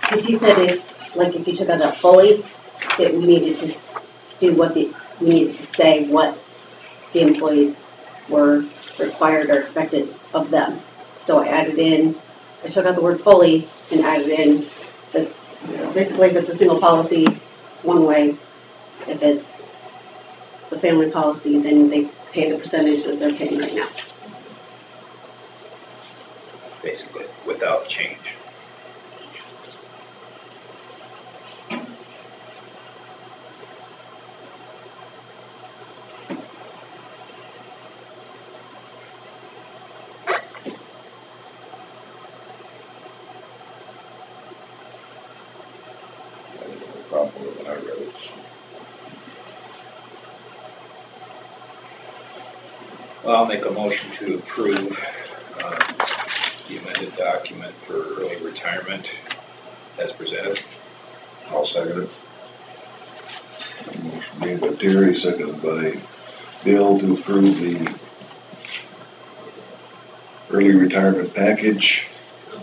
[SPEAKER 5] Because he said if you took it up fully, that we needed to do we needed to say what the employees were required or expected of them. So I took out the word fully and added in, that's, basically if it's a single policy, it's one way. If it's the family policy, then they pay the percentage that they're paying right now.
[SPEAKER 2] Basically, without change.
[SPEAKER 9] Problem with when I read it.
[SPEAKER 2] Well, I'll make a motion to approve the amended document for early retirement as presented.
[SPEAKER 9] I'll second it. Motion made by Terry, seconded by Bill to approve the early retirement package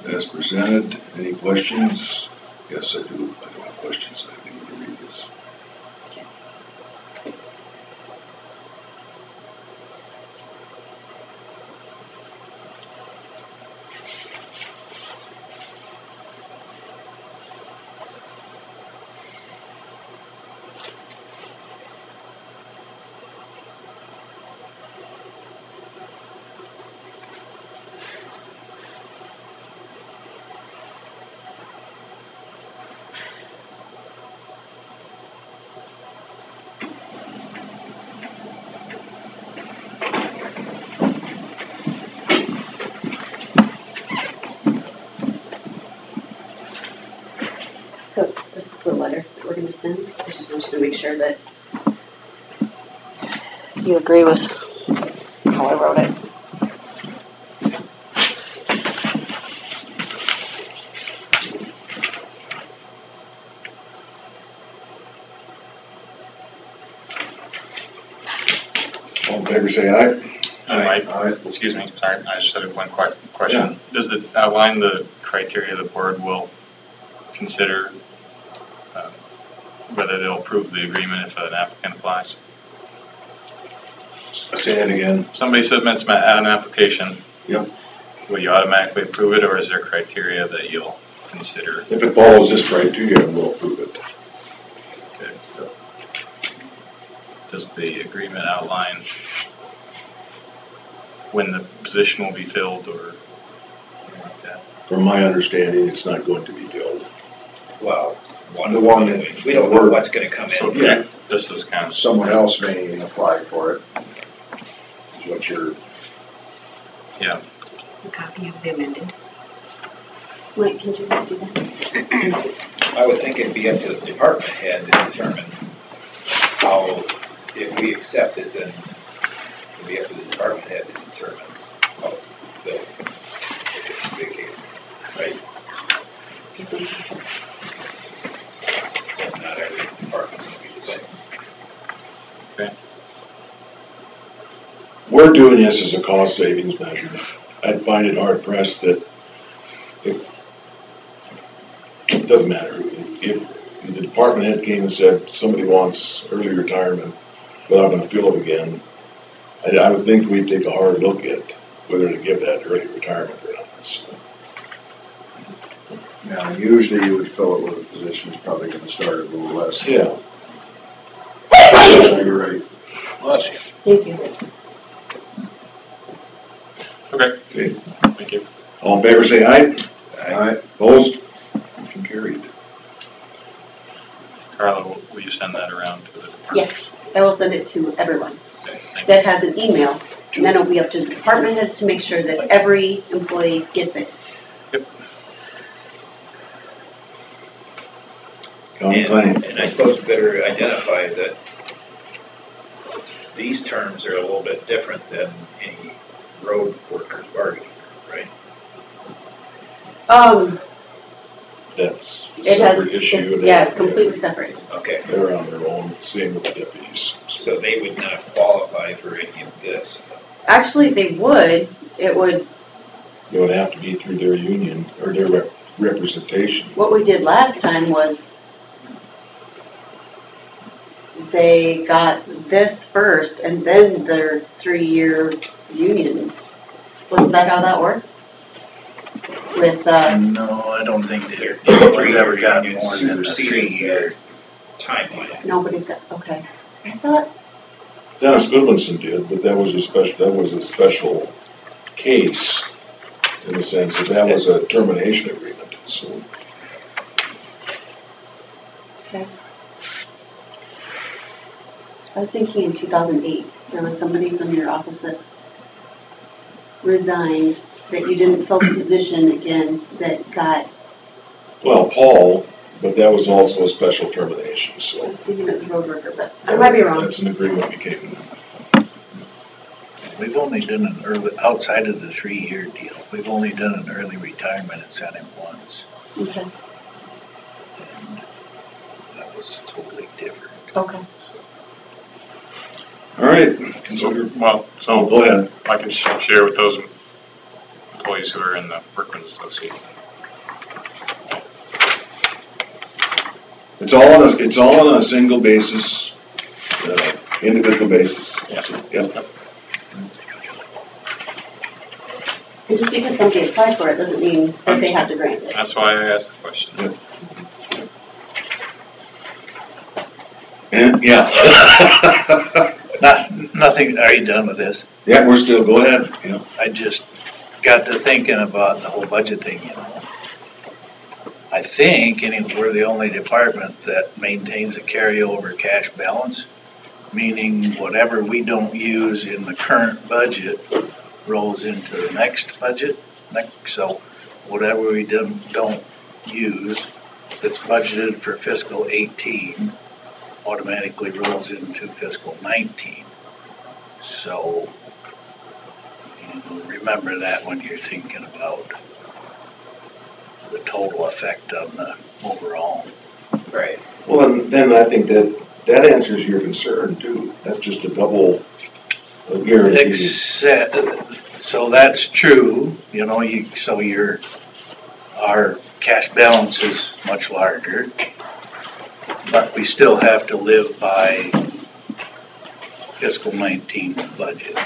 [SPEAKER 9] as presented. Any questions? Yes, I do. I don't have questions. I need to read this.
[SPEAKER 5] So this is the letter that we're going to send. I just want you to make sure that you agree with how I wrote it.
[SPEAKER 9] All in favor, say aye.
[SPEAKER 7] Mike,
[SPEAKER 9] Aye.
[SPEAKER 7] excuse me, sorry, I just had one question.
[SPEAKER 9] Yeah.
[SPEAKER 7] Does it outline the criteria the board will consider, whether they'll approve the agreement if an applicant applies?
[SPEAKER 9] Say that again.
[SPEAKER 7] Somebody submits an application.
[SPEAKER 9] Yep.
[SPEAKER 7] Will you automatically approve it, or is there criteria that you'll consider?
[SPEAKER 9] If it follows this criteria, we'll approve it.
[SPEAKER 7] Okay. Does the agreement outline when the position will be filled or anything like that?
[SPEAKER 9] From my understanding, it's not going to be filled.
[SPEAKER 2] Well,
[SPEAKER 9] The one that
[SPEAKER 2] we don't know what's going to come in.
[SPEAKER 7] So
[SPEAKER 9] Yeah.
[SPEAKER 7] this is kind of.
[SPEAKER 9] Someone else may apply for it. Is what you're.
[SPEAKER 7] Yeah.
[SPEAKER 12] A copy of the amended.
[SPEAKER 5] Mike, can you see that?
[SPEAKER 2] I would think it'd be up to the department head to determine how, if we accept it, then it'd be up to the department head to determine how it's billed. If it's vacated, right? Not every department's gonna be the same.
[SPEAKER 7] Okay.
[SPEAKER 9] We're doing this as a cost savings measure. I'd find it hard pressed that it doesn't matter if the
[SPEAKER 11] department head came and said, somebody wants early retirement, but I'm gonna fill it again, I would think we'd take a hard look at whether to give that early retirement or not, so.
[SPEAKER 9] Now, usually you would fill it with a position that's probably gonna start a little less.
[SPEAKER 11] Yeah.
[SPEAKER 9] You're right.
[SPEAKER 7] Bless you.
[SPEAKER 5] Thank you.
[SPEAKER 7] Okay.
[SPEAKER 11] Okay.
[SPEAKER 7] Thank you.
[SPEAKER 11] All in favor, say aye.
[SPEAKER 9] Aye.
[SPEAKER 11] Opposed? Motion carried.
[SPEAKER 7] Carla, will you send that around to the department?
[SPEAKER 5] Yes, I will send it to everyone
[SPEAKER 7] Okay, thank you.
[SPEAKER 5] that has an email, and then it'll be up to the department heads to make sure that every employee gets it.
[SPEAKER 11] County claim.
[SPEAKER 2] And I suppose we better identify that these terms are a little bit different than any road workers bargaining, right?
[SPEAKER 11] That's a
[SPEAKER 5] It has,
[SPEAKER 11] separate issue.
[SPEAKER 5] it's completely separate.
[SPEAKER 2] Okay,
[SPEAKER 11] They're on their own, same with the deputies.
[SPEAKER 2] so they would not qualify for any of this.
[SPEAKER 5] Actually, they would, it would,
[SPEAKER 11] It would have to be through their union or their representation.
[SPEAKER 5] what we did last time was they got this first and then their 3-year union. Wasn't that how that worked? With,
[SPEAKER 8] No, I don't think that anyone's ever gotten more than a 3-year.
[SPEAKER 2] Timeline.
[SPEAKER 5] nobody's got, okay. I thought,
[SPEAKER 11] Dennis Goodwinson did, but that was a special case in the sense that was a termination agreement, so.
[SPEAKER 5] okay. I was thinking in 2008, there was somebody from your office that resigned, that you didn't fill the position again, that got,
[SPEAKER 11] Well, Paul, but that was also a special termination,
[SPEAKER 5] I
[SPEAKER 11] so.
[SPEAKER 5] was thinking it was road worker, but I might be wrong.
[SPEAKER 11] That's an agreement we came.
[SPEAKER 8] We've only done an early, outside of the 3-year deal, we've only done an early retirement incentive once.
[SPEAKER 5] Okay,
[SPEAKER 8] And that was totally different.
[SPEAKER 5] okay.
[SPEAKER 11] All right,
[SPEAKER 7] So, well,
[SPEAKER 11] so
[SPEAKER 7] so
[SPEAKER 11] go ahead.
[SPEAKER 7] I can share with those employees who are in the Workmen's Association.
[SPEAKER 11] It's all on a single basis, individual basis. Yep.
[SPEAKER 5] And just because somebody applied for it doesn't mean that they have to grant it.
[SPEAKER 7] That's why I asked the question.
[SPEAKER 11] Yep. And, yeah.
[SPEAKER 8] Nothing, are you done with this?
[SPEAKER 11] Yeah, we're still, go ahead, yeah.
[SPEAKER 8] I just got to thinking about the whole budget thing, you know. I think we're the only department that maintains a carryover cash balance, meaning whatever we don't use in the current budget rolls into the next budget. So whatever we don't use that's budgeted for fiscal 18 automatically rolls into fiscal 19. So remember that when you're thinking about the total effect on the overall.
[SPEAKER 2] Right.
[SPEAKER 11] Well, and then I think that answers your concern too. That's just a double guarantee.
[SPEAKER 8] So that's true, you know, our cash balance is much larger, but we still have to live by fiscal 19 budget.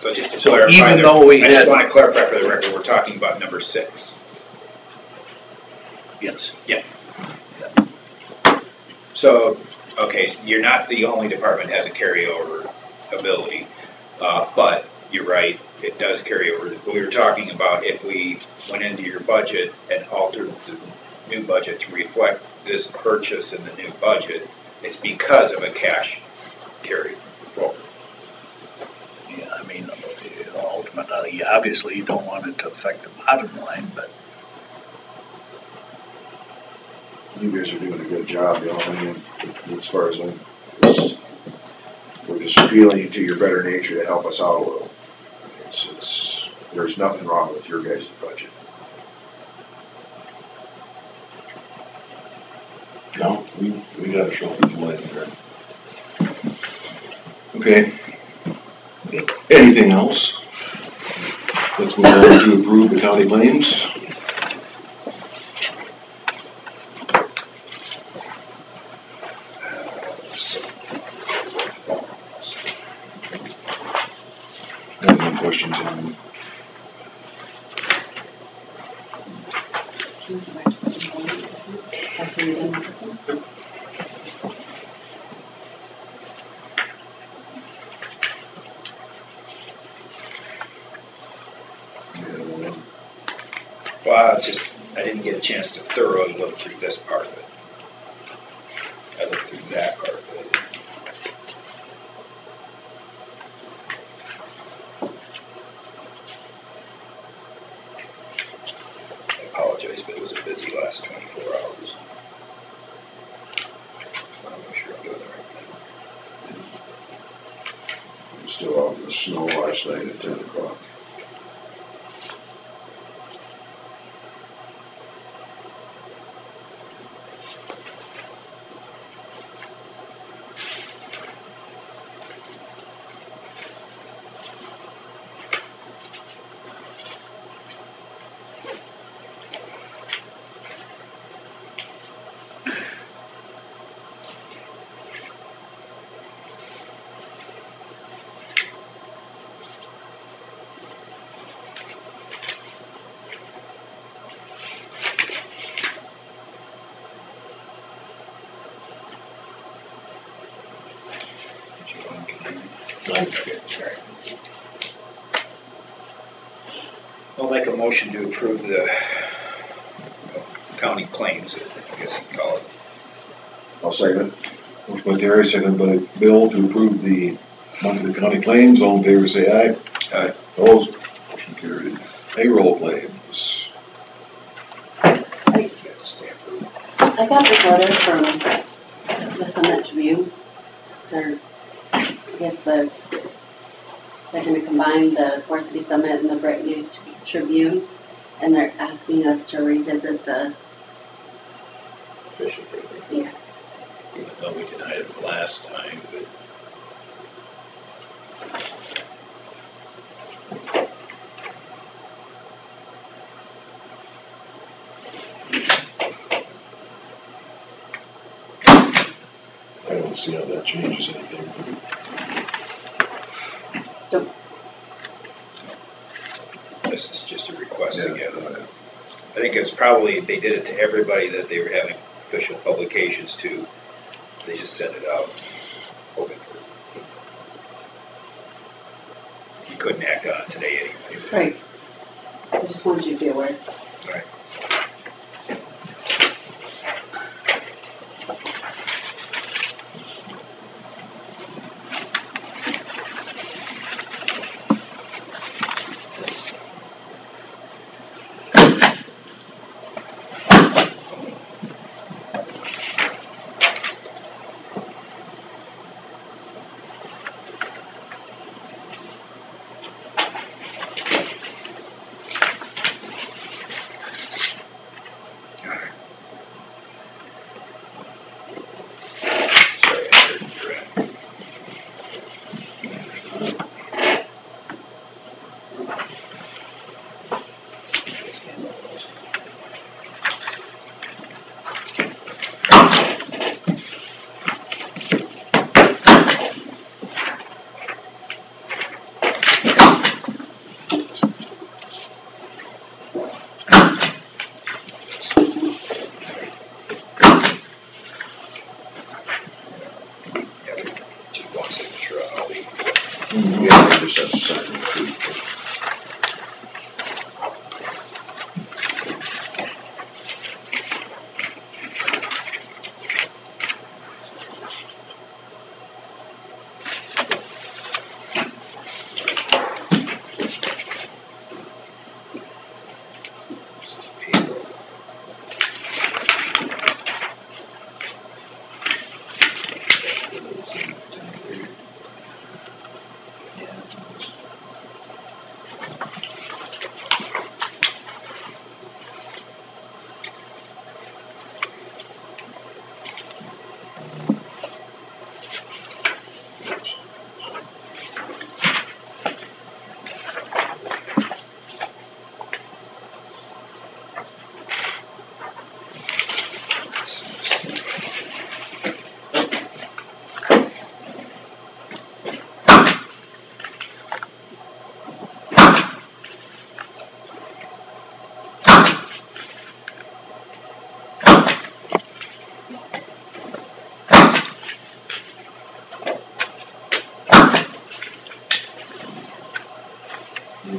[SPEAKER 2] So just to
[SPEAKER 8] So
[SPEAKER 2] clarify,
[SPEAKER 8] even though we
[SPEAKER 2] I just
[SPEAKER 8] had-
[SPEAKER 2] want to clarify for the record, we're talking about number 6.
[SPEAKER 8] Yes.
[SPEAKER 2] Yeah. So, okay, you're not the only department that has a carryover ability, but you're right, it does carry over. We were talking about if we went into your budget and altered the new budget to reflect this purchase in the new budget, it's because of a cash carry forward.
[SPEAKER 8] Yeah, I mean, ultimately, obviously, you don't want it to affect the bottom line, but
[SPEAKER 9] You guys are doing a good job, you know, I mean, as far as we're just appealing to your better nature to help us out a little. There's nothing wrong with your guys' budget.
[SPEAKER 11] No, we gotta show them the light here. Okay. Anything else? Let's move on to approve the county claims. Any questions on?
[SPEAKER 5] After you're done with this one?
[SPEAKER 2] Well, it's just, I didn't get a chance to thoroughly look through this part of it. I looked through that part of it. I apologize, but it was a busy last 24 hours. I want to make sure I'm doing the right thing.
[SPEAKER 9] It was still out in the snow last night at 10 o'clock.
[SPEAKER 2] I'll make a motion to approve the county claims, I guess you can call it.
[SPEAKER 11] I'll second it. Motion by Terry, seconded by Bill to approve the monthly county claims. All in favor, say aye. Aye. Opposed? Motion carried. Payroll claims.
[SPEAKER 5] I got this letter from the Summit Tribune. I guess they're gonna combine the Fort City Summit and the Bright News Tribune, and they're asking us to revisit the,
[SPEAKER 2] Official paper.
[SPEAKER 5] yeah.
[SPEAKER 2] Even though we denied it last time, but.
[SPEAKER 11] I don't see how that changes anything.
[SPEAKER 2] This is just a request
[SPEAKER 11] Yeah.
[SPEAKER 2] again. I think it's probably, they did it to everybody that they were having official publications to. They just sent it out, hoping for. You couldn't act on it today anyway.
[SPEAKER 5] Right. I just wanted you to be aware.
[SPEAKER 2] Right.
[SPEAKER 9] Yeah, I just have to sign it.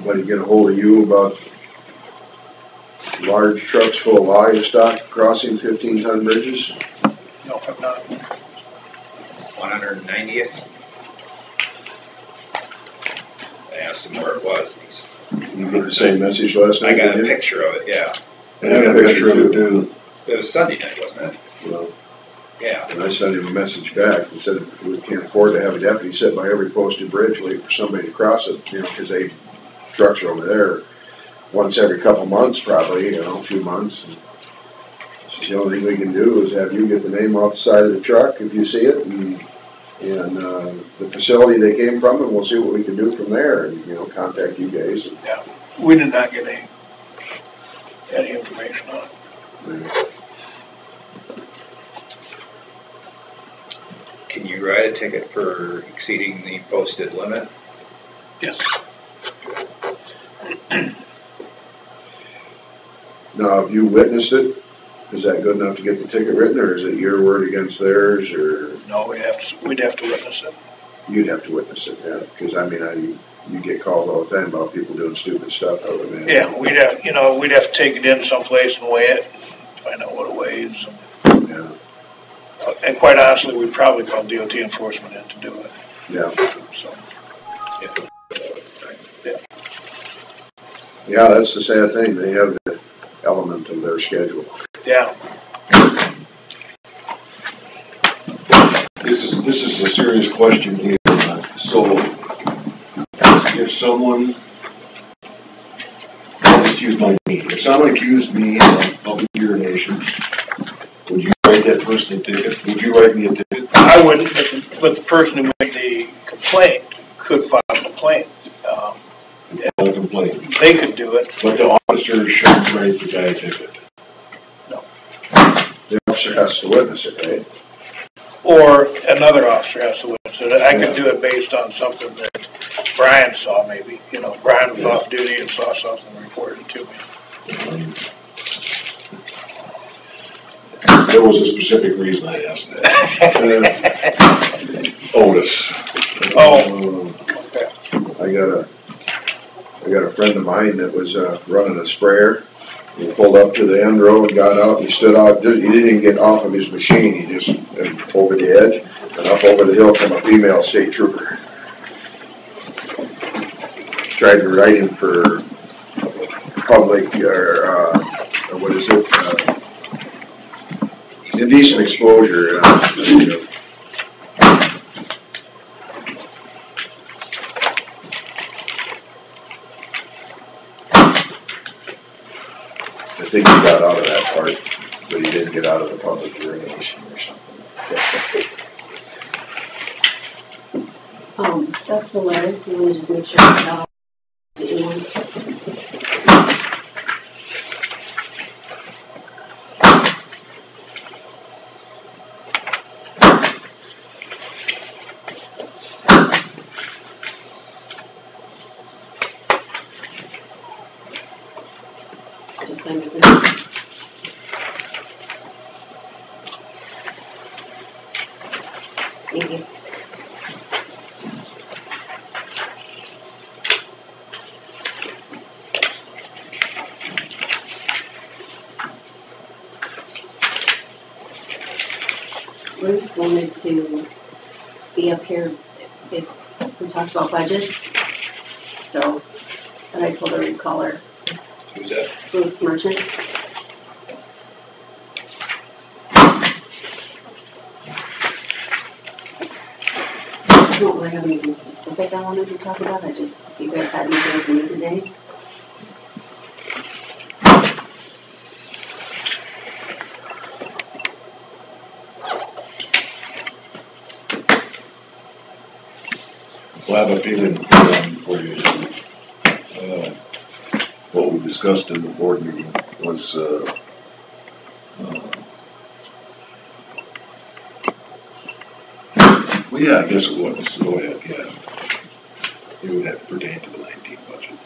[SPEAKER 9] Anybody get a hold of you about large trucks full of livestock crossing 15-ton bridges?
[SPEAKER 8] No, I'm not.
[SPEAKER 2] 190th. I asked him where it was.
[SPEAKER 9] You get the same message last night?
[SPEAKER 2] I got a
[SPEAKER 9] didn't you?
[SPEAKER 2] picture of it, yeah.
[SPEAKER 9] I got a picture of it too.
[SPEAKER 2] It was Sunday night, wasn't it?
[SPEAKER 9] Well,
[SPEAKER 2] Yeah.
[SPEAKER 9] and I sent him a message back and said, we can't afford to have a deputy sit by every posted bridge waiting for somebody to cross it, because trucks are over there once every couple months probably, a few months. And she said, the only thing we can do is have you get the name off the side of the truck if you see it, and the facility they came from, and we'll see what we can do from there, and, contact you guys. And,
[SPEAKER 8] Yeah, we did not get any information on it.
[SPEAKER 2] Can you write a ticket for exceeding the posted limit?
[SPEAKER 8] Yes.
[SPEAKER 9] Now, have you witnessed it? Is that good enough to get the ticket written, or is it your word against theirs, or?
[SPEAKER 8] No, we'd have to witness it.
[SPEAKER 9] You'd have to witness it, yeah, because you get calls all the time about people doing stupid stuff out of it.
[SPEAKER 8] Yeah, we'd have to take it in someplace and weigh it, find out what it weighs.
[SPEAKER 9] Yeah.
[SPEAKER 8] And quite honestly, we'd probably call DOT enforcement in to do it.
[SPEAKER 9] Yeah.
[SPEAKER 8] So.
[SPEAKER 9] Yeah, that's the sad thing. They have the element of their schedule.
[SPEAKER 8] Yeah.
[SPEAKER 11] This is a serious question here. So, if someone, I'll just use my name. If someone accused me of public urination, would you write that person a ticket? Would you write me a ticket?
[SPEAKER 8] I wouldn't, but the person who made the complaint could file a complaint.
[SPEAKER 11] A complaint.
[SPEAKER 8] They could do it.
[SPEAKER 11] But the officer shouldn't write the guy a ticket.
[SPEAKER 8] No.
[SPEAKER 9] The officer has to witness it, right?
[SPEAKER 8] Or another officer has to witness it. I could do it based on something that Brian saw maybe. Brian was off duty and saw something and reported it to me.
[SPEAKER 11] There was a specific reason I asked that. Otis.
[SPEAKER 8] Oh, okay.
[SPEAKER 9] I got a friend of mine that was running a sprayer. He pulled up to the end row and got out, and he stood out. He didn't even get off of his machine. He just went over the edge and up over the hill from a female state trooper. Tried to write him for public, or what is it? Indecent exposure. I think he got out of that part, but he didn't get out of the public urination or something.
[SPEAKER 5] That's the letter. You want to just make sure it's out. Just send it there. Thank you. Ruth wanted to be up here if we talked about budgets, so, and I told her we'd call her.
[SPEAKER 2] Who's that?
[SPEAKER 5] Ruth Merchant. I don't really have anything specific I wanted to talk about, if you guys had anything for me today.
[SPEAKER 11] Well, I have a feeling for you. What we discussed in the board meeting was, well, yeah, I guess it was. Go ahead, yeah. It would have to pertain to the 19 budget.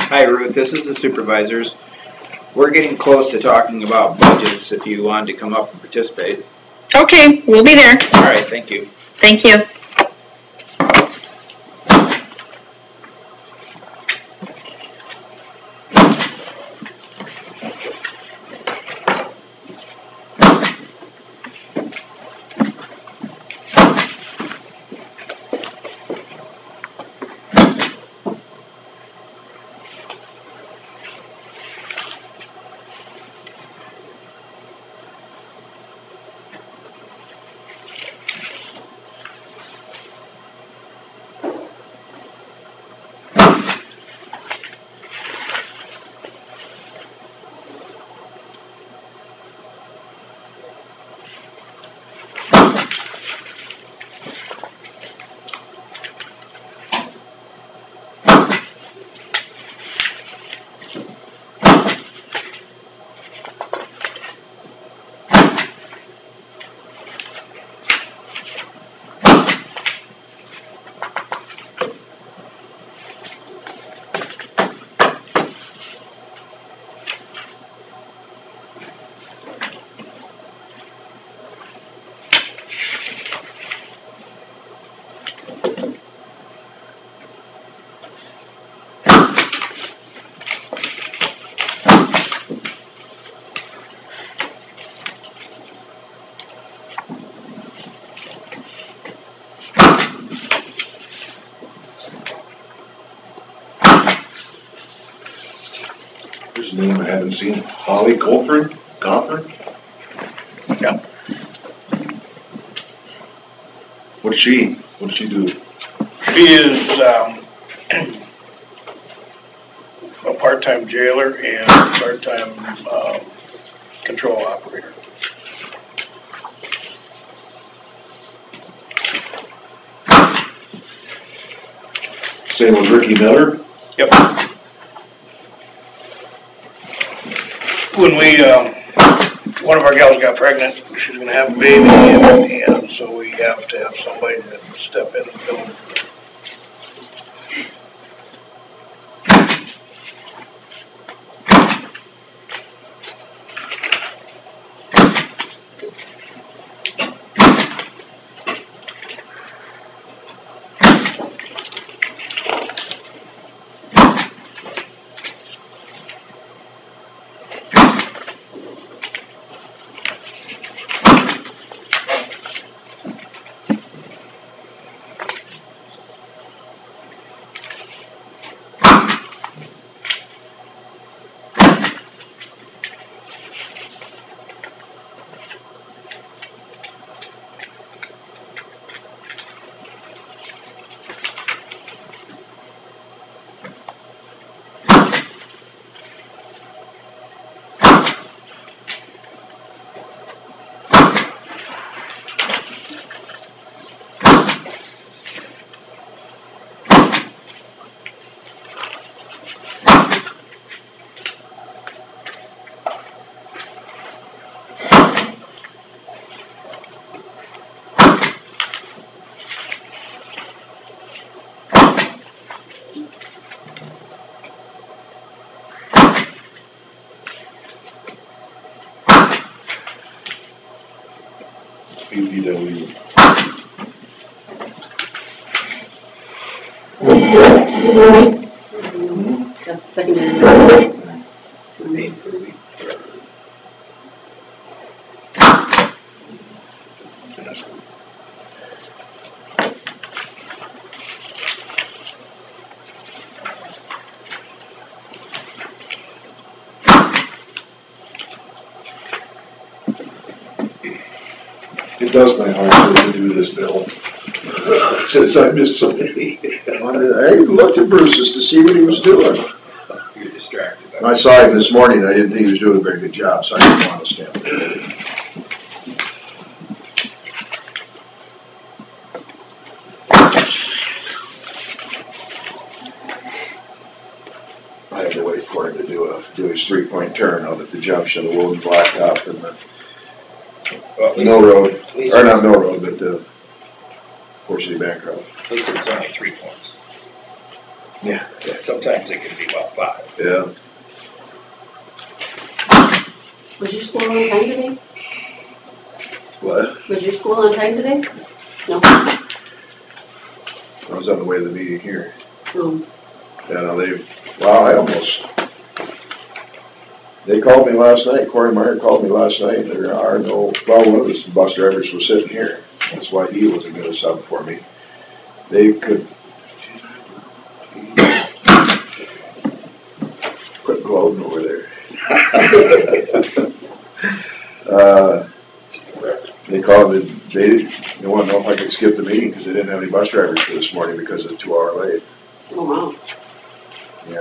[SPEAKER 2] Hi, Ruth. This is the supervisors. We're getting close to talking about budgets, if you wanted to come up and participate.
[SPEAKER 17] Okay, we'll be there.
[SPEAKER 2] All right, thank you.
[SPEAKER 17] Thank you.
[SPEAKER 11] There's a name I haven't seen. Holly Gofford?
[SPEAKER 8] Yeah.
[SPEAKER 11] What's she do?
[SPEAKER 8] She is, a part-time jailer and a part-time, control operator.
[SPEAKER 11] Same with Ricky Miller?
[SPEAKER 8] Yep. When we, one of our gals got pregnant, she's gonna have a baby, and so we have to have somebody to step in and fill in.
[SPEAKER 11] BPW.
[SPEAKER 5] That's secondary.
[SPEAKER 11] It does my heart to do this, Bill. Since I missed so many.
[SPEAKER 9] I looked at Bruce just to see what he was doing.
[SPEAKER 2] You're distracted.
[SPEAKER 9] I saw him this morning, I didn't think he was doing a very good job, so I didn't want to stand there. I had to wait for him to do his three-point turn out at the junction of the Woden Blacktop and the Mill Road, or not Mill Road, but the Fort City Bank Road.
[SPEAKER 2] At least it's only 3 points.
[SPEAKER 9] Yeah.
[SPEAKER 2] Sometimes it can be about 5.
[SPEAKER 9] Yeah.
[SPEAKER 5] Was your school on time today?
[SPEAKER 9] What?
[SPEAKER 5] Was your school on time today? No.
[SPEAKER 9] I was on the way to the meeting here. Yeah, no, they called me last night, Corey Meyer called me last night, there are no, well, one of the bus drivers was sitting here. That's why he wasn't gonna sub for me. They could quit gloating over there. They called me, they wanted to know if I could skip the meeting because they didn't have any bus drivers for this morning because of the 2-hour late.
[SPEAKER 5] Oh, wow.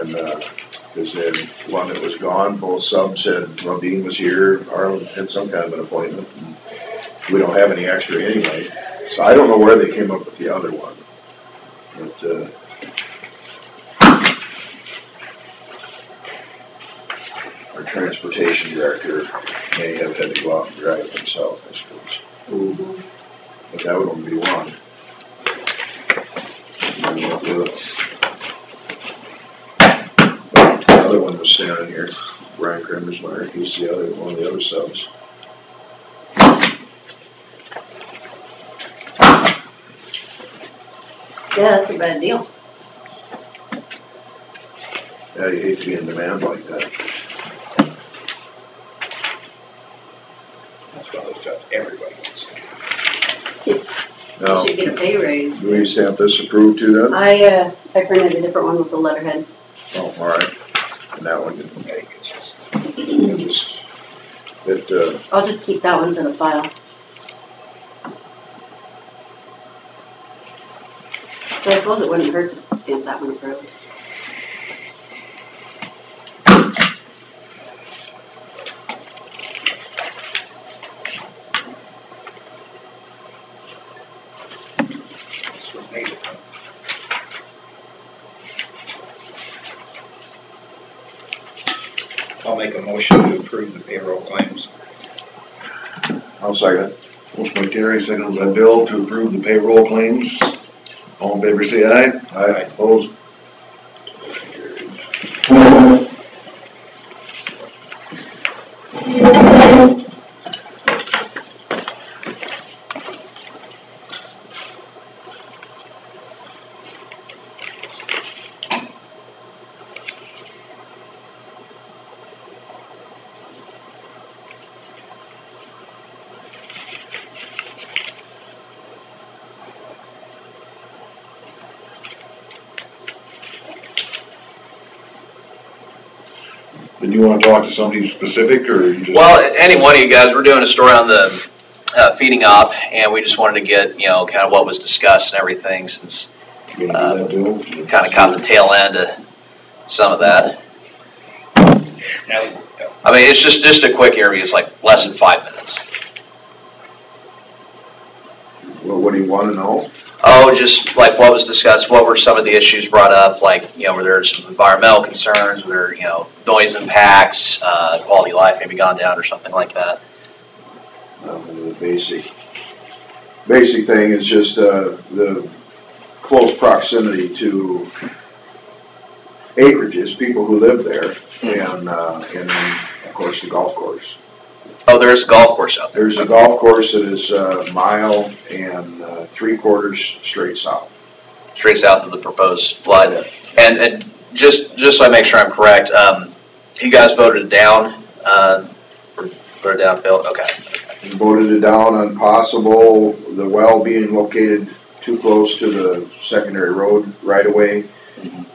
[SPEAKER 9] And, because they had one that was gone, both subs said, well, Dean was here, Arlen had some kind of an appointment. And we don't have any extra anyway. So I don't know where they came up with the other one. But, our transportation director may have had to go out and drive it himself, I suppose.
[SPEAKER 5] Mm-hmm.
[SPEAKER 9] But that would only be one. The other one was standing here, Brian Kramersmeyer, he's the other, one of the other subs.
[SPEAKER 5] Yeah, that's a bad deal.
[SPEAKER 9] Yeah, you hate to be in demand like that.
[SPEAKER 2] That's one of those jobs everybody wants.
[SPEAKER 9] Now,
[SPEAKER 5] You should get a pay raise.
[SPEAKER 9] do we stamp this approved too then?
[SPEAKER 5] I printed a different one with the letterhead.
[SPEAKER 9] Oh, all right. And that one didn't make it.
[SPEAKER 5] I'll just keep that one for the file. So I suppose it wouldn't hurt to stamp that one approved.
[SPEAKER 2] That's what made it. I'll make a motion to approve the payroll claims.
[SPEAKER 9] I'll second.
[SPEAKER 11] Motion by Terry, second by Bill to approve the payroll claims. All in favor, say aye.
[SPEAKER 9] Aye.
[SPEAKER 11] Opposed? Did you want to talk to somebody specific, or you just?
[SPEAKER 16] Well, any one of you guys, we're doing a story on the feeding up, and we just wanted to get, kind of what was discussed and everything, since
[SPEAKER 11] You gonna do that, Bill?
[SPEAKER 16] kind of caught the tail end of some of that. I mean, it's just a quick area, it's like less than 5 minutes.
[SPEAKER 9] Well, what do you want to know?
[SPEAKER 16] Oh, just like what was discussed, what were some of the issues brought up, like, were there some environmental concerns, were there, noise impacts, quality of life maybe gone down or something like that?
[SPEAKER 9] The basic thing is just the close proximity to acreages, people who live there, and then, of course, the golf course.
[SPEAKER 16] Oh, there's a golf course out there.
[SPEAKER 9] There's a golf course that is a mile and 3/4 straight south.
[SPEAKER 16] Straight south of the proposed flood. And just so I make sure I'm correct, you guys voted it down, voted down, Phil? Okay.
[SPEAKER 9] We voted it down on possible, the well being located too close to the secondary road right away,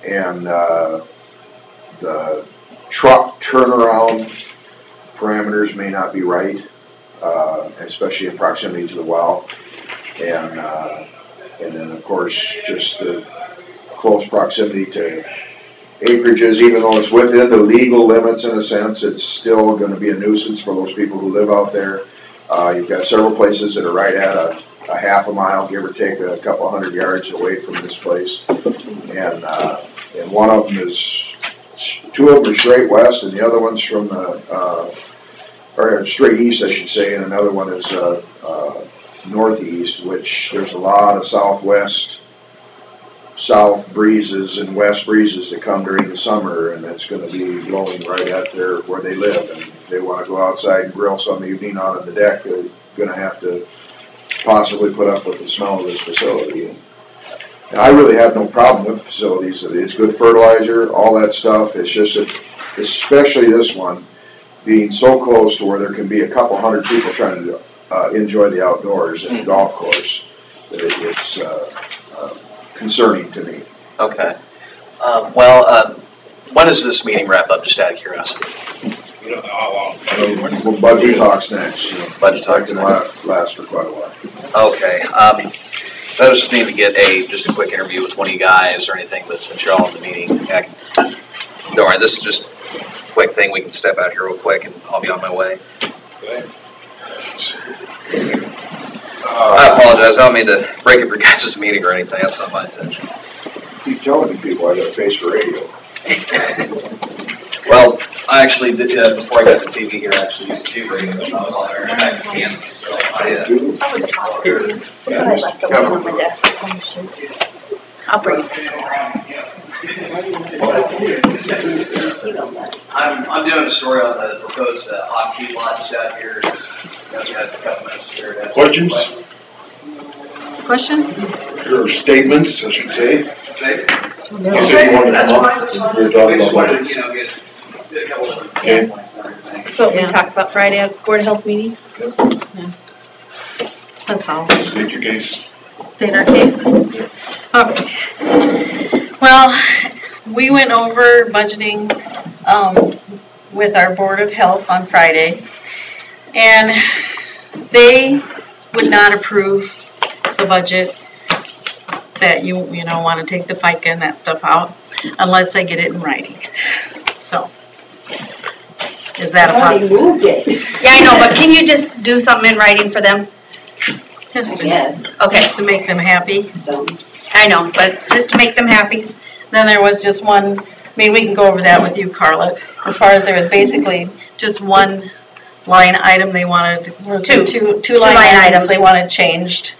[SPEAKER 9] and the truck turnaround parameters may not be right, especially in proximity to the well, and then of course just the close proximity to acreages. Even though it's within the legal limits in a sense, it's still going to be a nuisance for those people who live out there. You've got several places that are right at a half a mile, give or take a couple hundred yards away from this place, and one of them is, two of them are straight west, and the other one's from or straight east, I should say, and another one is northeast, which there's a lot of southwest south breezes and west breezes that come during the summer, and it's gonna be blowing right at where they live. And if they wanna go outside and grill some evening out on the deck, they're gonna have to possibly put up with the smell of this facility. And I really have no problem with facilities. It's good fertilizer, all that stuff. It's just that, especially this one, being so close to where there can be a couple hundred people trying to enjoy the outdoors in a golf course, that it's concerning to me.
[SPEAKER 16] Okay. Well, when does this meeting wrap up, just out of curiosity?
[SPEAKER 2] We don't know how long.
[SPEAKER 9] Well, budget talks next.
[SPEAKER 16] Budget talks
[SPEAKER 9] can last for quite a while.
[SPEAKER 16] Okay. I just need to get just a quick interview with one of you guys or anything, but since you're all in the meeting, don't worry, this is just a quick thing. We can step out here real quick and I'll be on my way. I apologize. I don't mean to break up your guys' meeting or anything. That's not my intention.
[SPEAKER 9] Keep telling people I got a face for radio.
[SPEAKER 16] Well, I actually did, before I got the TV here, I actually used to do radio. I was on there back in Kansas, so I
[SPEAKER 17] I'll bring it.
[SPEAKER 16] I'm doing a story on the proposed hockey lot just out here. Just had a couple minutes here to ask
[SPEAKER 11] Questions?
[SPEAKER 6] Questions?
[SPEAKER 11] Or statements, I should say.
[SPEAKER 16] No.
[SPEAKER 11] You said you wanted to
[SPEAKER 16] That's
[SPEAKER 11] come
[SPEAKER 16] fine,
[SPEAKER 11] up.
[SPEAKER 16] that's fine.
[SPEAKER 11] We were talking
[SPEAKER 16] We just
[SPEAKER 11] about
[SPEAKER 16] wanted
[SPEAKER 11] budget.
[SPEAKER 16] to, get a couple of
[SPEAKER 11] Okay.
[SPEAKER 16] points and everything.
[SPEAKER 17] That's what we talked about Friday at Board of Health meeting.
[SPEAKER 6] That's all.
[SPEAKER 11] State your case.
[SPEAKER 6] State our case? Okay. Well, we went over budgeting, with our Board of Health on Friday. And they would not approve the budget that you want to take the FICA and that stuff out unless they get it in writing. So, is that a possibility?
[SPEAKER 5] moved it.
[SPEAKER 17] Yeah, I know, but can you just do something in writing for them?
[SPEAKER 6] Just to,
[SPEAKER 5] Yes.
[SPEAKER 17] Okay,
[SPEAKER 6] just to make them happy.
[SPEAKER 17] I know, but just to make them happy.
[SPEAKER 6] Then there was just one, we can go over that with you, Carla. As far as there was basically just one line item they wanted, two line items they wanted changed.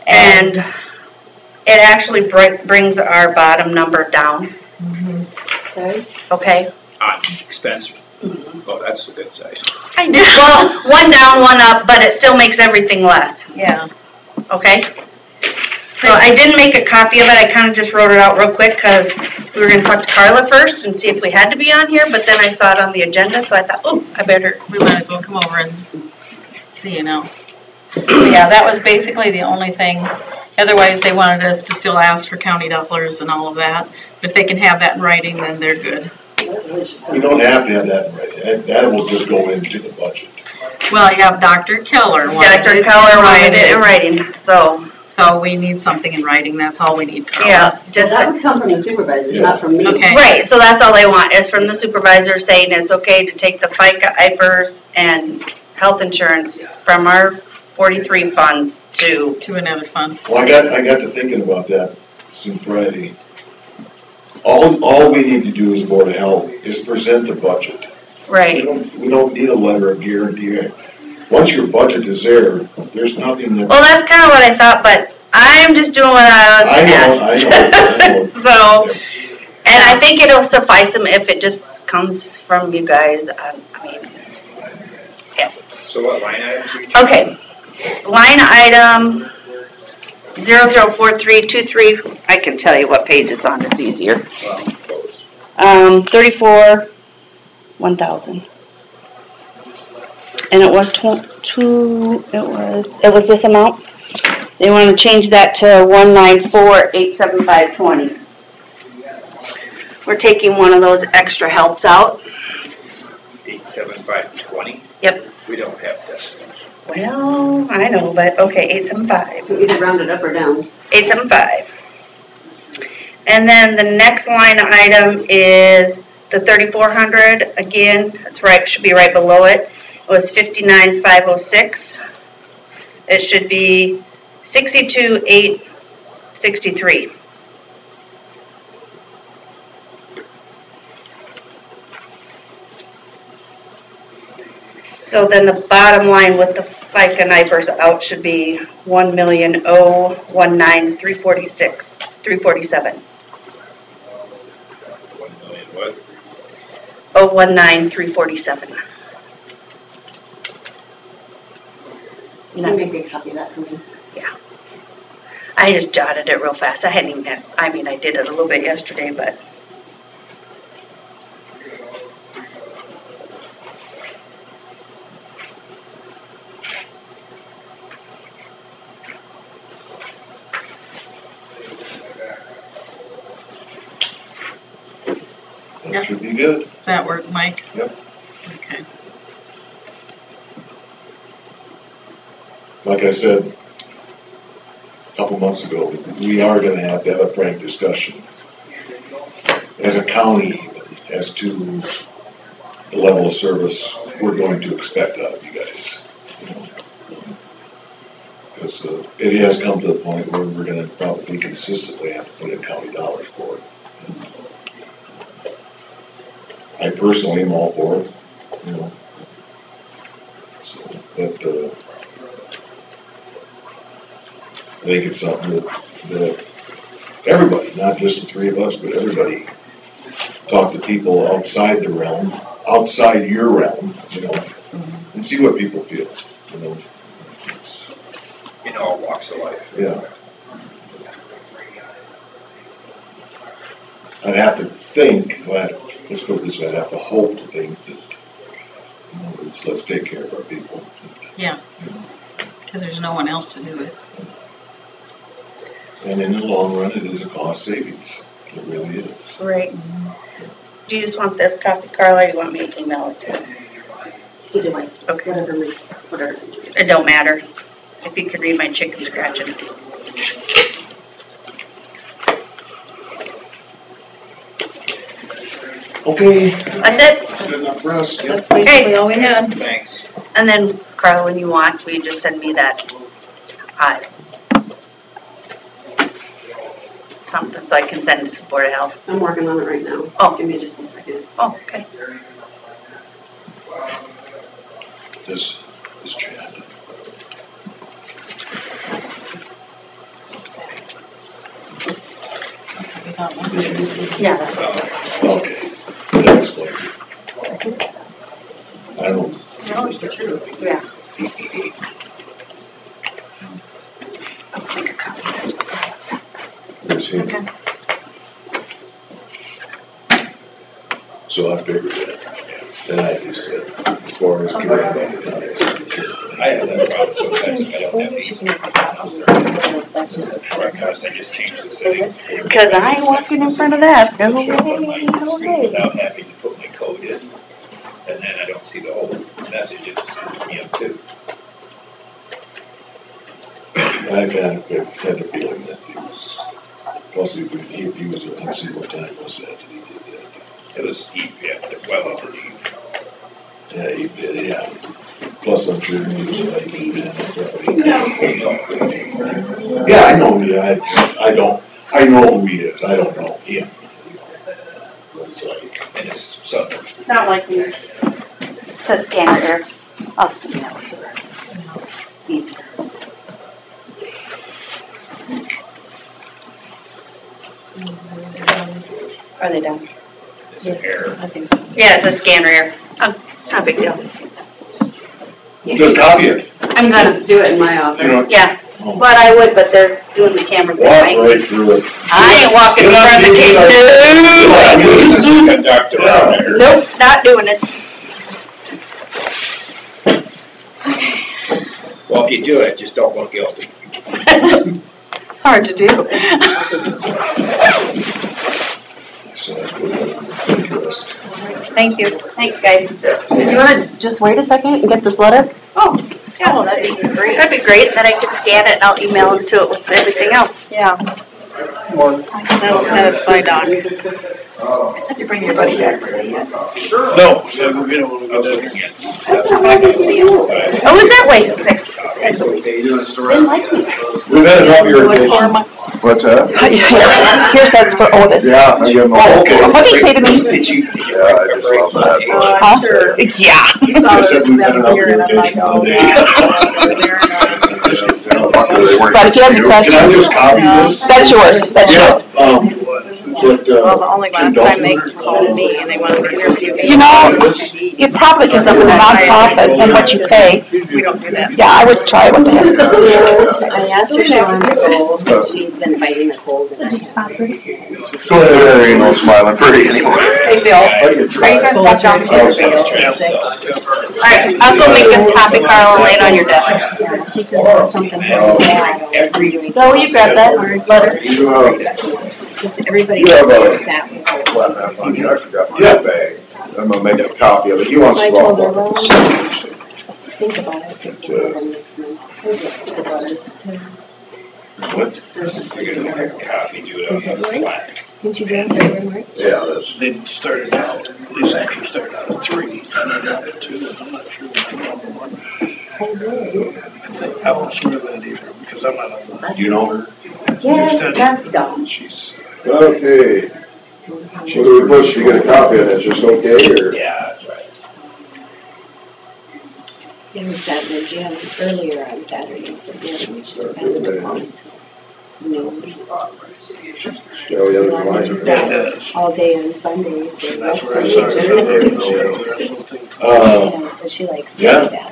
[SPEAKER 17] And it actually brings our bottom number down,
[SPEAKER 5] Okay.
[SPEAKER 17] okay?
[SPEAKER 2] On expense. Oh, that's a good size.
[SPEAKER 17] I know. Well, one down, one up, but it still makes everything less,
[SPEAKER 6] Yeah.
[SPEAKER 17] okay? So I didn't make a copy of it, I kind of just wrote it out real quick because we were going to talk to Carla first and see if we had to be on here, but then I saw it on the agenda, so I thought, oh,
[SPEAKER 6] We might as well come over and see, But yeah, that was basically the only thing. Otherwise, they wanted us to still ask for county dollars and all of that. But if they can have that in writing, then they're good.
[SPEAKER 11] We don't have to have that in writing. That will just go into the budget.
[SPEAKER 6] Well, you have Dr. Keller.
[SPEAKER 17] Dr. Keller wanted it in writing, so.
[SPEAKER 6] So we need something in writing, that's all we need, Carla.
[SPEAKER 17] Yeah, just
[SPEAKER 5] That would come from the supervisors, not from me.
[SPEAKER 6] Okay.
[SPEAKER 17] right, so that's all they want, is from the supervisor saying it's okay to take the FICA, IFRS, and health insurance from our 43 fund to
[SPEAKER 6] another fund.
[SPEAKER 11] Well, I got to thinking about that since Friday. All we need to do as Board of Health is present the budget.
[SPEAKER 17] right.
[SPEAKER 11] We don't need a letter of guarantee. Once your budget is there, there's nothing that.
[SPEAKER 17] Well, that's kind of what I thought, but I'm just doing what I was asked. So, and I think it'll suffice them if it just comes from you guys. I mean, yeah.
[SPEAKER 2] So what line items are you?
[SPEAKER 17] Okay, line item 004323, I can tell you what page it's on, it's easier. 34, 1,000. And it was it was this amount. They want to change that to 194,875.20. We're taking one of those extra helps out.
[SPEAKER 2] 87520?
[SPEAKER 17] Yep.
[SPEAKER 2] We don't have decimals.
[SPEAKER 17] Well, I know, but okay, 875.
[SPEAKER 5] So either round it up or down.
[SPEAKER 17] 875. And then the next line item is the 3,400. Again, that's right, should be right below it. It was 59,506. It should be 62,863. So then the bottom line with the FICA and IFRS out should be 1,019,346. 347.
[SPEAKER 2] 1,000,000 what?
[SPEAKER 17] 019,347.
[SPEAKER 5] You can make a copy of that for me.
[SPEAKER 17] I just jotted it real fast. I hadn't even had, I mean, I did it a little bit yesterday, but.
[SPEAKER 11] That should be good.
[SPEAKER 6] Does that work, Mike?
[SPEAKER 11] Yep.
[SPEAKER 6] Okay.
[SPEAKER 11] Like I said a couple months ago, we are gonna have to have a frank discussion as a county as to the level of service we're going to expect out of you guys. Because it has come to the point where we're gonna probably consistently have to put in county dollars for it. I personally am all for it, you know. So, but, I think it's something that everybody, not just the three of us, but everybody, talk to people outside the realm, outside your realm, you know, and see what people feel, you know.
[SPEAKER 2] In all walks of life.
[SPEAKER 11] Yeah. I'd have to think, let's put it this way, I'd have to hope to think that, you know, let's take care of our people.
[SPEAKER 6] Yeah. Because there's no one else to do it.
[SPEAKER 11] And in the long run, it is a cost savings. It really is.
[SPEAKER 17] Right. Do you just want this copy, Carla, or you want me to email it to you?
[SPEAKER 5] Either way.
[SPEAKER 17] Okay.
[SPEAKER 5] Whatever.
[SPEAKER 17] It don't matter. If you could read my chicken scratching.
[SPEAKER 11] Okay.
[SPEAKER 17] That's it.
[SPEAKER 11] Good enough for us. Yep.
[SPEAKER 6] That's basically all we had.
[SPEAKER 2] Thanks.
[SPEAKER 17] And then, Carla, when you want, will you just send me that, something so I can send it to the Board of Health?
[SPEAKER 5] I'm working on it right now.
[SPEAKER 17] Oh.
[SPEAKER 5] Give me just a second.
[SPEAKER 17] Oh, okay.
[SPEAKER 11] This Chad.
[SPEAKER 6] That's what we got one.
[SPEAKER 17] Yeah, that's what.
[SPEAKER 11] Okay. That explains it. I don't.
[SPEAKER 6] No, it's the truth.
[SPEAKER 17] Yeah. I'll make a copy of this one.
[SPEAKER 11] There's him.
[SPEAKER 17] Okay.
[SPEAKER 11] So I figured that. And I just said, as far as getting back to the
[SPEAKER 2] I have that problem sometimes. I don't have these. Because I just change the setting.
[SPEAKER 17] Because I ain't walking in front of that. No way,
[SPEAKER 2] Show up on my
[SPEAKER 17] no
[SPEAKER 2] screen
[SPEAKER 17] way.
[SPEAKER 2] without having to put my code in. And then I don't see the whole message. It screws me up too.
[SPEAKER 11] I've had the feeling that he was, plus he was, let's see what time was that he did that.
[SPEAKER 2] It was Eve, yeah, well over Eve.
[SPEAKER 11] Yeah, he did, yeah. Plus I'm sure he was like, yeah, I know, yeah, I know who he is, I don't know him. But it's like,
[SPEAKER 2] And it's something.
[SPEAKER 17] It's not like me. It says scanner error. I'll just email it to her. Are they done?
[SPEAKER 2] It's an error.
[SPEAKER 6] I think so.
[SPEAKER 17] Yeah, it's a scanner error. Oh, it's not a big deal.
[SPEAKER 11] just copy it.
[SPEAKER 5] I'm gonna do it in my office.
[SPEAKER 11] You know,
[SPEAKER 17] Yeah, but I would, but they're doing the camera thing,
[SPEAKER 11] walk
[SPEAKER 17] right?
[SPEAKER 11] right through it.
[SPEAKER 17] I ain't walking in front of the camera.
[SPEAKER 2] Conductor on there.
[SPEAKER 17] Nope, not doing it.
[SPEAKER 2] Well, if you do it, just don't look guilty.
[SPEAKER 6] It's hard to do.
[SPEAKER 11] So that's what I'm interested.
[SPEAKER 17] Thank you. Thanks, guys.
[SPEAKER 5] Do you wanna just wait a second and get this letter?
[SPEAKER 17] Oh, yeah, that'd be great. That'd be great, then I could scan it and I'll email them to it with everything else.
[SPEAKER 6] Yeah. That'll satisfy Doc. Did you bring your buddy back today yet?
[SPEAKER 11] No, yeah, we'll get it when we get there.
[SPEAKER 17] Oh, is that way?
[SPEAKER 11] We've had to drop your irrigation. What's that?
[SPEAKER 15] Here's that's for Otis.
[SPEAKER 11] Yeah, I get my. Oh, okay.
[SPEAKER 15] What did he say to me?
[SPEAKER 2] Did you?
[SPEAKER 11] Yeah, I just love that.
[SPEAKER 15] Huh? Yeah.
[SPEAKER 6] You saw
[SPEAKER 11] I said we've had
[SPEAKER 6] them
[SPEAKER 11] enough
[SPEAKER 6] here and I'm like,
[SPEAKER 11] irrigation
[SPEAKER 6] oh,
[SPEAKER 11] today.
[SPEAKER 6] yeah.
[SPEAKER 15] But if you have any questions.
[SPEAKER 11] Can I just copy this?
[SPEAKER 15] That's yours, that's yours.
[SPEAKER 11] Well,
[SPEAKER 10] the only last time they called me and they wanted to interview me.
[SPEAKER 15] You know, it probably because it's a nonprofit and what you pay.
[SPEAKER 10] We don't do that.
[SPEAKER 15] Yeah, I would try what they have.
[SPEAKER 12] I asked her if she wanted to go, but she's been fighting the cold and I haven't.
[SPEAKER 3] There ain't no smiling pretty anymore.
[SPEAKER 10] Hey, Bill, are you gonna stop down to All right, I'll go make this copy, Carl, and lay it on your desk.
[SPEAKER 12] Yeah, she said there was something so bad.
[SPEAKER 10] So will you grab that letter?
[SPEAKER 12] Everybody
[SPEAKER 9] You have a-
[SPEAKER 12] sat with her.
[SPEAKER 9] I forgot my bag. I'm gonna make a copy of it. He wants
[SPEAKER 12] I
[SPEAKER 9] to
[SPEAKER 12] told
[SPEAKER 9] go.
[SPEAKER 12] her, well, think about it, because we're going next month. I just took letters to.
[SPEAKER 2] What? I get another copy, do it on the other file.
[SPEAKER 12] Didn't you do it February, March?
[SPEAKER 9] Yeah, that's.
[SPEAKER 8] They started out, this actually started out at 3, and then down to 2, I'm not sure what the number one.
[SPEAKER 12] Oh, really?
[SPEAKER 8] I won't swear that either, because I'm not on the.
[SPEAKER 11] Do you know her?
[SPEAKER 12] Yes, that's dumb.
[SPEAKER 11] She's.
[SPEAKER 9] Okay. So do we push to get a copy of it, just okay, or?
[SPEAKER 2] Yeah, that's right.
[SPEAKER 12] They were sat in the gym earlier on Saturday for dinner. She passed her phone. No.
[SPEAKER 9] Still the other line.
[SPEAKER 12] All day on Sunday.
[SPEAKER 8] That's where I started.
[SPEAKER 12] Yeah, but she likes to do that.